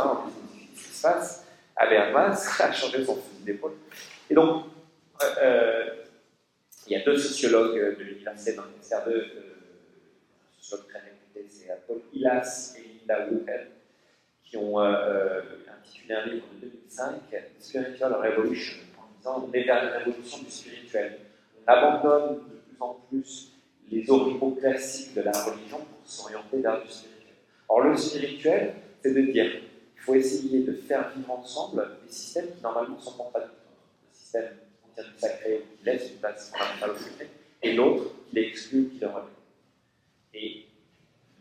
Ce qui se passe, Habermas a changé son fusil d'épaule. Et donc, il y a 2 sociologues de l'université d'Angleterre, 2 sociologues très réputés, c'est Paul Hillas et Linda Woodhead, qui ont intitulé un livre de 2005, Spiritual Revolution, en disant on est vers une révolution du spirituel. On abandonne de plus en plus les oripeaux classiques de la religion pour s'orienter vers du spirituel. Or, le spirituel, c'est de dire qu'il faut essayer de faire vivre ensemble des systèmes qui normalement sont contradictoires. Le système qui contient du sacré, qui laisse une place fondamentale au sacré, et l'autre qui l'exclut, qui le relève. Et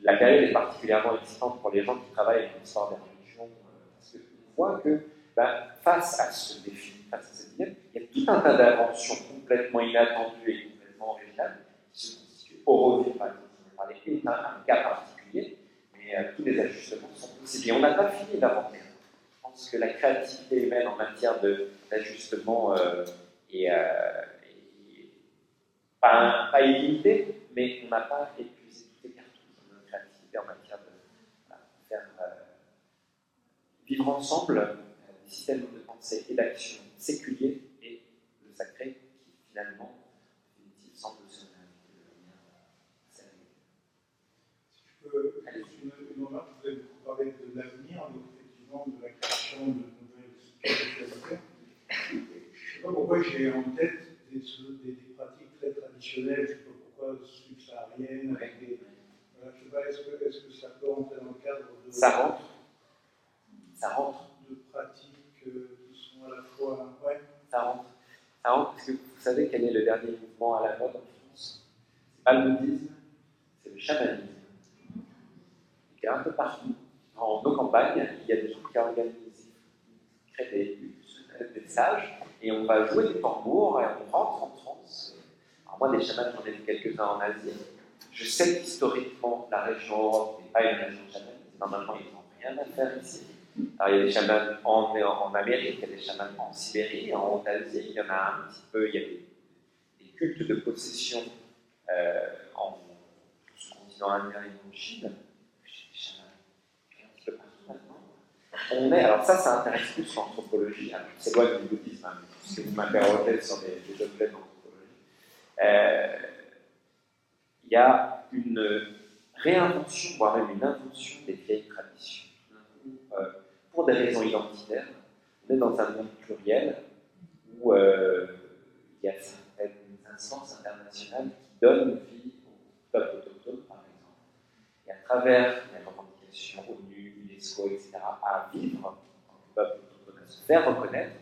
la période est particulièrement excitante pour les gens qui travaillent dans l'histoire des religions, parce qu'on voit que face à ce défi, face à cette dilemme, il y a tout un tas d'inventions complètement inattendues et complètement originales qui se constituent. Auroville, par exemple, on parlait d'un cas particulier, mais tous les ajustements sont possibles. Et on n'a pas fini d'inventer. Je pense que la créativité humaine en matière d'ajustement est pas illimitée, mais on n'a pas épuisé toutes les cartouches de notre créativité en matière de faire vivre ensemble des systèmes de pensée et d'action séculiers et le sacré qui finalement semble se réinviter de manière sérieuse. Si je peux, une remarque, vous avez beaucoup parlé de l'avenir, donc effectivement de la création de nouvelles spiritualités. Je ne sais pas pourquoi j'ai en tête des pratiques très traditionnelles, je ne sais pas pourquoi subsahariennes, avec des. Voilà, je ne sais pas, est-ce que ça peut rentrer dans le cadre de. Ça rentre. De pratiques qui sont à la fois. Ouais. Ça rentre parce que vous savez quel est le dernier mouvement à la mode en France? C'est pas le bouddhisme, c'est le chamanisme. Il y a un peu partout. En nos campagnes, il y a des gens qui organisent, qui créent des sages, et on va jouer des tambours, et on rentre en transe. Alors moi, des chamans, j'en ai vu quelques-uns en Asie. Je sais qu'historiquement, la région Europe n'est pas une région chamanique. Normalement, ils n'ont rien à faire ici. Alors, il y a des chamans en Amérique, il y a des chamans en Sibérie, en Haute-Asie, il y en a un petit peu, il y a des cultes de possession en tout ce continent indien et en Chine. J'ai des chamans un petit peu partout maintenant. Alors ça intéresse plus l'anthropologie, c'est loin du bouddhisme, hein, parce que vous m'interrogez sur des objets d'anthropologie. Il y a une réinvention, voire même une invention des vieilles traditions. Pour des raisons identitaires, on est dans un monde pluriel où il y a certaines instances internationales qui donnent vie aux peuples autochtones, par exemple. Et à travers les revendications ONU, UNESCO, etc., à vivre en tant que peuple autochtone, à se faire reconnaître,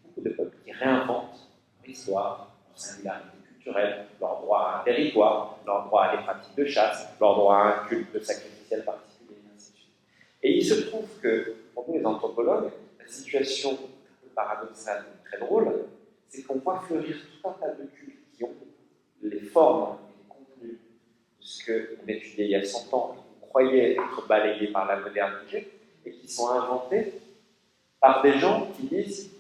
beaucoup de peuples qui réinventent leur histoire, leur singularité culturelle, leur droit à un territoire, leur droit à des pratiques de chasse, leur droit à un culte sacrificiel particulier, et ainsi de suite. Et il se trouve que, pour nous les anthropologues, la situation un peu paradoxale et très drôle, c'est qu'on voit fleurir tout un tas de cultes qui ont les formes et les contenus de ce qu'on étudiait il y a 100 ans et qu'on croyait être balayés par la modernité, et qui sont inventés par des gens qui disent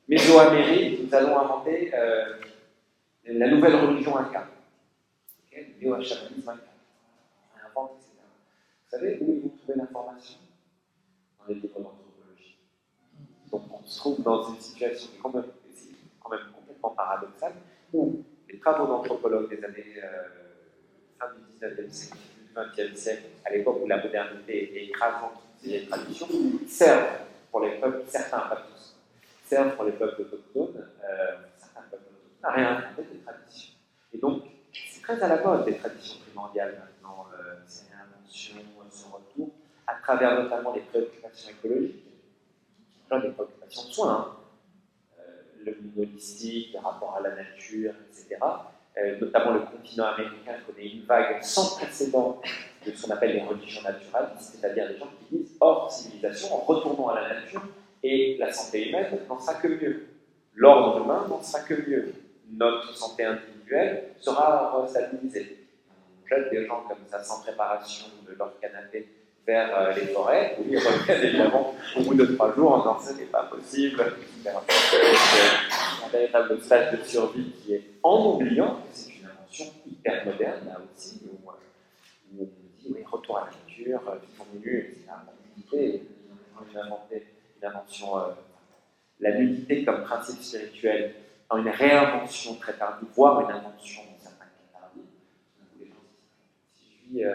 Mésoamérique, nous allons inventer la nouvelle religion Inca. le néo-chamanisme invente, etc. Vous savez où ils vont trouver l'information? Dans les livres d'anthropologie. Donc on se trouve dans une situation qui est quand même complètement paradoxale, où les travaux d'anthropologues des années fin du 19e siècle, du 20e siècle, à l'époque où la modernité était écrasante de ces traditions, servent pour les peuples, certains, pas tous, servent pour les peuples autochtones, certains peuples autochtones, à réinventer des traditions. Et donc, c'est très à la mode des traditions primordiales maintenant, ces réinventions, ce retour, à travers notamment les préoccupations écologiques, des préoccupations de soins, hein. Le holistique, le rapport à la nature, etc. Notamment le continent américain connaît une vague sans précédent de ce qu'on appelle les religions naturalistes, c'est-à-dire des gens qui disent hors civilisation, retournons à la nature, et la santé humaine n'en sera que mieux. L'ordre humain n'en sera que mieux. Notre santé individuelle sera stabilisée. On jette des gens comme ça sans préparation de leur canapé vers les forêts, où ils reviennent évidemment au bout de 3 jours en disant ce n'est pas possible. C'est un véritable stage de survie qui est, en oubliant que c'est une invention hyper moderne, là aussi, où on dit oui, retour à la nature, vivons nus, c'est un compliqué, une invention, la nudité comme principe spirituel, dans une réinvention très tardive, voire une invention dans certains cas tardive. Si je vis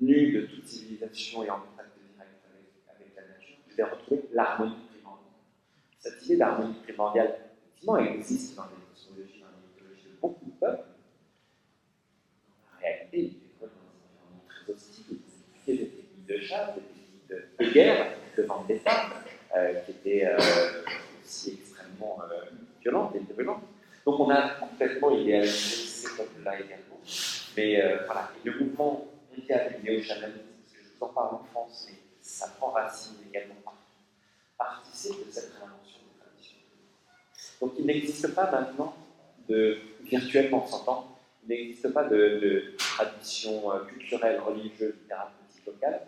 nu de toute civilisation et en contact direct avec la nature, je vais retrouver l'harmonie primordiale. Cette idée d'harmonie primordiale, effectivement, elle existe dans les cosmologies, dans les mythologies de beaucoup de peuples. En réalité, il est dans un environnement très hostile, il y a des techniques de chasse, des techniques de guerre, de vendetta, qui étaient aussi extrêmement violentes et brûlantes. Donc on a complètement idéalisé ces peuples-là également. Mais voilà, et le mouvement mondial du néo-chamanisme, parce que je vous en parle en France, mais ça prend racine également partout, participe de cette réinvention des traditions. Donc il n'existe pas maintenant, virtuellement on s'entend, il n'existe pas de tradition culturelle, religieuse, thérapeutique locale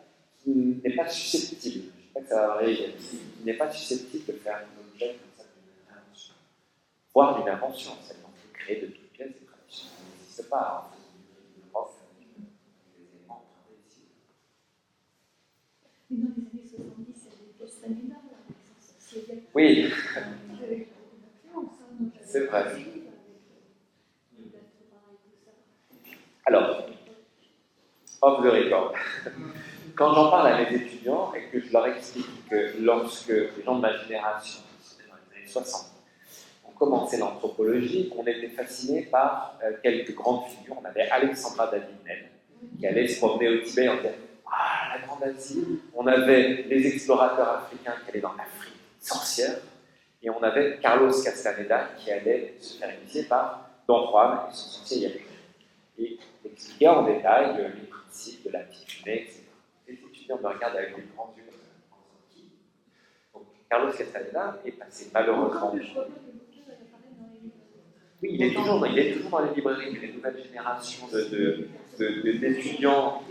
qui n'est pas susceptible, je ne sais pas que ça va varier, qui n'est pas susceptible de faire un objet comme ça d'une invention, voire d'une invention, celle-là, on peut créer de toutes pièces des traditions qui n'existent pas. Mais dans les années 70, il y avait Castaneda, par exemple. Oui, c'est vrai. Alors, off the record. Quand j'en parle à mes étudiants et que je leur explique que lorsque les gens de ma génération, c'était dans les années 60, ont commencé l'anthropologie, on était fascinés par quelques grandes figures. On avait Alexandra David-Néel, qui allait se promener au Tibet en disant ah, la Grande Asie. On avait les explorateurs africains qui allaient dans l'Afrique sorcière. Et on avait Carlos Castaneda qui allait se faire initier par Don Juan et son sorcier Yaku. Et expliquer en détail les principes de la Titunée, etc. Les étudiants me regardent avec des grands yeux en disant qui. Donc Carlos Castaneda est passé malheureusement. Oui, il est toujours dans les librairies, mais les nouvelles générations d'étudiants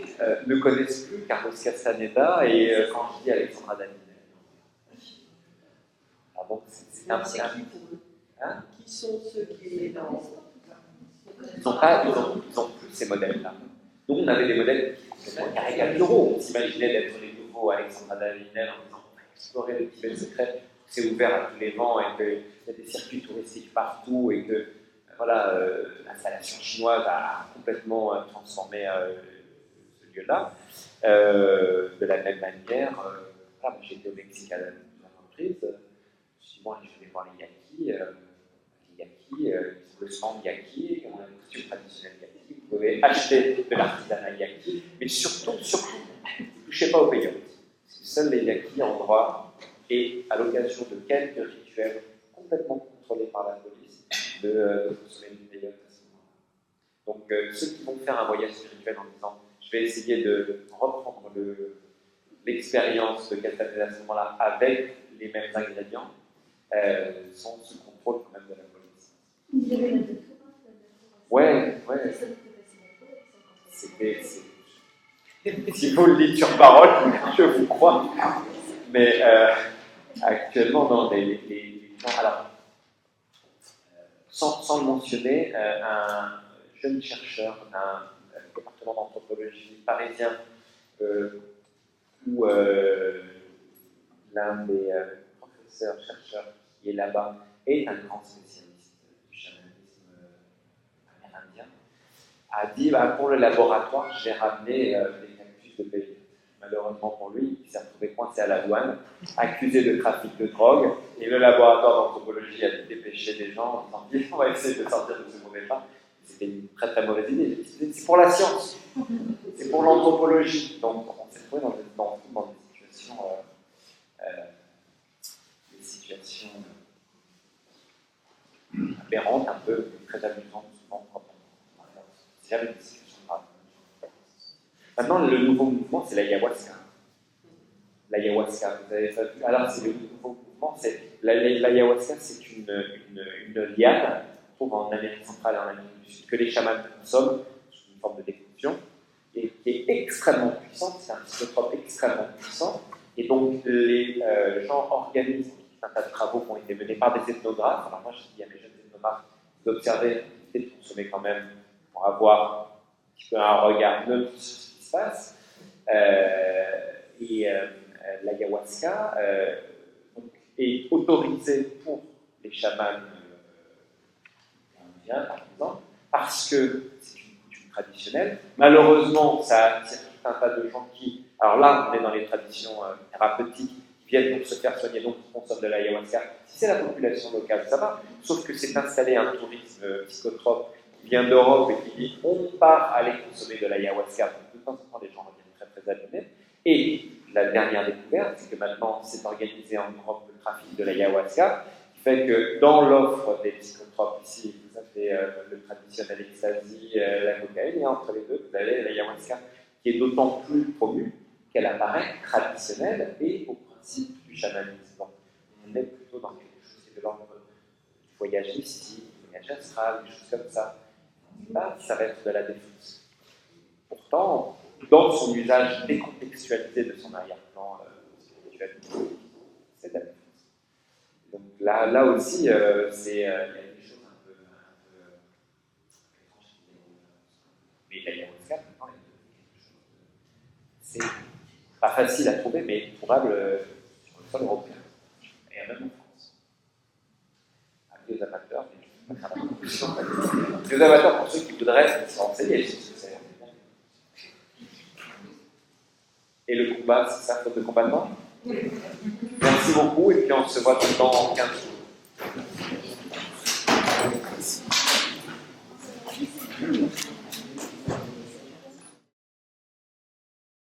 ne connaissent plus Carlos Castaneda et quand je dis Alexandra David. Ah bon, c'est un petit hein? Qui sont ceux qui sont dans... Ils ont plus ces modèles-là. Nous, on avait des modèles caricaturaux. On s'imaginait d'être les nouveaux Alexandra David-Néel en disant on va explorer le Tibet secret, c'est ouvert à tous les vents et qu'il y a des circuits touristiques partout et que voilà, l'installation chinoise a complètement transformé ce lieu-là. De la même manière, voilà, j'étais au Mexique à plusieurs reprises. Souvent, je vais voir les Yaquis. Le stand Yaqui, on a une costume traditionnelle Yaqui. Vous pouvez acheter de l'artisanat Yaqui, mais surtout, ne touchez pas aux peyotes. Seuls les Yaquis ont droit, et à l'occasion de quelques rituels complètement contrôlés par la police, de consommer du peyote à ce moment-là. Donc, ceux qui vont faire un voyage spirituel en disant je vais essayer de reprendre l'expérience de Castaneda à ce moment-là avec les mêmes ingrédients, sont sous contrôle quand même de la police. Ouais. Si vous le dites sur parole, je vous crois. Mais actuellement, non, les gens. Alors, sans le mentionner, jeune chercheur d'un département d'anthropologie parisien où l'un des professeurs, chercheurs qui est là-bas est un grand spécialiste du chamanisme amérindien, a dit pour le laboratoire, j'ai ramené des cactus de pays. Malheureusement pour lui, il s'est retrouvé coincé à la douane, accusé de trafic de drogue, et le laboratoire d'anthropologie a dû dépêcher des gens en disant on va essayer de sortir de ce mauvais pas. C'était une très très mauvaise idée. C'est pour la science, c'est pour l'anthropologie. Donc on s'est trouvé dans des situations aberrantes, un peu très amusantes souvent quand on c'est jamais une situation grave. Maintenant, le nouveau mouvement, c'est l'ayahuasca. L'ayahuasca, vous avez pas vu? Alors, c'est le nouveau mouvement, l'ayahuasca, c'est une liane qu'on trouve en Amérique centrale et en Amérique du Sud, que les chamans consomment sous une forme de décoction, et qui est extrêmement puissante, c'est un psychotrope extrêmement puissant, et donc les gens organisent un tas de travaux qui ont été menés par des ethnographes. Alors moi, je dis à mes jeunes ethnographes d'observer et de consommer quand même pour avoir un petit peu un regard neutre sur ce qui se passe. L'ayahuasca est autorisée pour les chamans indiens, par exemple, parce que c'est une coutume traditionnelle. Malheureusement, ça attire tout un tas de gens qui... Alors là, on est dans les traditions thérapeutiques, qui viennent pour se faire soigner, donc qui consomment de l'ayahuasca. Si c'est la population locale, ça va. Sauf que c'est installé un tourisme psychotrope qui vient d'Europe et qui dit on part aller consommer de l'ayahuasca. Donc, de temps en temps, les gens reviennent très très abîmés. Et la dernière découverte, c'est que maintenant, c'est organisé en Europe le trafic de l'ayahuasca, qui fait que dans l'offre des psychotropes ici, vous avez le traditionnel ecstasy, la cocaïne, et entre les deux, vous avez l'ayahuasca, qui est d'autant plus promue qu'elle apparaît traditionnelle et au principe du chamanisme. Donc, on est plutôt dans quelque chose qui est de l'ordre du voyage mystique, du voyage astral, des choses comme ça. Là, ça va être de la défense. Pourtant, dans son usage décontextualisé de son arrière-plan spirituel, c'est de la défense. Donc là aussi, il y a des choses un peu étranges. Mais l'ayahuasca, maintenant, il y a quelque chose de... C'est pas facile à trouver, mais trouvable sur le sol européen et même en France. Avis aux amateurs, les amateurs pour ceux qui voudraient se renseigner sur ce que c'est. Et le combat, c'est ça, faute de combattant. Merci beaucoup, et puis on se voit dans 15 jours.